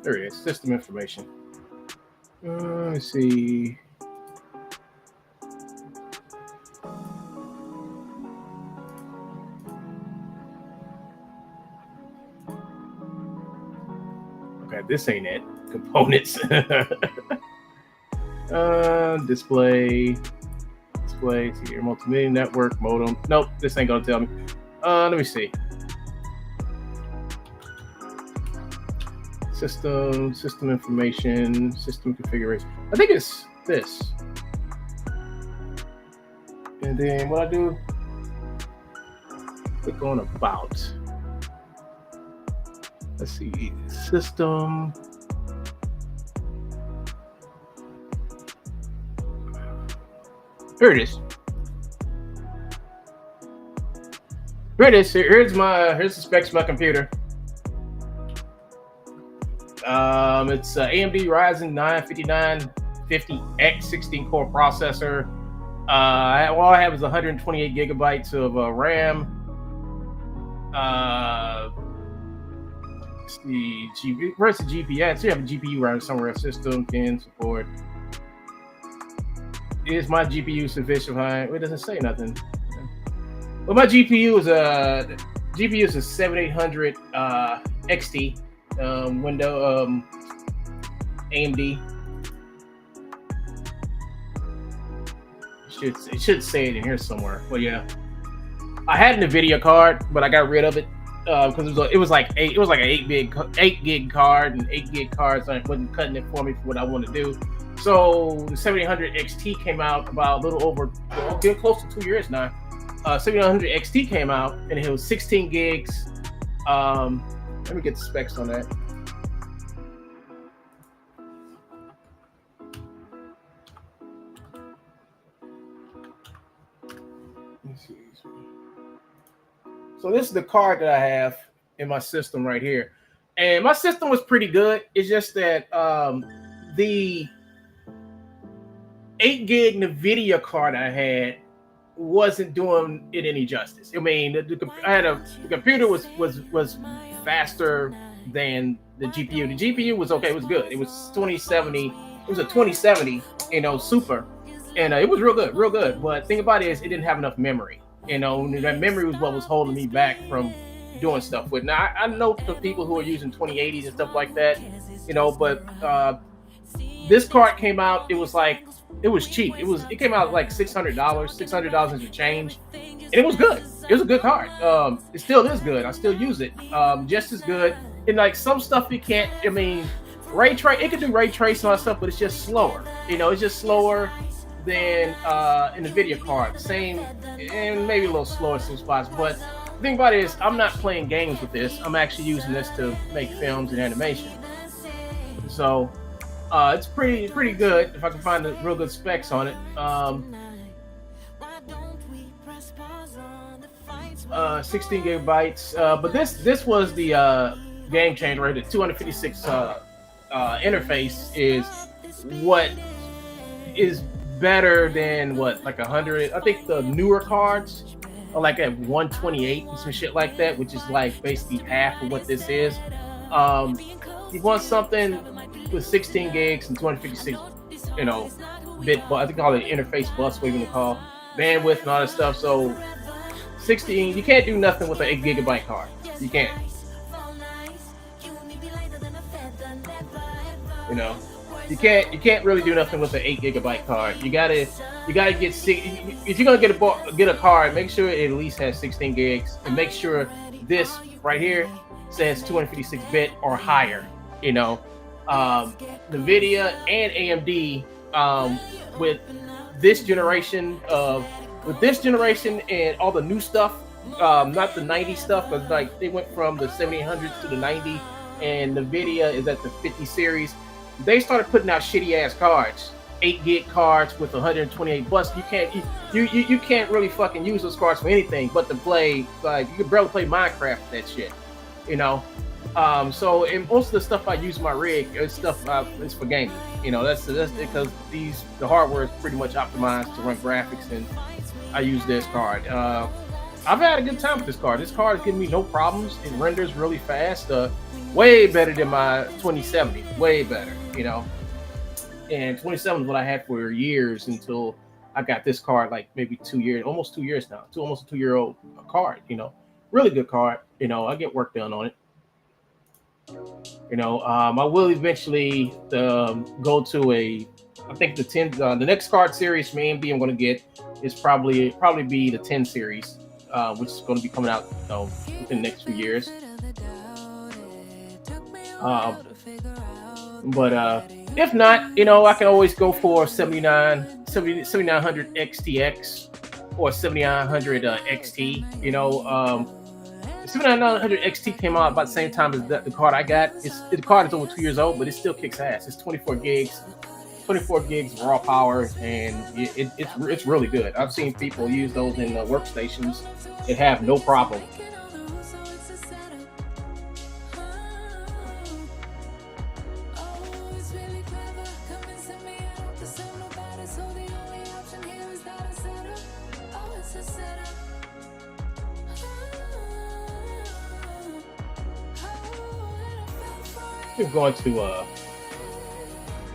There it is. System information. Let's see. Okay, this ain't it. Components. Display. See here. Multimedia network modem. Nope, this ain't gonna tell me. Let me see. System information, system configuration. I think it's this. And then what I do? Click on about. Let's see. System. Here it is. Here's the specs of my computer. It's AMD Ryzen 9 5950X 16-core processor. All I have is 128 gigabytes of RAM. Let's see, where's the GPU? So you have a GPU right somewhere. System can support. Is my GPU sufficient? It doesn't say nothing. But my GPU is a 7800 XT window AMD. It should say it in here somewhere. Well, yeah, I had an NVIDIA card, but I got rid of it because it was like an 8 gig card, and 8 gig cards wasn't cutting it for me for what I want to do. So the 7800 XT came out about a little over, getting close to 2 years now. 7800 XT came out, and it was 16 gigs. Let me get the specs on that. So this is the card that I have in my system right here, and my system was pretty good. It's just that the 8 gig NVIDIA card I had wasn't doing it any justice. I mean, the computer was faster than the GPU. The GPU was okay. It was good. It was 2070. It was a 2070, super, and it was real good. But the thing about it is, it didn't have enough memory. That memory was what was holding me back from doing stuff with. Now I know people who are using 2080s and stuff like that, but this card came out. It was cheap. It came out like $600 and change, and it was good. It was a good card. It still is good. I still use it just as good. and like some stuff you can't. I mean, ray trace it can do ray tracing and all that stuff, but it's just slower. You know, it's just slower than in the video card. Same, and maybe a little slower in some spots. But the thing about it is, I'm not playing games with this. I'm actually using this to make films and animation. So it's pretty good if I can find the real good specs on it. 16 gigabytes. But this was the game changer, right? The 256 interface is what is better than what, like 100. I think the newer cards are like at 128 and some shit like that, which is like basically half of what this is. You want something with 16 gigs and 256, you know, bit, I think all the interface bus, what you want to call bandwidth and all that stuff. So 16, you can't do nothing with an 8 gigabyte card. You can't. You know, you can't really do nothing with an 8 gigabyte card. You gotta get if you're gonna get a card, make sure it at least has 16 gigs, and make sure this right here says 256 bit or higher. You know, NVIDIA and AMD with this generation and all the new stuff, not the 90 stuff, but like they went from the 7800s to the 90, and NVIDIA is at the 50 series. They started putting out shitty ass cards, 8 gig cards with 128 bucks. You can't really fucking use those cards for anything but to play. Like, you can barely play Minecraft with that shit, you know. So in most of the stuff I use my rig is stuff it's for gaming. You know, that's because the hardware is pretty much optimized to run graphics, and I use this card. I've had a good time with this card. This card is giving me no problems. It renders really fast, way better than my 2070, way better, you know. And 2070 is what I had for years until I got this card, like maybe 2 years, almost 2 years now, almost a 2-year-old card, you know. Really good card, you know. I get work done on it. You know, I will eventually go to I think the next card series from AMD I'm going to get is probably be the 10 series, which is going to be coming out, you know, within the next few years. But if not, you know, I can always go for 7900 XTX or 7900 XT. You know, 7900 XT came out about the same time as the card I got. The card is over 2 years old, but it still kicks ass. It's 24 gigs raw power, and it's really good. I've seen people use those in workstations and have no problem. We're going to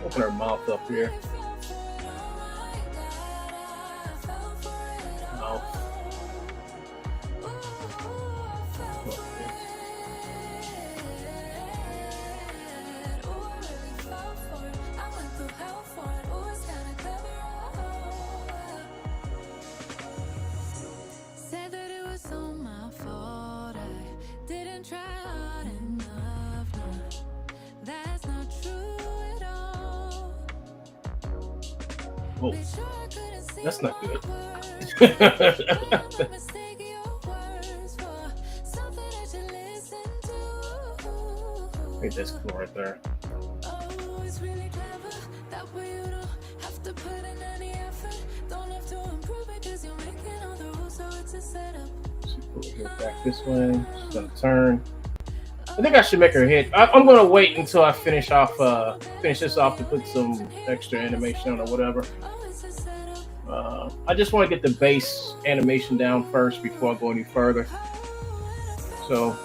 open our mouth up here. Mouth. Said that it was all my fault. I didn't try hard enough. No, that's not true at all. Oh, that's not good. I think that's cool right there. Oh, it's really clever. That way you don't have to put in any effort. Don't have to improve it because you're making all the rules, so it's a setup. She's put her back this way. She's gonna turn. I think I should make her hit. I'm gonna wait until I finish this off to put some extra animation on or whatever. I just want to get the base animation down first before I go any further. So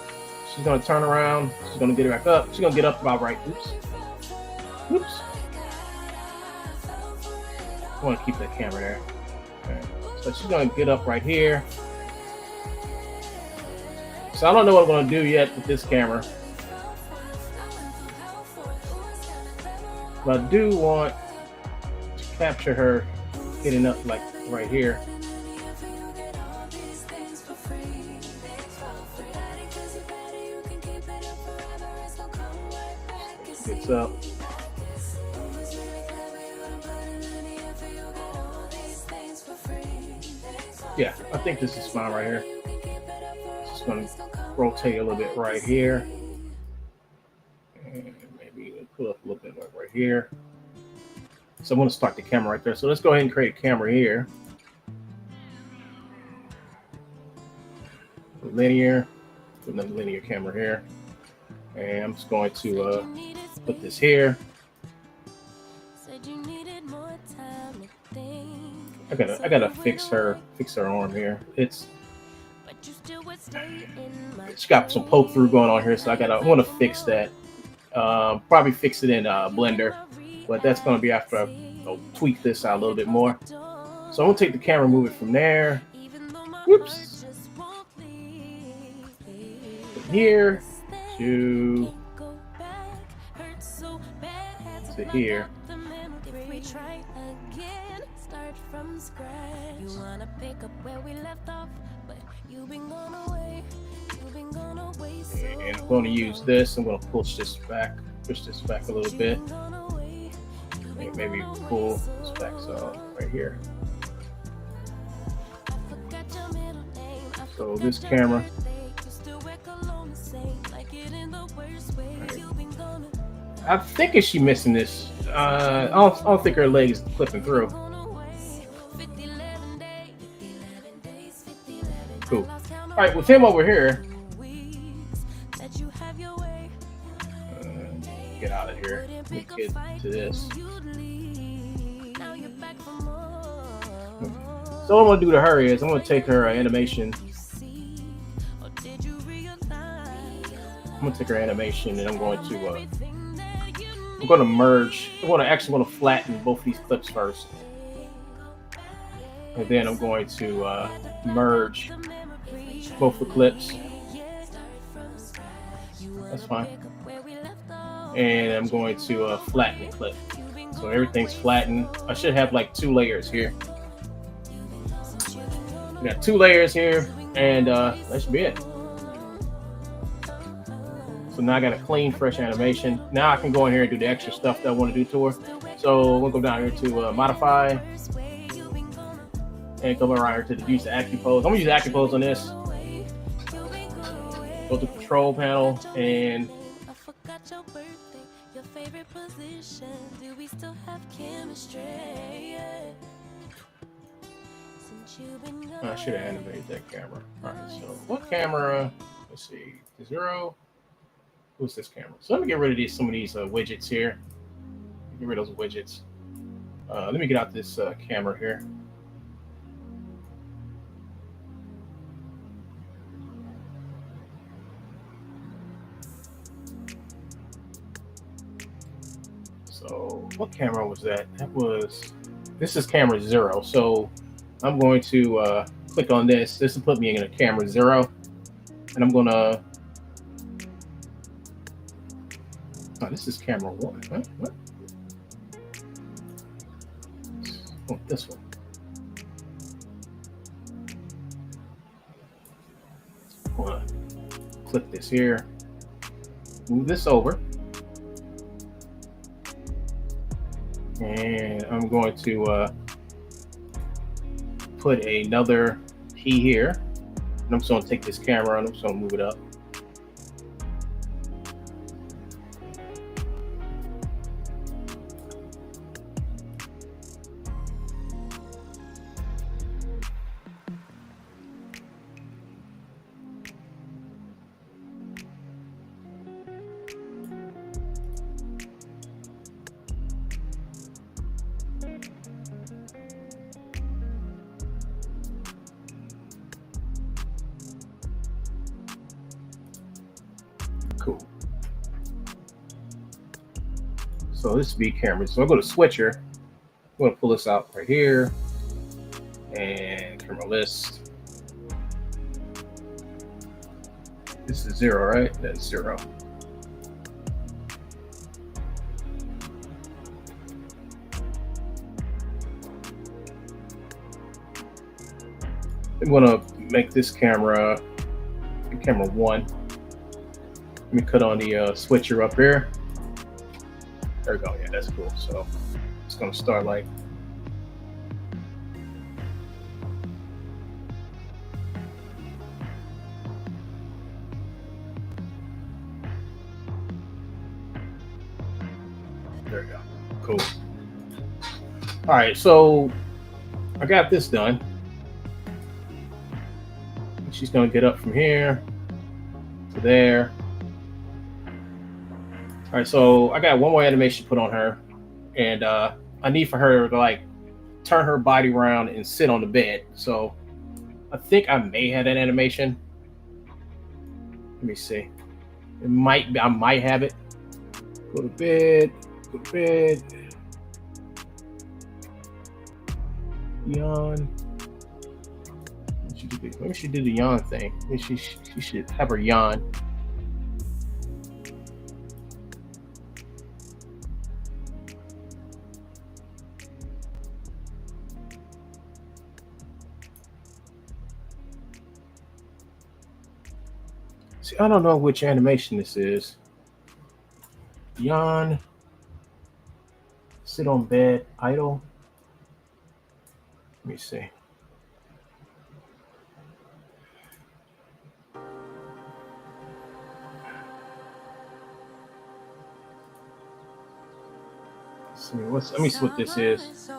she's gonna turn around. She's gonna get it back up. She's gonna get up about right. Oops. I want to keep that camera there. Okay. So she's gonna get up right here. So I don't know what I'm gonna do yet with this camera, but I do want to capture her getting up like right here. It's up. Yeah, I think this is fine right here. Just gonna rotate a little bit right here. And maybe pull up a little bit right here. So I'm gonna start the camera right there. So let's go ahead and create a camera here. Linear, put another linear camera here. And I'm just going to put this here. I gotta fix her arm here. It's got some poke through going on here, so I want to fix that. Probably fix it in Blender, but that's gonna be after I tweak this out a little bit more. So I'm gonna take the camera, move it from there. Whoops. From here to here. From scratch. You wanna pick up where we left off, but you've been gone away. So and I'm going to use this. I'm going to push this back a little bit. And maybe pull this back so right here. So this camera. I think is she missing this? I don't think her leg is clipping through. Cool. All right, with him over here, get out of here. Let me get to this. So what I'm gonna do to her is I'm gonna take her animation. I'm gonna take her animation and I'm going to merge. I'm gonna flatten both these clips first, and then I'm going to merge both the clips. That's fine. And I'm going to flatten the clip. So everything's flattened. I should have like 2 layers here. We got 2 layers here, and that should be it. So now I got a clean, fresh animation. Now I can go in here and do the extra stuff that I want to do to her. So we'll go down here to modify, and come around here to the use of Accupose. I'm gonna use Accupose on this. Go to control panel and I should have animated that camera. All right, so what camera? Let's see, 0. Who's this camera? So let me get rid of some of these widgets here. Get rid of those widgets. Let me get out this camera here. So what camera was that? This is camera 0. So I'm going to click on this. This will put me in a camera 0. And I'm gonna, this is camera 1. Huh? What? Oh, this one. I'm gonna click this here. Move this over. And I'm going to put another key here. And I'm just going to take this camera and I'm just going to move it up. Cool. So this is B camera. So I'll go to switcher. I'm going to pull this out right here. And camera list. This is 0, right? That's 0. I'm going to make this camera 1. Let me cut on the switcher up here. There we go. Yeah, that's cool. So it's gonna start like. There we go. Cool. All right, so I got this done. She's gonna get up from here to there. All right, so I got one more animation to put on her, and I need for her to like turn her body around and sit on the bed. So I think I may have that animation. Let me see. It might be. I might have it. Go to bed. Go to bed. Yawn. Maybe she did the yawn thing. Maybe she should have her yawn. See, I don't know which animation this is. Yawn. Sit on bed. Idle. Let me see. Let me see what this is.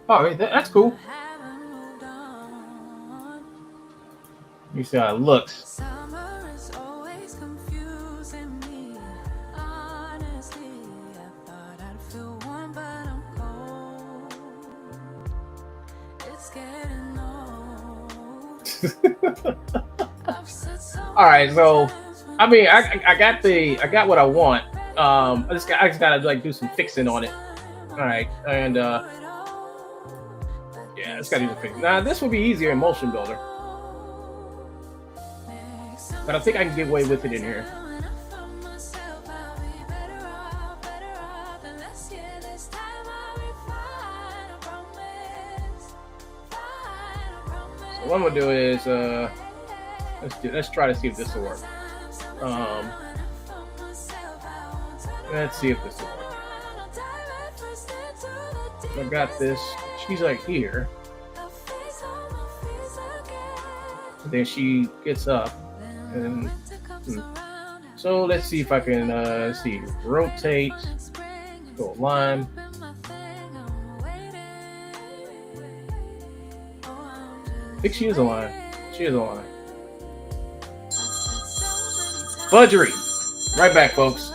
Oh, that's cool. Let me see how it looks. All right, so I mean, I got what I want. I just gotta like do some fixing on it. All right, and yeah, I just gotta do some fixing. Now this would be easier in Motion Builder, but I think I can get away with it in here. So what I'm gonna do is let's try to see if this will work. Let's see if this will work. So I got this. She's like here. And then she gets up. And so let's see if I can rotate. Go line. I think she is a line. She is a line. Budgery. Right back, folks.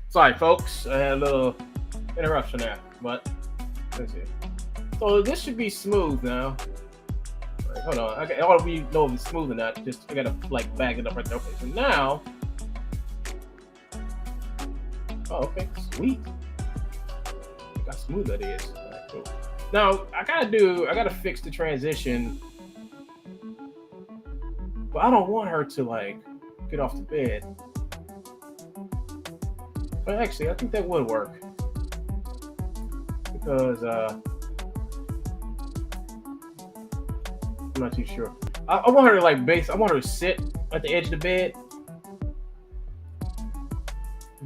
Sorry, folks. I had a little interruption there, but let's see. So this should be smooth now. Right, hold on. Okay, I want to know if it's smooth or not. Just I gotta like bag it up right there. Okay, so now. Oh, okay, sweet. Look how smooth that is. All right, cool. Now I gotta fix the transition, but I don't want her to like get off the bed. But actually, I think that would work because I'm not too sure. I want her to like base. I want her to sit at the edge of the bed.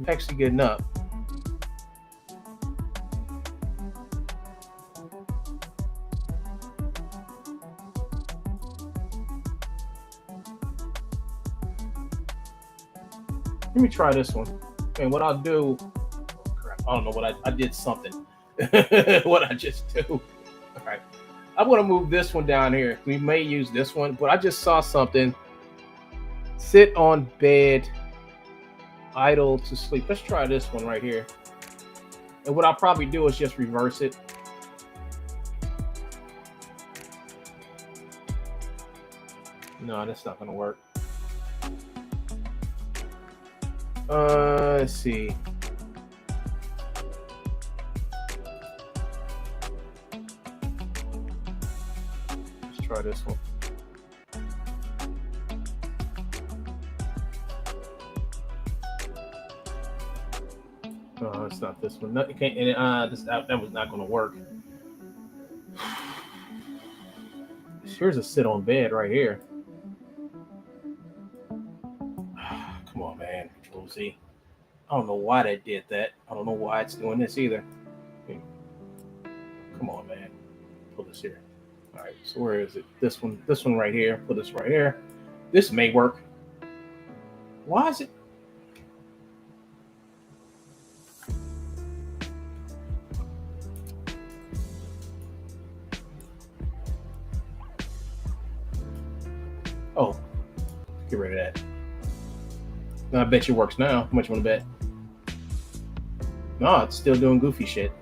Actually, getting up. Let me try this one. And what I'll do, oh crap, I don't know what I did something. What I just do. All right. I'm going to move this one down here. We may use this one, but I just saw something. Sit on bed, idle to sleep. Let's try this one right here. And what I'll probably do is just reverse it. No, that's not going to work. Let's see. Let's try this one. No, it's not this one. No, it can't. That was not going to work. Here's a sit on bed right here. Come on, man. Control Z. I don't know why they did that. I don't know why it's doing this either. Come on, man. Pull this here. All right. So where is it? This one right here. Put this right here. This may work. Why is it? Oh, get rid of that. I bet you it works now. How much you want to bet? No, it's still doing goofy shit.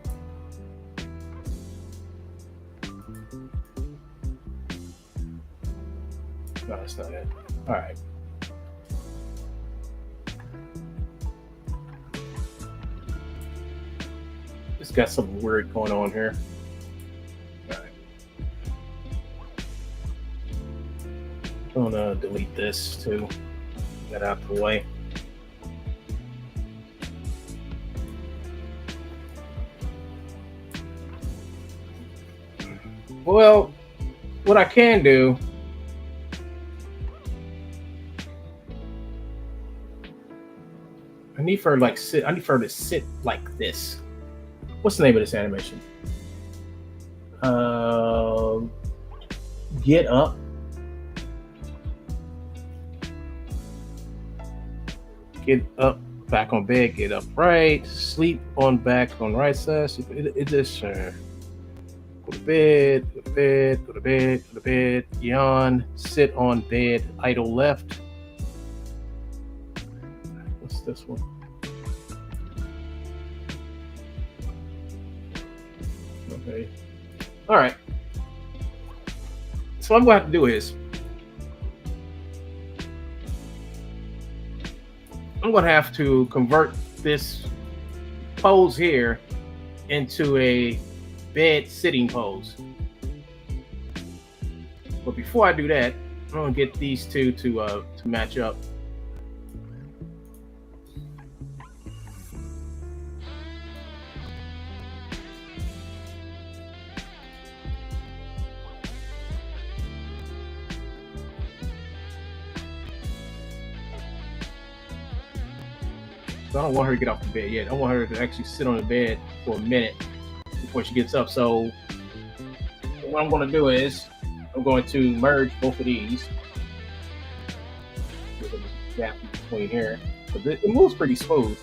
No, that's not it. All right. It's got something weird going on here. All right. I'm gonna delete this too. Get out of the way. Well, what I can do, I need for her to sit like this. What's the name of this animation? Get up. Get up, back on bed, get up right, sleep on back on right side. It just go to bed, go to bed, go to bed, go to bed, yawn, sit on bed, idle left. What's this one? Okay. All right. So what I'm going to have to do is I'm going to have to convert this pose here into a bed sitting pose. But before I do that, I'm going to get these two to match up. So I don't want her to get off the bed yet. I want her to actually sit on the bed for a minute before she gets up. So what I'm going to do is I'm going to merge both of these. There's a gap between here. But it moves pretty smooth.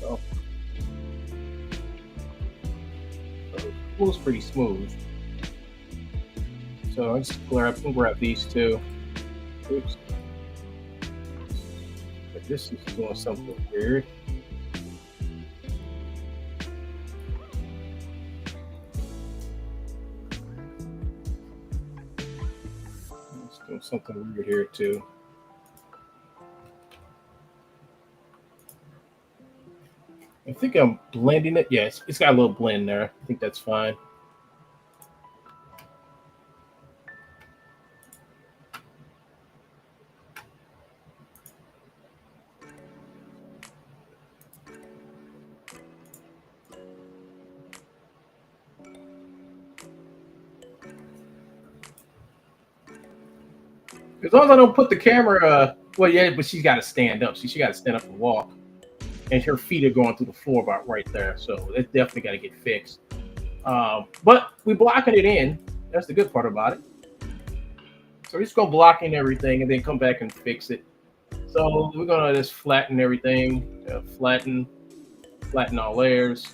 So it moves pretty smooth. So I just grab these two. Oops. But this is doing something weird. It's doing something weird here too. I think I'm blending it. Yes, it's got a little blend there. I think that's fine. As long as I don't put the camera, well, yeah, but she's got to stand up. She got to stand up and walk, and her feet are going through the floor about right there. So it definitely got to get fixed. But we blocking it in. That's the good part about it. So we're just gonna block in everything and then come back and fix it. So we're gonna just flatten everything, flatten all layers.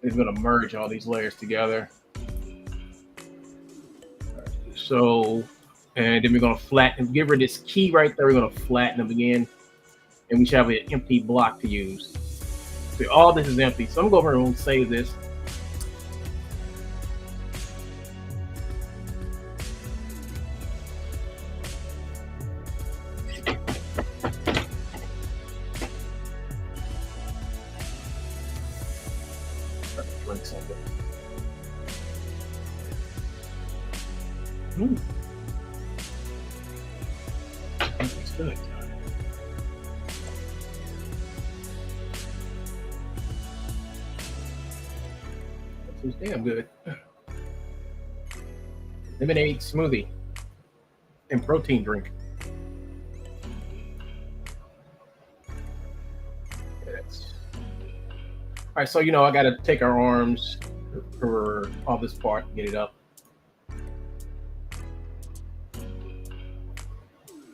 We're gonna merge all these layers together. So, and then we're gonna flatten, give her this key right there. We're gonna flatten them again, and we should have an empty block to use. So all this is empty. So I'm gonna go over and save this. Drink something. That's good. That's damn good. Lemonade smoothie and protein drink. That's all right. So I got to take our arms for all this part, get it up.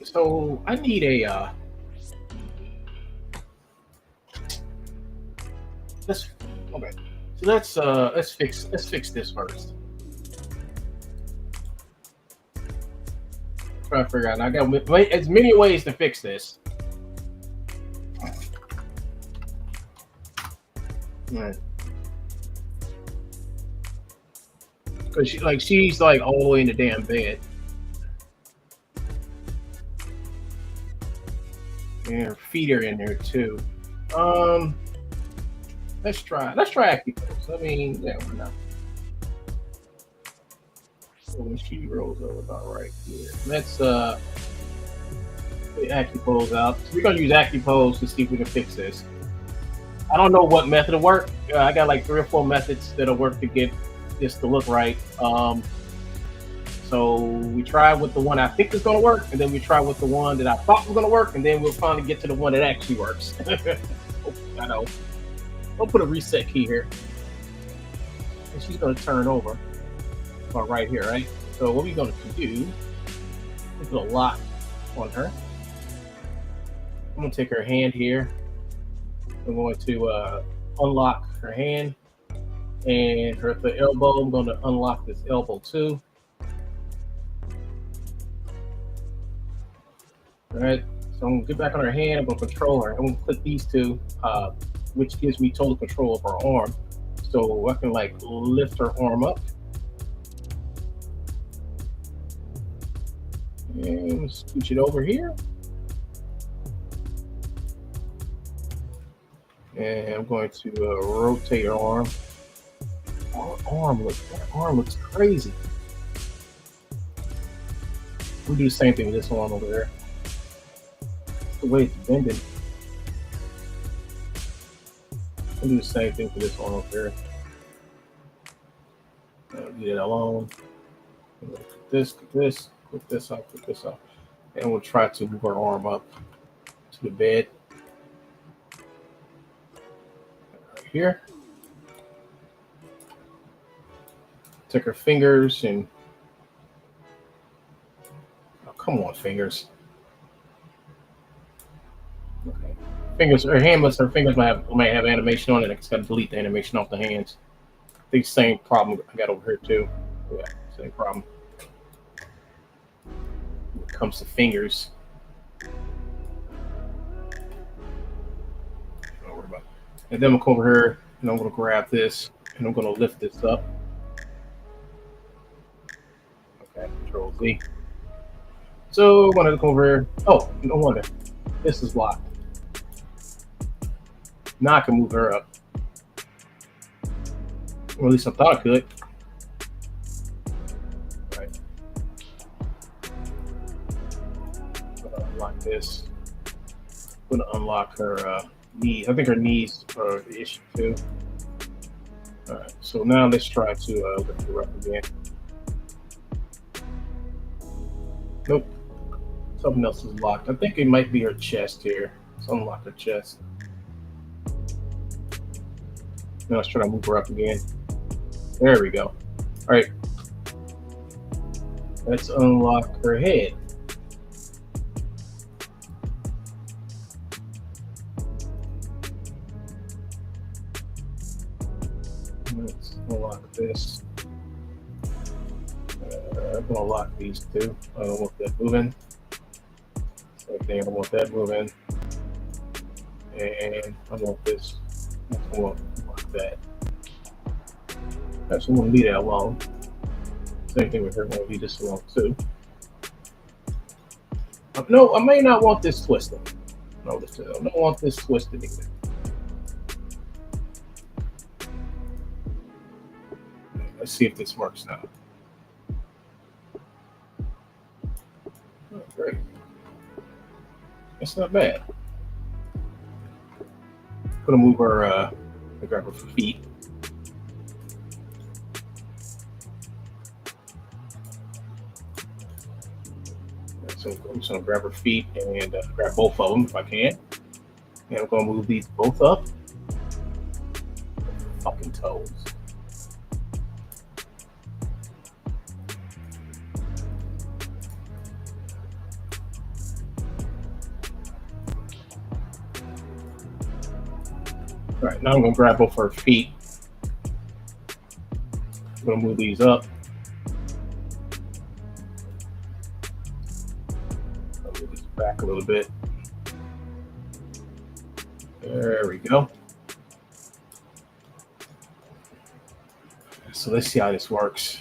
So I need a let's okay. So let's fix this first. Try to figure out. I got as many ways to fix this. Right. Because she's like all the way in the damn bed. And her feet are in there too. Let's try Accupose. I mean, yeah, why not? So when she rolls over about right here, let's put Accupose out. So we're gonna use Accupose to see if we can fix this. I don't know what method will work. I got like 3 or 4 methods that'll work to get this to look right. So we try with the one I think is going to work, and then we try with the one that I thought was going to work, and then we'll finally get to the one that actually works. I know. We'll put a reset key here. And she's going to turn over. About right here, right? So what we're going to do is put a lock on her. I'm going to take her hand here. I'm going to unlock her hand. And the elbow, I'm going to unlock this elbow too. All right, so I'm gonna get back on her hand. I'm gonna control her. I'm gonna click these two, which gives me total control of her arm. So I can like lift her arm up. And scooch it over here. And I'm going to rotate her arm. That arm looks crazy. We'll do the same thing with this arm over there. The way it's bending. We'll do the same thing for this one over here. Get it alone. Put this up, and we'll try to move our arm up to the bed. Right here. Take her fingers and come on, fingers. Okay. Her fingers might have animation on it. It's got to delete the animation off the hands. The same problem I got over here too. Yeah, same problem. When it comes to fingers. Don't worry about it. And then I'm gonna come over here and I'm gonna grab this and I'm gonna lift this up. Okay, Control Z. So I'm gonna come over here. Oh, no wonder. This is locked. Now I can move her up. Or at least I thought I could. Right. Unlock this. I'm gonna unlock her knees. I think her knees are the issue too. All right. So now let's try to lift her up again. Nope. Something else is locked. I think it might be her chest here. Let's unlock her chest. Now let's try to move her up again. There we go. All right. Let's unlock her head. Let's unlock this. I'm gonna lock these two. I don't want that moving. Same thing. I don't want that moving. And I want this. I want that. Actually, I'm gonna leave that alone. Same thing with her. I'm gonna leave this alone too. No, I may not want this twisted. No, I don't want this twisted either. Let's see if this works now. Oh, great. That's not bad. Gonna move her, grab her feet. So I'm just gonna grab her feet and grab both of them if I can. And I'm gonna move these both up. Fucking toes. All right, now I'm gonna grab both her feet. I'm gonna move these up. I'll move these back a little bit. There we go. So let's see how this works.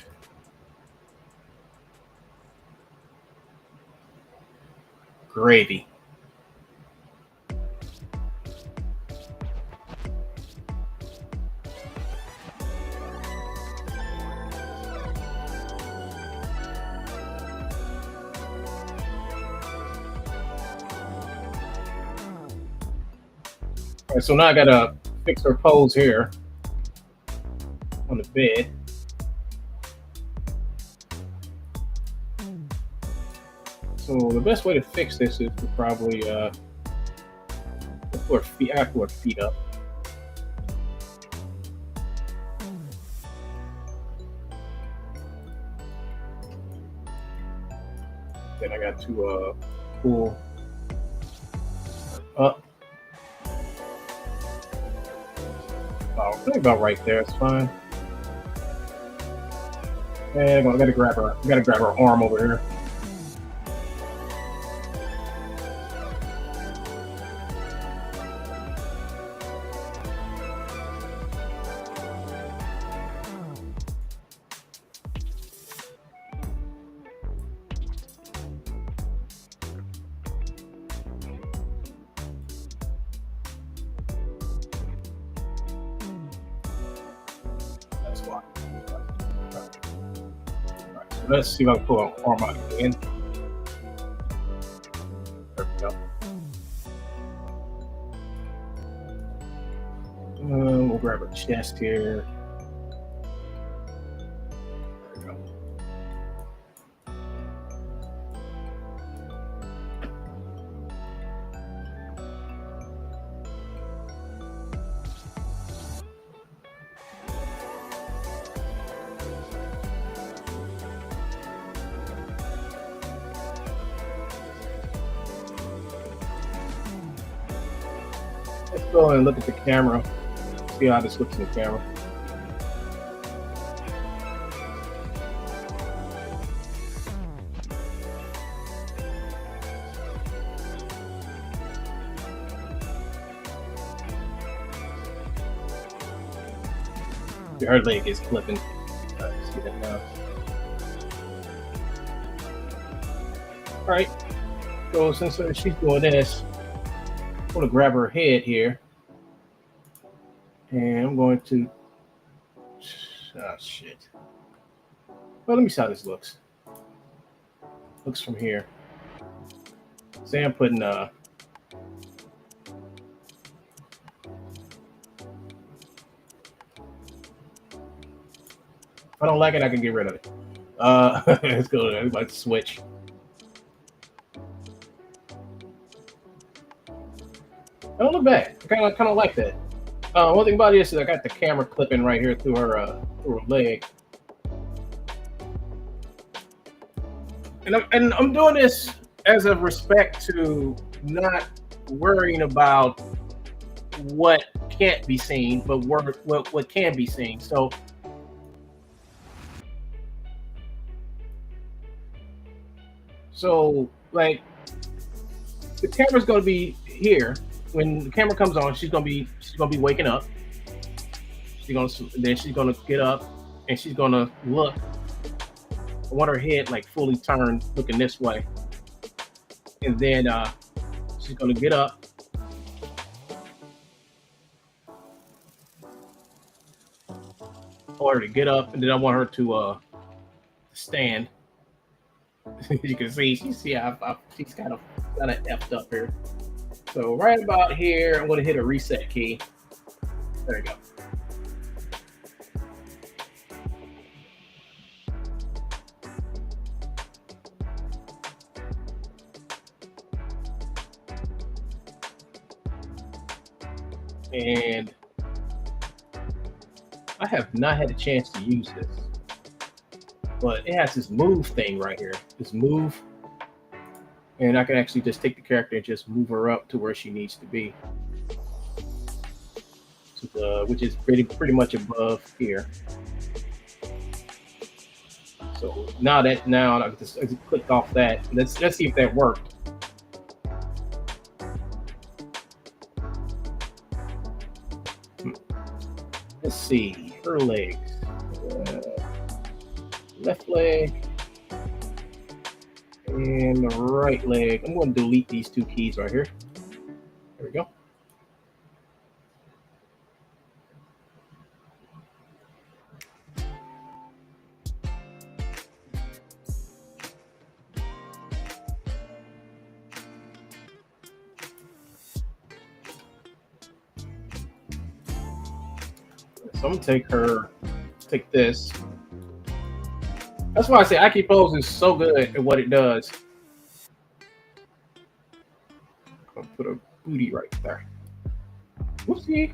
Gravy. All right, so now I gotta fix her pose here on the bed. So the best way to fix this is to probably put her feet, I have to put her feet up. Then I got to pull up. I think about right there. It's fine. And I gotta grab her. I gotta grab her arm over here. Let's see if I can pull an arm out again. There we go. We'll grab her chest here. There we go. Let's go and look at the camera. See how this looks in the camera. Her leg is flipping. See that now. All right. So since she's doing this, I'm going to grab her head here, and I'm going to. Oh shit. Well, let me see how this looks. Looks from here. Say I'm putting if I don't like it, I can get rid of it. Let's go. Let's switch. I don't look bad. I kind of like that. One thing about this is I got the camera clipping right here through her leg, and I'm doing this as a respect to not worrying about what can't be seen, but what can be seen. So like the camera's gonna be here. When the camera comes on, she's gonna be waking up. She's gonna get up and she's gonna look. I want her head like fully turned, looking this way, and then she's gonna get up. I want her to get up, and then I want her to stand. You can see she's kind of effed up here. So right about here, I'm going to hit a reset key. There you go. And I have not had a chance to use this, but it has this move thing right here. This move. And I can actually just take the character and just move her up to where she needs to be, which is pretty much above here. So now I just clicked off that. Let's see if that worked. Let's see her legs. Left leg. And the right leg. I'm going to delete these two keys right here. There we go. So I'm going to take this. That's why I say Accupose is so good at what it does. I'll put a booty right there. Whoopsie.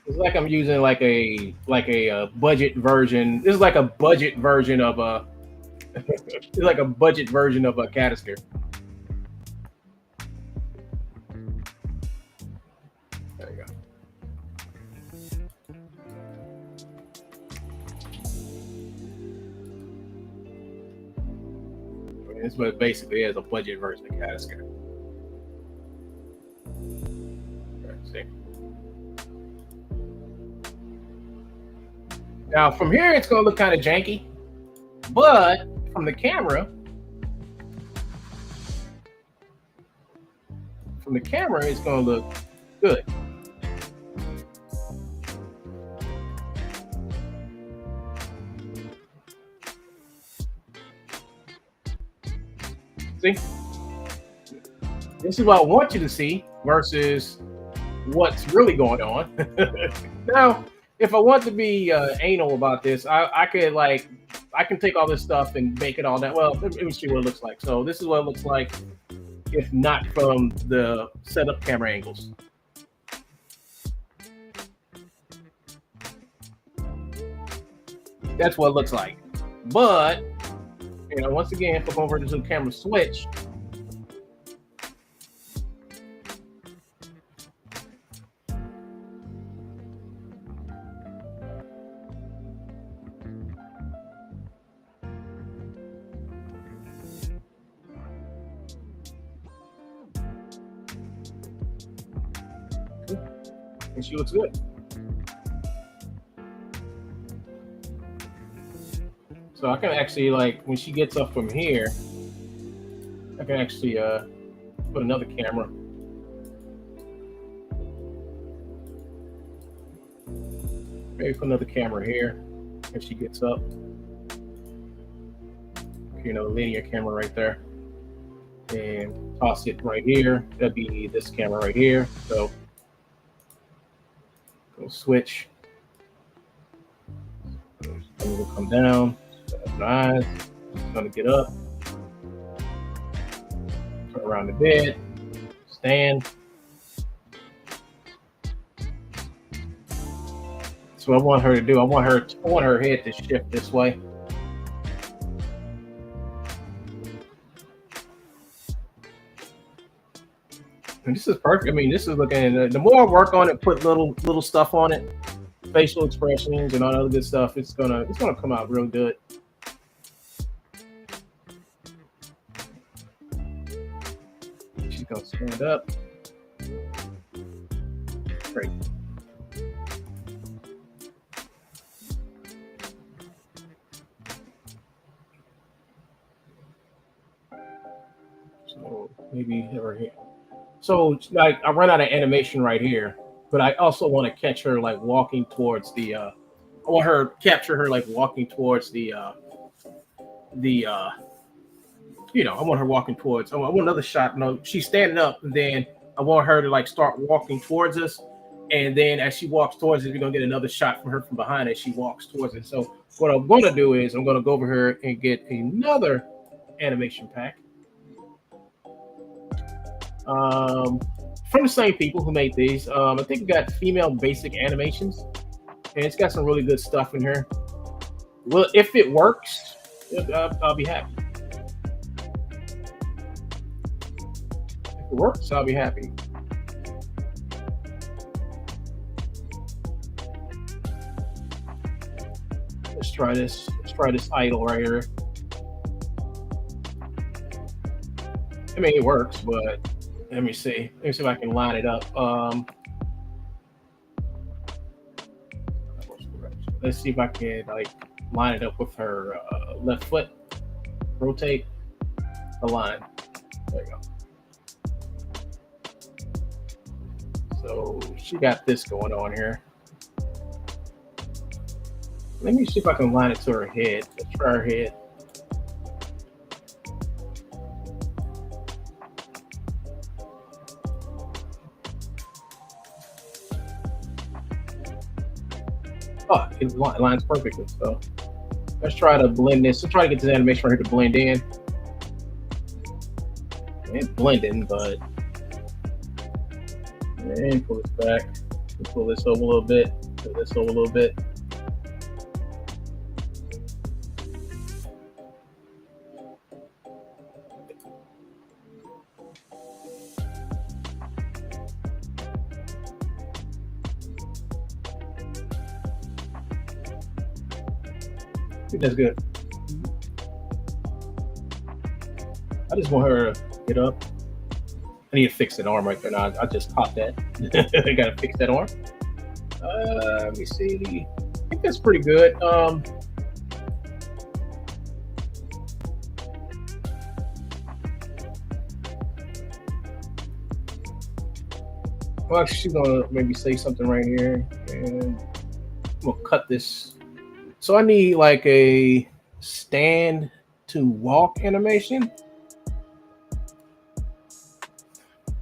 It's like I'm using like a budget version. This is like a budget version of a. It's like a budget version of a canister. There you go. This what basically is a budget version of canister. Let's see. Now from here, it's going to look kind of janky, but from the camera, it's going to look good. See? This is what I want you to see versus what's really going on. Now, if I want to be anal about this, I can take all this stuff and make it all that. Well, let me see what it looks like. So this is what it looks like, if not from the setup camera angles. That's what it looks like. But once again, flip over to the camera switch. And she looks good. So I can actually, like, when she gets up from here, I can actually put another camera. Maybe put another camera here if she gets up. Okay, another linear camera right there. And toss it right here. That'd be this camera right here. So go switch. And we'll come down. Open eyes. It's gonna get up. Turn around the bed. Stand. So what I want her to do, I want her head to shift this way. And this is perfect. I mean, this is looking. The more I work on it, put little stuff on it, facial expressions and all that other good stuff, it's gonna come out real good. She's gonna stand up. Great. So maybe over here. So like I run out of animation right here, but I also want to catch her like walking towards the. I want her capture her like walking towards the. I want her walking towards. I want another shot. No, she's standing up, and then I want her to like start walking towards us, and then as she walks towards us, we're gonna get another shot from her from behind as she walks towards it. So what I'm gonna do is I'm gonna go over here and get another animation pack. From the same people who made these. I think we got Female Basic Animations, and it's got some really good stuff in here. Well, if it works, I'll be happy. If it works, I'll be happy. Let's try this. Let's try this idol right here. I mean, it works, but let me see. Let me see if I can line it up. Let's see if I can like line it up with her left foot. Rotate, align. There you go. So she got this going on here. Let me see if I can line it to her head. Let's try her head. Oh, it lines perfectly. So let's try to blend this. Let's try to get this animation right here to blend in. It's blending, but and pull this back. Pull this over a little bit. Pull this over a little bit. I think that's good. I just want her to get up. I need to fix that arm right there. Now I just caught that. I gotta fix that arm. Let me see. I think that's pretty good. Well, actually, she's gonna maybe say something right here, and I'm gonna cut this. So I need like a stand to walk animation.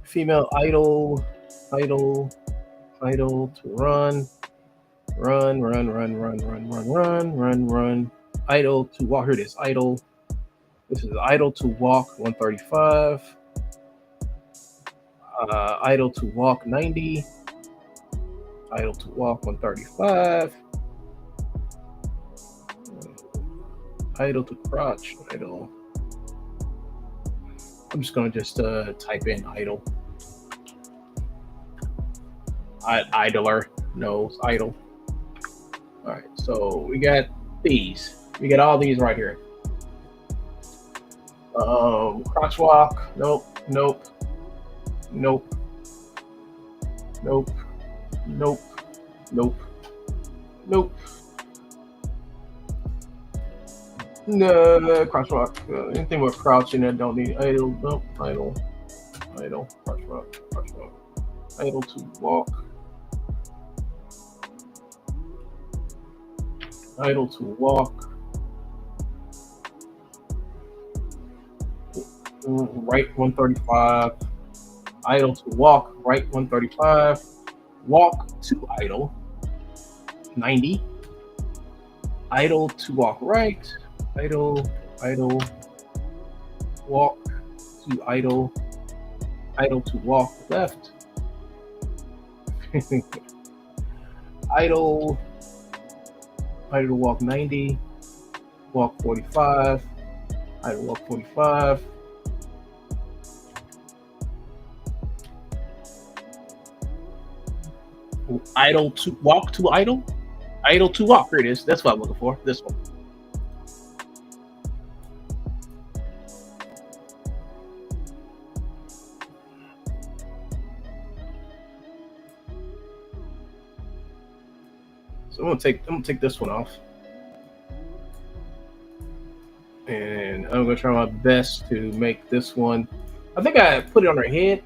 Female idol to run. Idol to walk. Here it is. Idol. This is idol to walk 135. Idle to walk 90. Idle to walk 135. Idle to crouch. Idle. I'm just gonna type in idle. Idler. No, it's idle. All right, so we got these. We got all these right here. Crouch walk. Nope. Nope. Nope. Nope. Nope. Nope. Nope. No, crouch rock. Anything with crouching that don't need idle. Nope, idle. Idle. Crouch rock. Crouch rock. Idle to walk. Idle to walk. Right 135. Idle to walk. Right 135. Walk to idle. 90. Idle to walk right. Idle. Idle. Walk to idle. Idle to walk left. Idle. Idle to walk 90. Walk 45. Idle walk 45. Idle to walk to idle. Idle to walk. Here it is. That's what I'm looking for. This one. So I'm gonna take this one off. And I'm gonna try my best to make this one. I think I put it on her head.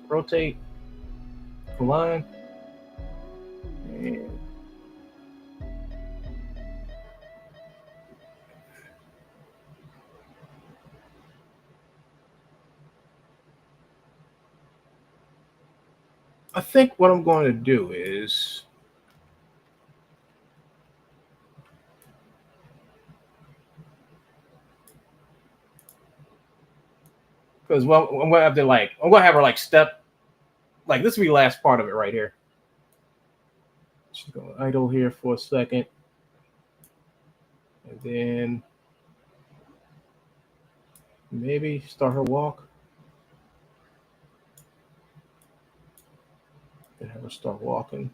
Rotate the line. And I think what I'm going to do is because I'm gonna have to I'm gonna have her step this will be the last part of it right here. She's going to idle here for a second, and then maybe start her walk. And have her start walking.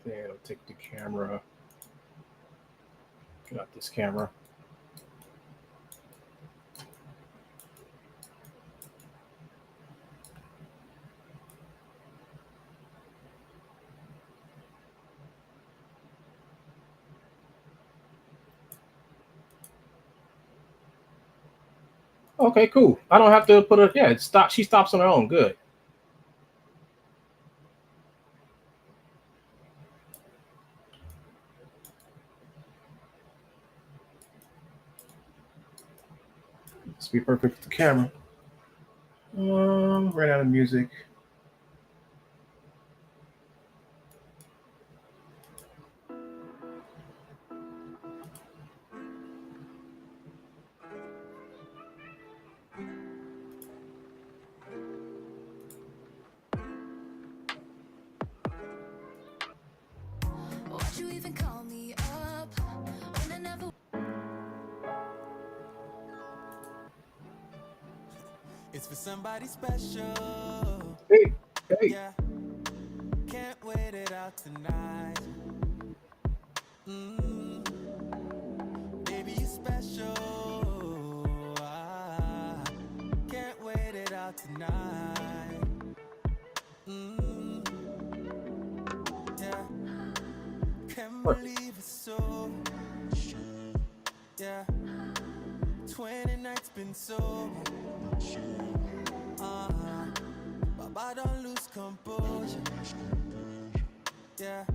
Then I'll take the camera. Get out this camera. Okay, cool. I don't have to put her. Yeah, she stops on her own. Good. Let's be perfect with the camera. Right out of music. Why'd you even call me up when I never... It's for somebody special. Hey. Yeah. Can't wait it out tonight. Baby, you're special. Can't wait it out tonight. Yeah. Can't believe it's so. Yeah. 20 nights been so. Baba don't lose composure. Yeah.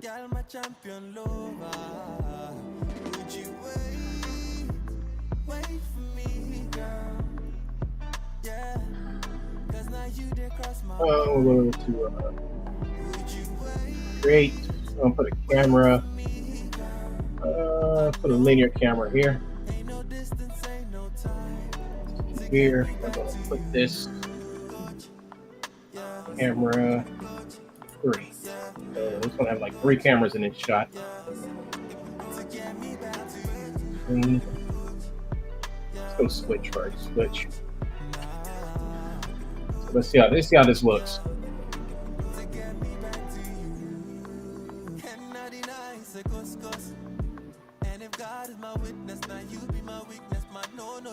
Girl, my champion lover. Would you wait for me, girl? Yeah. Cause now you did cross my We're going to Would you wait? create. I'm gonna put a camera. Put a linear camera here. Ain't no distance, ain't no time. Here, I'm gonna put this camera 3. So it's gonna have 3 cameras in this shot. And let's go switch first. Switch. So let's see how this looks.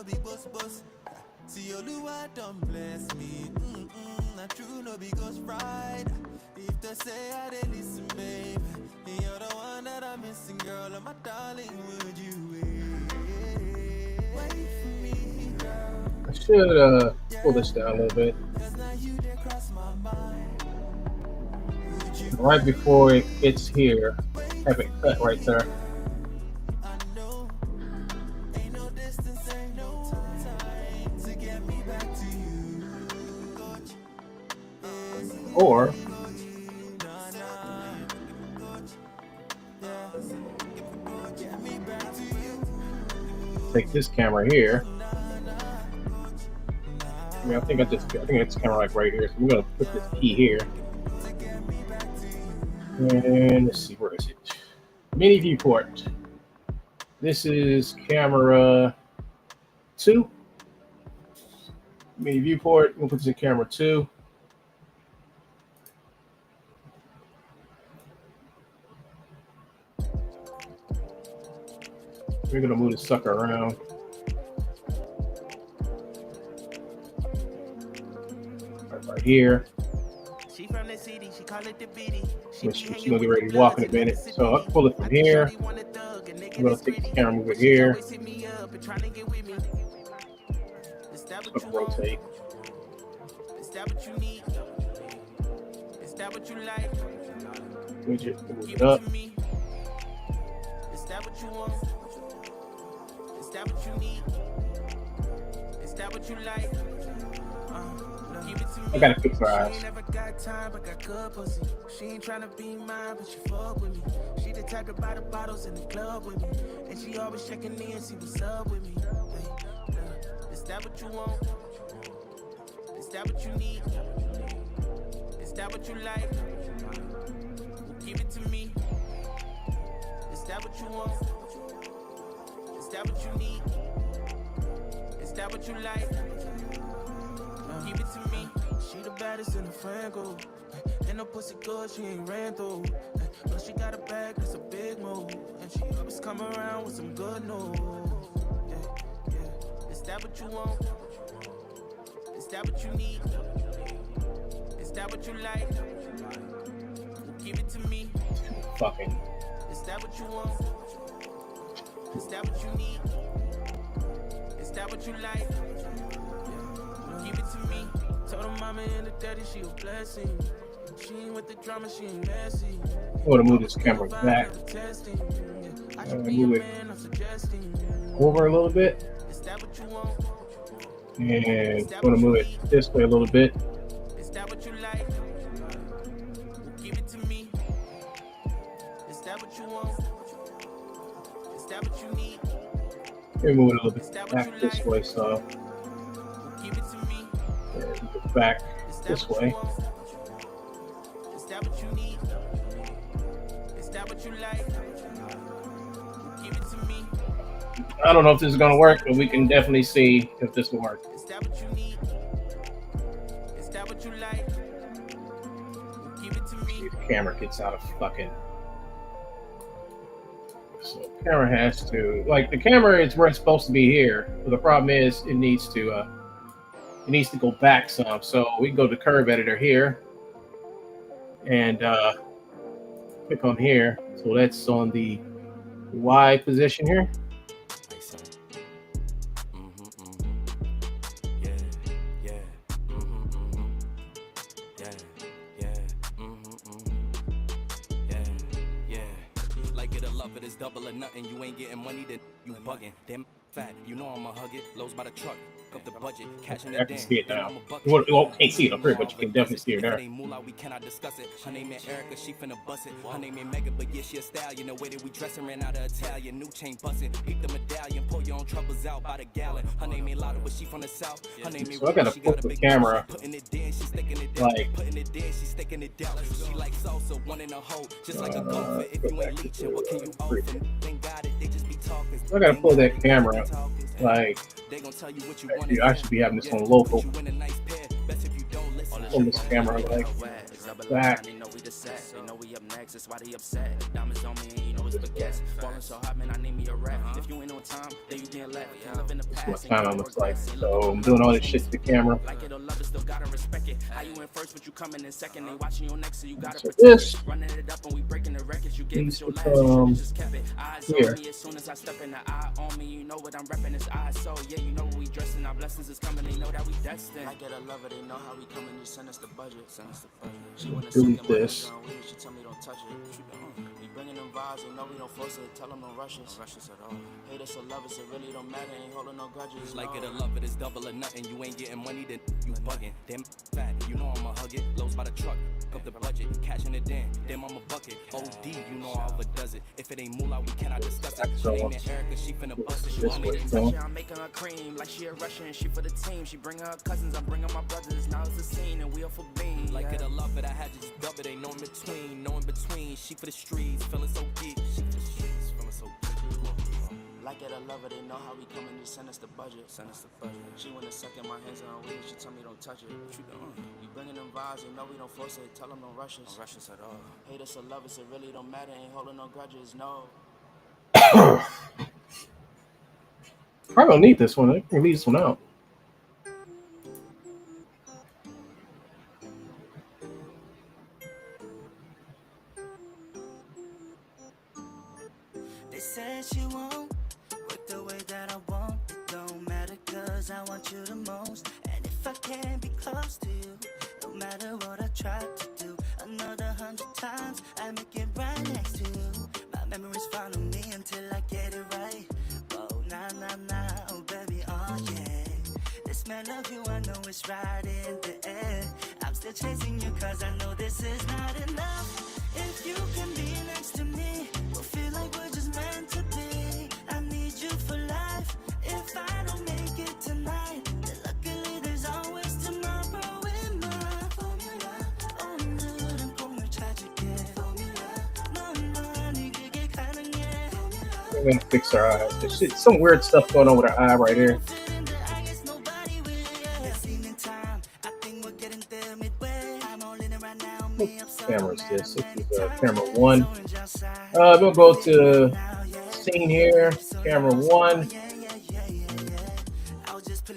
be bus bus. See Oluwa don't bless me. Not true, no be ghost ride. If they say I didn't listen, babe, you're the one that I'm missing, girl. And my darling, would you wait for me, girl? I should pull this down a little bit. 'Cause now you did cross my mind. Right before it gets here, have it cut right there. I know ain't no distance, ain't no time to get me back to you. Or Get me back to you. take this camera here. I mean, I think it's camera like right here. So I'm gonna put this key here. And let's see, where is it? Mini viewport. This is camera 2. Mini viewport. We'll put this in camera 2. We're gonna move this sucker around. Right here. She from the city, she call it the bitty. She's gonna get ready to walk in a minute. So I'll pull it from here. I'm gonna take the camera, move it here. I'll rotate. Is that what you need? Is that what you like? Widget, move it up. Is that what you want? Is that what you need? Is that what you like? Give it to me. I gotta fix her eyes. She ain't never got time, but got good pussy. She ain't tryna be mine, but she fuck with me. She the type to buy the bottles in the club with me. And she always checking in, see what's up with me. Is that what you want? Is that what you need? Is that what you like? Give it to me. Is that what you want? Is that what you need? Is that what you like? Give it to me. She the baddest in the friend group. Ain't no pussy good, she ain't ran through. But she got a bag, that's a big move. And she always come around with some good news. Is that what you want? Is that what you need? Is that what you like? Give it to me. Fucking. Is that what you want? Is that what you need? Is that what you like? Give it to me. Told her mama and the daddy she a blessing. She ain't with the drama, she ain't messy. I'm gonna move this camera back. Move it over a little bit. Is that what you want? And I'm gonna move it this way a little bit. Is that what you like? Give it to me. Is that what you want? Is that what you need? Let me move it a little bit back this way, so Give it to me. and move it back this way. Is that what you need? Is that what you like? Give it to me. I don't know if this is gonna work, but we can definitely see if this will work. Is that what you need? Is that what you like? Give it to me. See, the camera gets out of fucking. So the camera has to, like, the camera is where it's supposed to be here, but the problem is it needs to go back some. So we can go to curve editor here and click on here. So that's on the Y position here. Double or nothing, you ain't getting money, then you bugging. Damn fat, you know I'ma hug it. Lows by the truck, up the budget, catching the I can see it now. Well, can't see it up here, but you can definitely see it there. We cannot discuss it. Her name ain't Erica, she finna bust it. Her name ain't Mega, but yeah, she a stallion. The way that we dressing ran out of Italian. New chain busting, keep the medallion, pull your own troubles out by the gallon. Her name ain't Lotta, but she from the south. Her name ain't So I gotta put the camera putting it in, she's sticking it down. like Putting it in, she's sticking it down. She like salsa, one in a hole, just like a gopher. If you ain't leeching, what can you offer? Thank God it, they just be talking. So I gotta pull that camera like. They gon' tell you what you Actually, I should be having this on local. Pull this camera like back. baguettes. Falling so hot, man, I need me a rap. If you ain't on time, then you can't laugh. Can't live in the This past. is what time looks like. So I'm doing all this shit to the camera. Like it or love it, still gotta respect it. How you in first, but you coming in second. They watching your next, so you gotta So protect this it. Running it up and we breaking the records. You gave us your last, become you just kept it. Eyes here. on me as soon as I step in the eye on me. You know what I'm repping, it's eyes. So yeah, you know what we dressing. Our blessings is coming, they know that we destined. Like it or love it, they know how we coming. Just send us the budget, send us the budget. She wanna Delete second my this. hands on weed, she tell me don't touch it. We bringing them vibes, they know we don't force it. Tell them don't rush us. Don't rush us at all. Hate us or love us, it really don't matter. Ain't holding no grudges. Like it or love it, it's double or nothing. You ain't getting money, then you bugging. Damn fat, you know I'ma hug it. Lows by the truck, up the budget, cashing it in. Damn I'm a bucket. OD, you know I overdoes it. If it ain't moolah, we cannot discuss it. She name it Erica, she finna bust it. She want me to touch it. I'm making her cream like she a Russian. She for the team. She bring her cousins, I'm bringing my brothers. Now it's the scene and we are for being. Like it or love it, I had to just dub it. Ain't no in between, no in between. She for the streets, feeling so geek. She for the streets, feeling so geek. Like it or love it, they know how we coming. Just send us the budget, send us the budget. She wanna second my hands on weed, she tell me don't touch it. What you doing? We bringing them vibes, they know we don't force it. Tell them don't rush us. Don't rush us at all. Hate us or love us, it really don't matter. Ain't holding no grudges, no. Probably don't need this one. I can leave this one out. They said she won't work the way that I want. It don't matter cause I want you the most. And if I can't be close to you, no matter what I try to do, another 100 times I make it right next to you. My memories follow me until I get it right. Oh, nah, nah, nah, oh baby, oh yeah. The smell of you, I know it's right in the air. I'm still chasing you cause I know this is not enough. If you can be next to me, we'll feel like we're just meant to be. I need you for life. If I don't make it tonight, then luckily there's always tomorrow in my formula. Oh, no, don't call me tragic, yeah. Formula. No, no, need to get kind of, yeah. We're gonna fix our eyes. There's shit, some weird stuff going on with our eye right here. What camera is this? This is camera 1. We'll go to scene here, camera 1,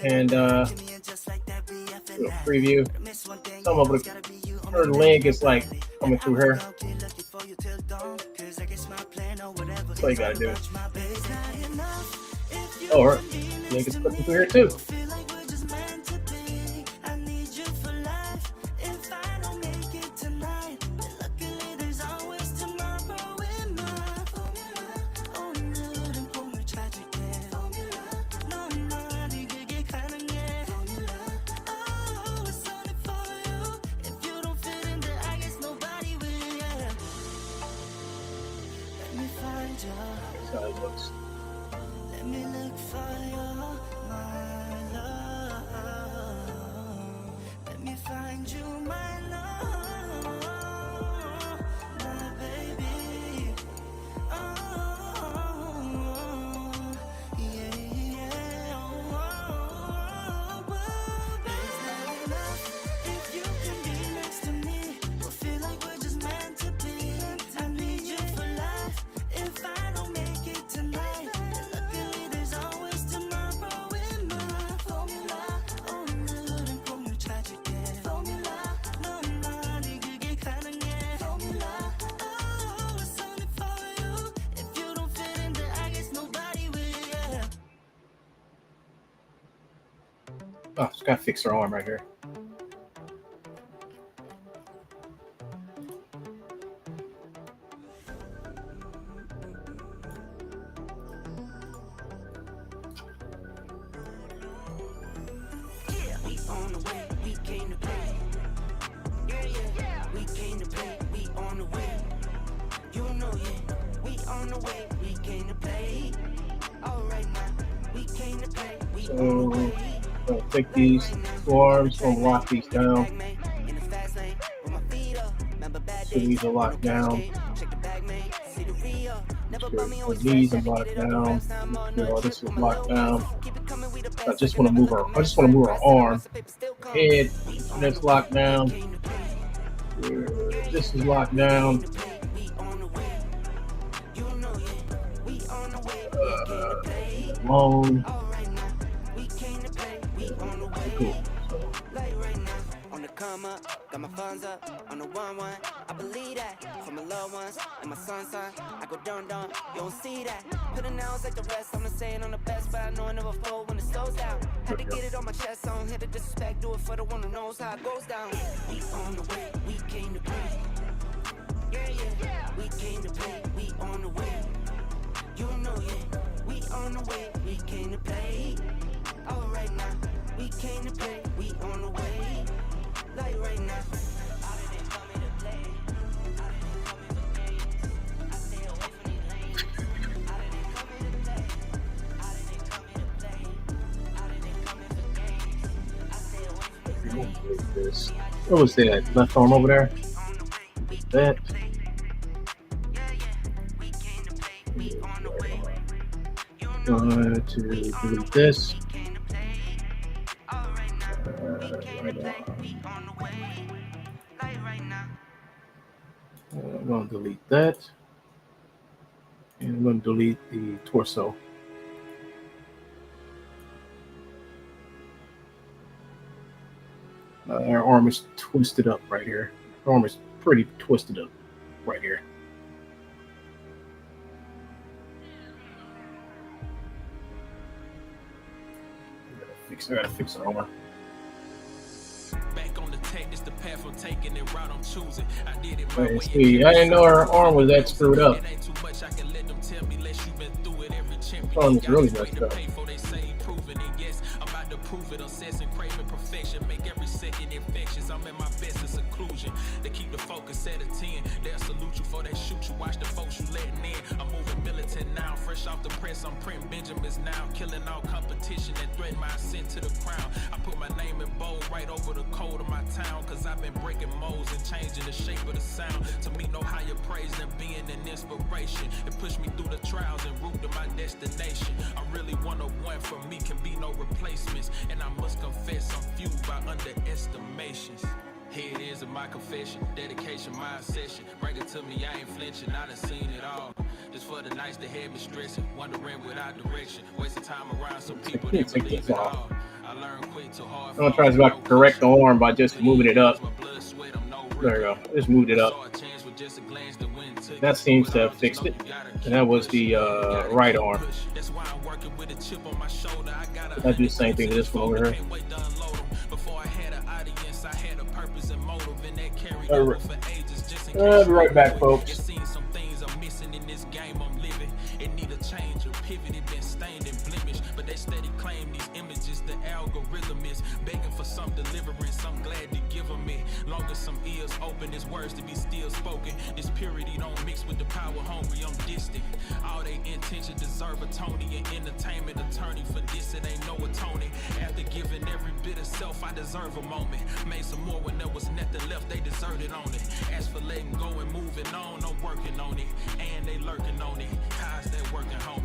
and do a preview. Some of her leg is like coming through her. That's all you gotta do. Oh, her leg is clicking through here too. That's how it looks. Let me look for you, my love. Let me find you, my love, my baby. Oh, yeah, yeah. Oh, it's not enough if you can be next to me. We'll feel like we're just meant to be. I need you for life. If I don't make it tonight, then luckily there's always tomorrow in my formula. Oh, no, don't call me tragic, yeah. Formula. No, no, you could get kinda, yeah. Formula. Oh, it's only for you. If you don't fit in there, I guess nobody will, yeah. Oh, just gotta fix her arm right here. We on the way, we came to play. Yeah, yeah, we came to play, we on the way. You know, yeah, we on the way, we came to play. Alright now, we came to play, we on the way. So I'll take these two arms, gonna lock these down. So these are locked down. The knees are locked down. This is locked down. I just want to move her. I just want to move her arm. Head, that's locked down. This is locked down. Long. Alright now, we came to play, we on the way. Cool. Like right now, on the come up, got my funds up, on the 1-1. I believe that, for my loved ones, and my son. I go down, you don't see that. Put it now, like the rest, I'm not saying I'm the best, but I know I never fold when it slows down. Had to get it on my chest, I don't hit the disrespect, do it for the one who knows how it goes down. We on the way, we came to play. Yeah, we came to play, we on the way. You know, yeah, we on the way, we came to play. Alright now, we came to play, we on the way. Like right now. I didn't come here to play. I didn't come here for games. I stay away from these lanes. I didn't come here to play. I didn't come here to play. I didn't come here for games. I stay away from these lanes. What was that? Left arm over there? That. To delete this. I'm going to delete that. And I'm going to delete the torso. Our arm is twisted up right here. Our arm is pretty twisted up right here. I gotta fix our arm. Back on the tech, this the path I'm taking, the route I'm choosing. I did it my way. See, I didn't know her arm was that screwed up. It ain't too much I can let them tell me, less you been through it. Every champion Arm is got really his way messed to up. pay for, they say proving it. Yes, I'm about to prove it. Obsessing, craving perfection, make every second infectious. I'm at my best in seclusion. They keep the focus at a 10. They'll salute you for they shoot you. Watch the folks you letting in. I'm moving militant now, fresh off the press. I'm printing Benjamins now, killing all competition and threatening my ascent to the crown. I put my name in bold right over the code of my town, cause I've been breaking molds and changing the shape of the sound. To me, no higher praise than being an inspiration. It pushed me through the trials and route to my destination. I really one-on-one, for me can be no replacements. And I must confess, I'm fueled by underestimations. Here it is in my confession, dedication, my obsession. Bring it to me, I ain't flinching, I done seen it all. Just for the nights that had me stressing, wondering without direction, wasting time around some people that believe it all. I learned quick too hard. I'm gonna try to correct the arm by just moving it up. There we go. Just moved it up. That seems to have fixed it. And that was the right arm. I do the same thing to this one over here. I'll be right back, folks. It need a change, a pivot, it been stained and blemished. But they steady claim these images, the algorithm is begging for some deliverance. I'm glad to give them it. Long as some ears open, his words to be still spoken. This purity don't mix with the power hungry, I'm distant. All they intention deserve a Tony, an entertainment attorney. For this, it ain't no atoning. After giving every bit of self, I deserve a moment. Made some more when there was nothing left, they deserted on it. As for letting go and moving on, I'm working on it. And they lurking on it. How's that working, homie?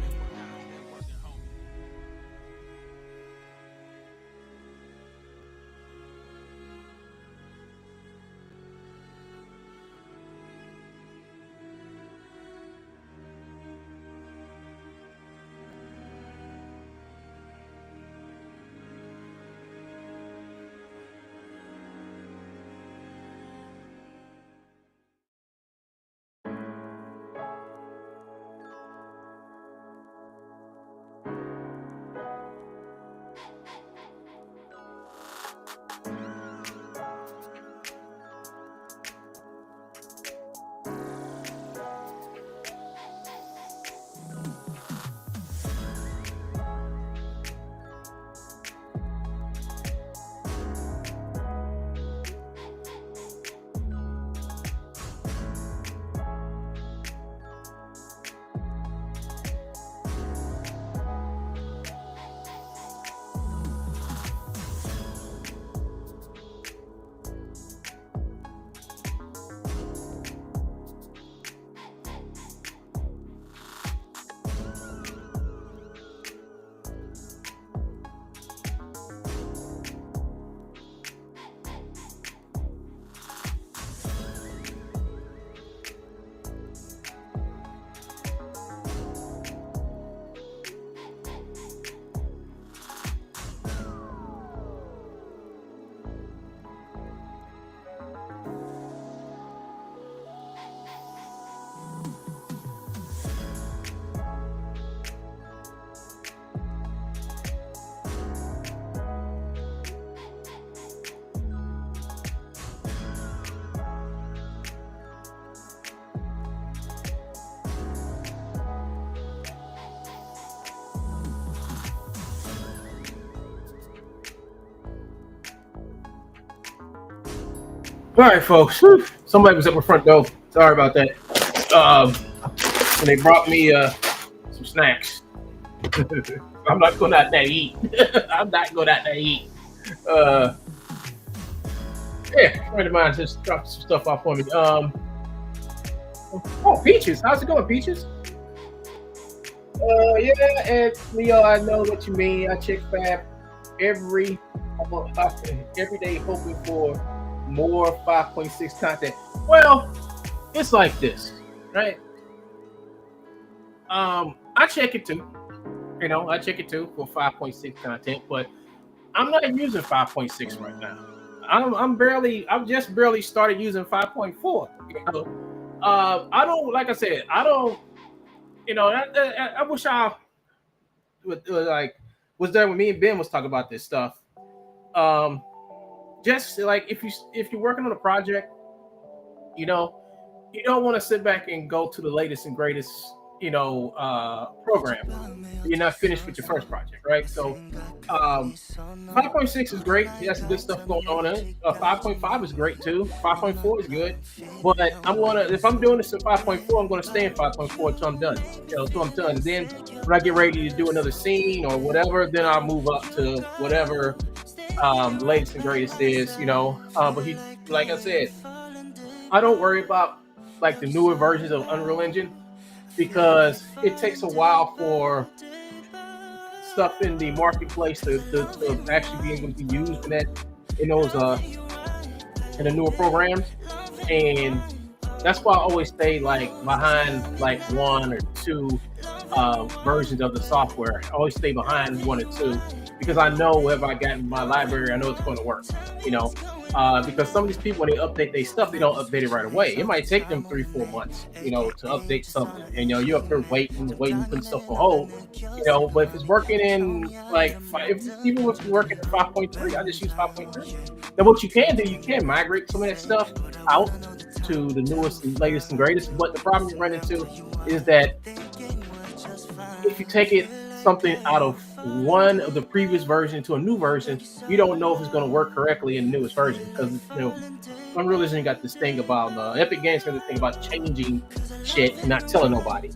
All right, folks. Whew. Somebody was at my front door. Sorry about that. And they brought me some snacks. I'm not going out there to eat. I'm not going out there to eat. Uh, yeah, friend of mine just dropped some stuff off for me. Oh, Peaches. How's it going, Peaches? Yeah, and Leo, I know what you mean. I check Fab every every day, hoping for more 5.6 content. Well, it's like this, right? I check it too. You know, I check it too for 5.6 content, but I'm not using 5.6 right now. I've just barely started using 5.4. You know, I don't, like I said, I don't, you know, I wish I would like was there when me and Ben was talking about this stuff. Um, just like if you're working on a project, you know, you don't want to sit back and go to the latest and greatest, you know, program. You're not finished with your first project, right? So, 5.6 is great. It has some good stuff going on in it. 5.5 is great too. 5.4 is good, but if I'm doing this in 5.4, I'm gonna stay in 5.4 until I'm done. You know, until I'm done. Then when I get ready to do another scene or whatever, then I'll move up to whatever latest and greatest is. You know, but like I said, I don't worry about like the newer versions of Unreal Engine because it takes a while for stuff in the marketplace to actually be able to be used in those in the newer programs, and that's why I always stay like behind like one or two versions of the software. I always stay behind one or two because I know whatever I got in my library, I know it's going to work. You know, because some of these people when they update their stuff, they don't update it right away. It might take them 3-4 months, you know, to update something. And you know, you're up there waiting, putting stuff on hold. You know, but if it's working in like even if it's working at 5.3, I just use 5.3. Now, what you can do, you can migrate some of that stuff out to the newest and latest and greatest. But the problem you run into is that if you take something out of one of the previous version to a new version, you don't know if it's going to work correctly in the newest version because you know Unreal Engine got this thing about Epic Games got this thing about changing shit and not telling nobody.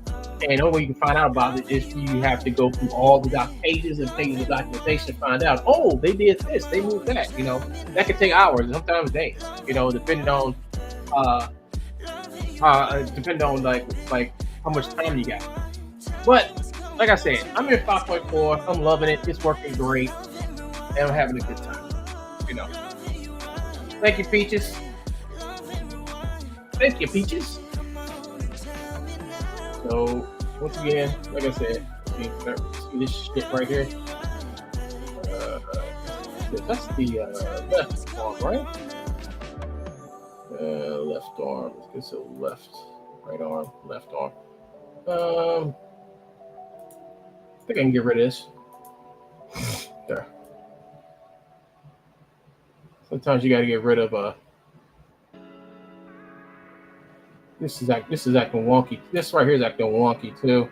And the only way you can find out about it is you have to go through all the pages and pages of documentation to find out. Oh, they did this, they moved that. You know, that could take hours, sometimes days. You know, depending on like how much time you got. But like I said, I'm in 5.4. I'm loving it. It's working great, and I'm having a good time. You know. Thank you, Peaches. Thank you, Peaches. So once again, like I said, see this shit right here. That's the left arm, right? Left arm. Let's get to left, right arm, left arm. I think I can get rid of this. There. Sometimes you got to get rid of this is acting wonky. This right here is acting wonky too.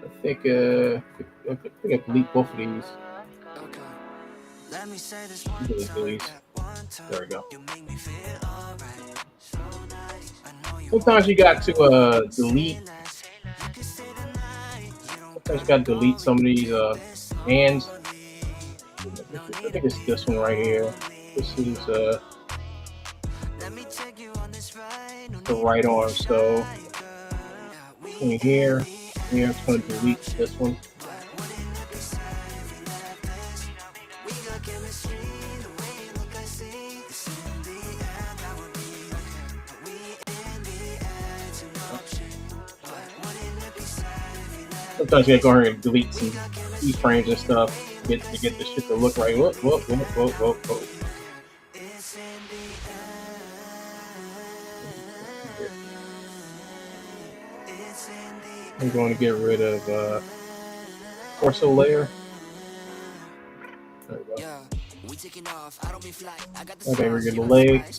I think I delete both of these. Delete. There we go. Sometimes you got to delete. Sometimes you got to delete some of these hands. I think it's this one right here. This is the right arm. So in here, I'm going to delete this one. Sometimes you gotta go ahead and delete some keyframes and stuff to get this shit to look right. Whoa. I'm going to get rid of torso layer. There we go. Okay, we're getting the legs.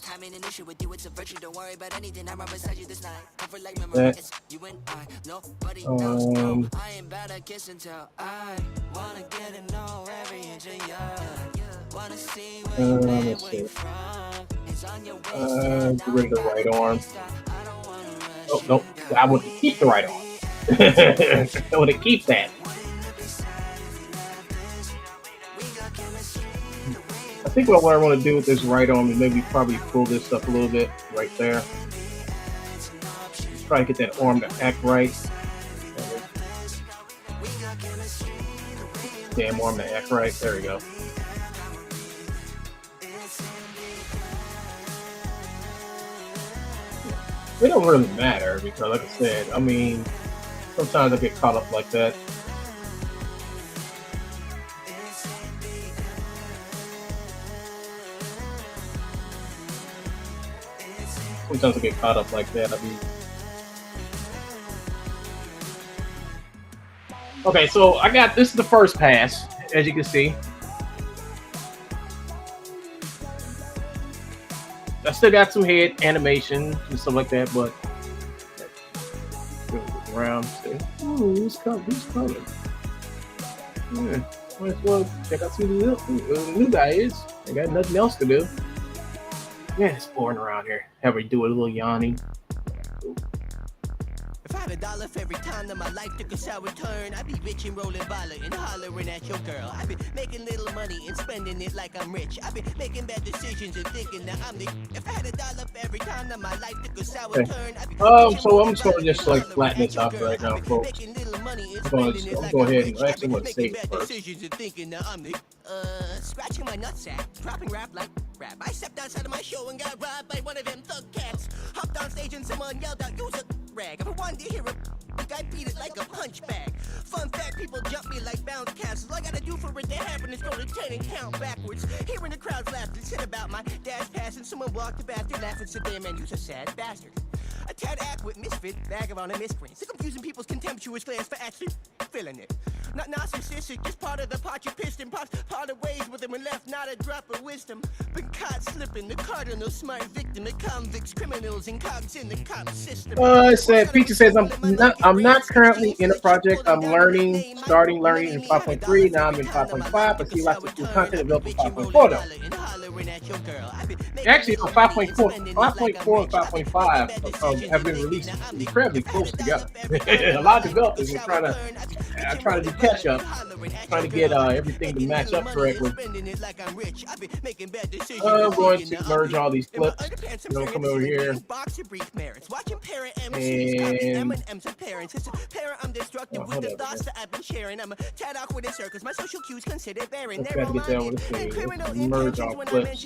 That. Let's see. Get rid of the right arm. Oh, nope. I want to keep the right arm. I want to keep that. I think what I want to do with this right arm is maybe probably pull this up a little bit right there. Just try to get that arm to act right. Damn arm to act right. There we go. It don't really matter because, like I said, I mean, sometimes I get caught up like that. Sometimes I get caught up like that. I mean, okay, so I got this is the first pass, as you can see. I still got some head animation and stuff like that, but around, say, ooh, who's coming? Who's coming? Yeah, might as well check out who the new guy is. I got nothing else to do. Yeah, it's boring around here. Have we do a little yawning? If I had $1 for every time that my life took a sour turn, I'd be rich and rolling baller and hollering at your girl. I'd be making little money and spending it like I'm rich. I'd be making bad decisions and thinking that I'm the. If I had $1 for every time that my life took a sour turn, I'd be. So I'm just gonna just like flatten this out right now, folks. I'm gonna go ahead and actually want to save it first. Scratching my nutsack, dropping rap like rap. I stepped outside of my show and got robbed by one of them thug cats. Hopped on stage and someone yelled out, "Use a rag." If I wanted to hear a I beat it like a punch bag. Fun fact, people jump me like bounce castles. All I gotta do for it to happen is go to 10 and count backwards. Hearing the crowd's laughter, said about my dash pass, and someone walked past and laughed and said, "Damn man, you's a sad bastard." A tad act misfit, vagabond and miscreant. So confusing people's contemptuous glance for actually feeling it. Not narcissistic, just part of the pot you pissed in pots. Part of ways with them and left not a drop of wisdom. Been caught slipping, the cardinal smart victim, the convicts, criminals, and cogs in the cop system. It said Peter says I'm not currently in a project. I'm starting learning in 5.3. Now I'm in 5.5, but see lots of cool content developed in 5.4 though. Actually, for 5.4 and 5.5 have been released incredibly close together. A lot of developers are trying to do catch up, trying to get everything to match up correctly. I'm going to merge all these clips. I'm going to come over here and let's try to get that one. Merge all clips.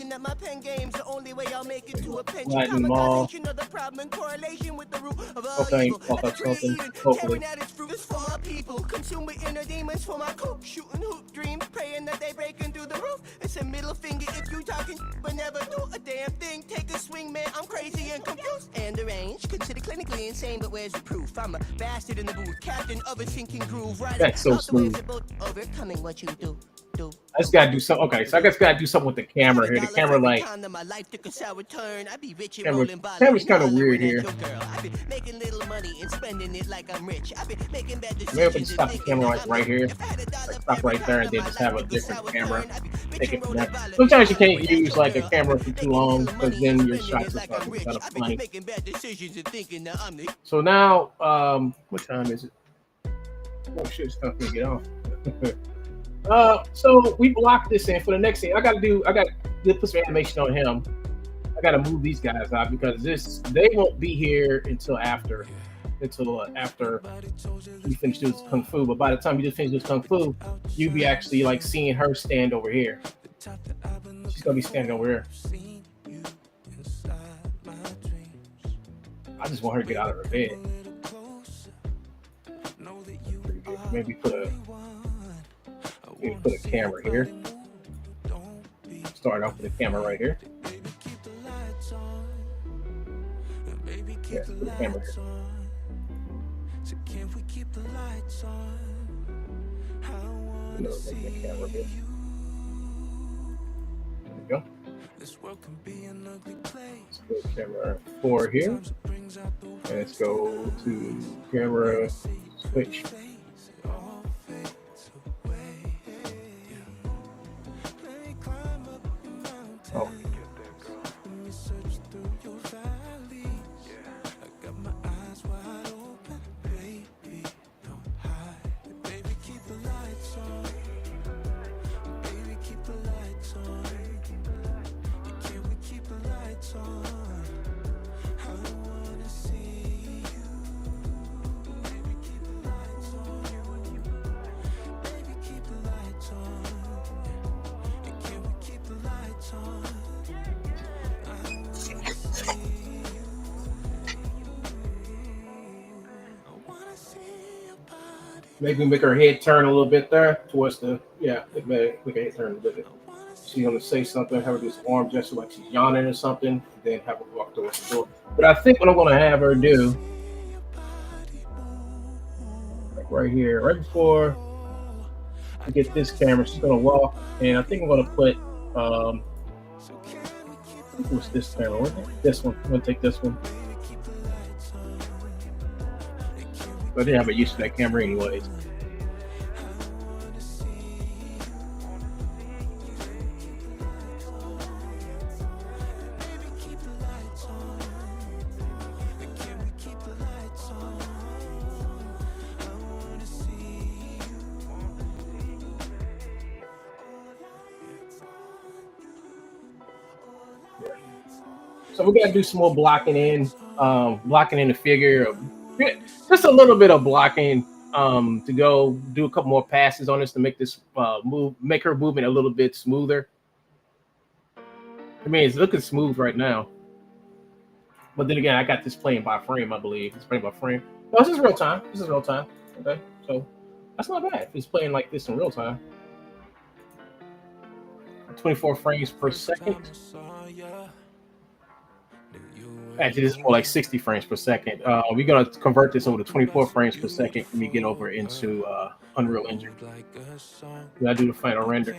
Flatten them all. Okay, pop up something. Hopefully. Consumed with inner demons for my coop, shooting hoop dreams, praying that they break into the roof. It's a middle finger if you talking, but never do a damn thing. Take a swing, man. I'm crazy and confused and deranged. Considered clinically insane, but where's the proof? I'm a bastard in the booth, captain of a sinking groove. Right. That's so smooth. Overcoming what you do. I just gotta do something. Okay, so I guess gotta do something with the camera here. The camera, like, camera's kind of weird here. Maybe I can stop the camera like right here, like stop right there, and then just have a different camera. Take it from there. Sometimes you can't use like a camera for too long because then your shots are kind of funny. So now, what time is it? Oh shit, it's time for me to get off. So we blocked this in for the next thing. I got to put some animation on him. I got to move these guys out because they won't be here until after we finish this kung fu. But by the time you just finish this kung fu, you'll be actually like seeing her stand over here. She's gonna be standing over here. I just want her to get out of her bed. Maybe put a camera here. Start off with a camera right here. Yeah, put the camera here. No, the camera here. There we go. Let's go camera 4 here. And let's go to camera switch. Oh. Maybe make her head turn a little bit there towards the make her head turn a little bit. She's gonna say something, have her do some arm gesture like she's yawning or something, then have her walk towards the door. But I think what I'm gonna have her do, like right here, right before I get this camera, she's gonna walk, and I think I'm gonna put what's this camera? This one. I'm gonna take this one. But I didn't have a use for that camera anyways. So we're gonna do some more blocking in the figure, just a little bit of blocking to go do a couple more passes on this to make this make her movement a little bit smoother. I mean, it's looking smooth right now, but then again, I got this playing by frame. I believe it's playing by frame. No, this is real time. Okay, so that's not bad. If it's playing like this in real time. 24 frames per second. Actually, this is more like 60 frames per second. We're going to convert this over to 24 frames per second when we get over into Unreal Engine. We got to do the final render.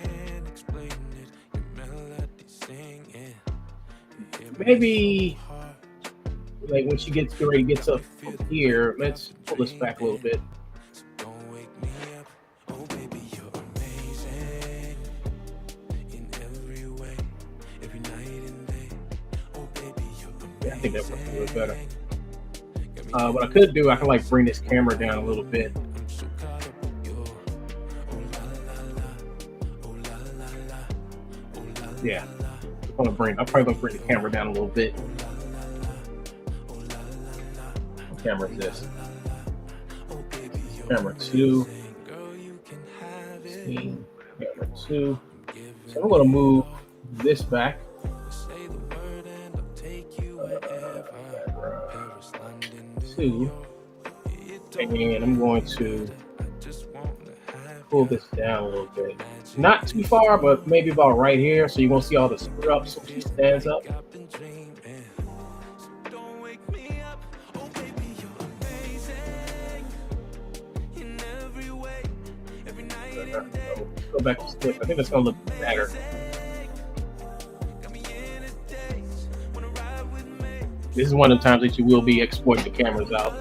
Maybe like when she gets up here, let's pull this back a little bit. I think that works a little better. What I could do, I can like bring this camera down a little bit. Yeah, I'll probably gonna bring the camera down a little bit. What camera is this? Camera 2. Camera 2. So I'm gonna move this back. And I'm going to pull this down a little bit. Not too far, but maybe about right here. So you won't see all the screw-ups when she stands up. Go back to split. I think that's going to look better. This is one of the times that you will be exporting the cameras out.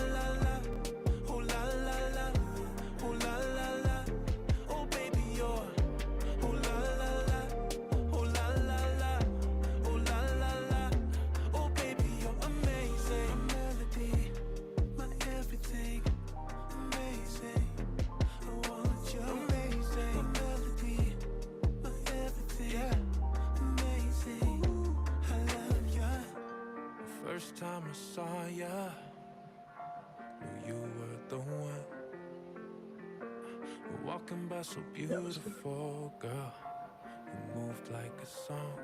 First time I saw ya, knew you were the one. Walking by so beautiful, girl, you moved like a song.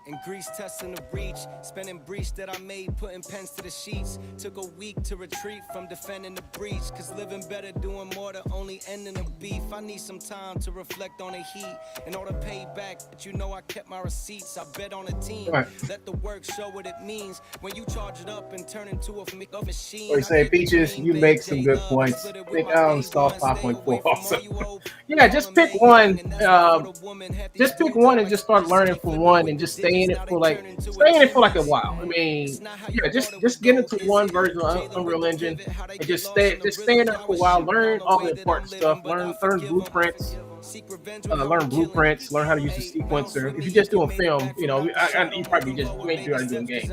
In Greece, testing the reach, spending breach that I made, putting pens to the sheets. Took a week to retreat from defending the breach, cause living better, doing more to only ending the beef. I need some time to reflect on the heat, in order to pay back, but you know I kept my receipts. I bet on a team, let the work show what it means. When you charge it up and turn into a machine. Or you say, Peaches, you make some good points. Think I'll install 5.4 also. Yeah, just pick one. Just pick one and just start learning from one and just stay in it for like a while. I mean, yeah, just get into one version of Unreal Engine and just stay in it for a while. Learn all the important stuff. Learn blueprints. Learn how to use the sequencer. If you're just doing film, you know, you probably just make sure you're doing games.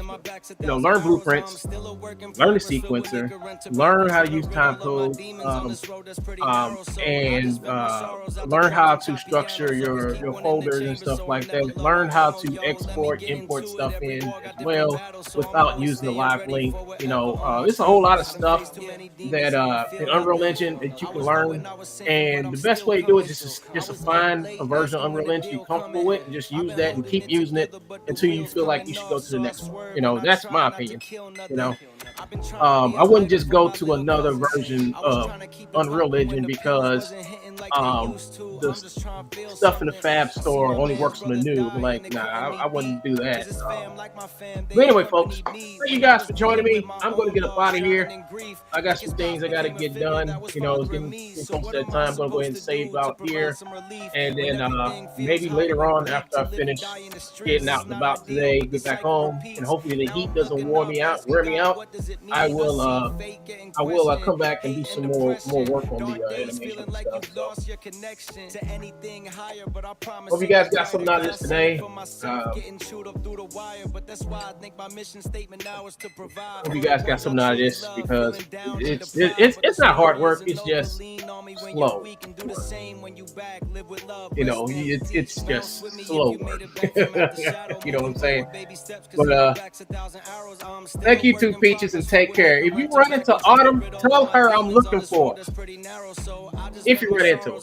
You know, learn blueprints, learn the sequencer, learn how to use time code, and learn how to structure your folders and stuff like that. Learn how to export, import stuff in as well without using the live link. You know, there's a whole lot of stuff that in Unreal Engine that you can learn, and the best way to do it is just just to find a version of Unreal Engine you're comfortable with, and just use that and keep using it until you feel like you should go to the next one. You know, that's my opinion. You know, I wouldn't just go to another version of Unreal Engine because the stuff in the Fab Store only works on the new. Like, nah, I wouldn't do that. But anyway, folks, thank you guys for joining me. I'm going to get up out of here. I got some things I got to get done. You know, it's getting close to that time. I'm going to go ahead and save out here. And then maybe later on, after I finish getting out and about today, get back home, and hopefully the heat doesn't wear me out. I will come back and do some more work on the animation stuff. So, hope you guys got something out of this today. Hope you guys got something out of this, because it's not hard work. It's just slow. You know, it's just slow work. You know what I'm saying? But thank you to Peaches, and take care. If you run into Autumn, tell her I'm looking for her. If you run into her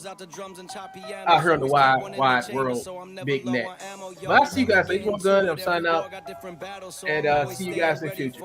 out here on the wide world, big net. But I'll see you guys later. I'm signing out, and see you guys in the future.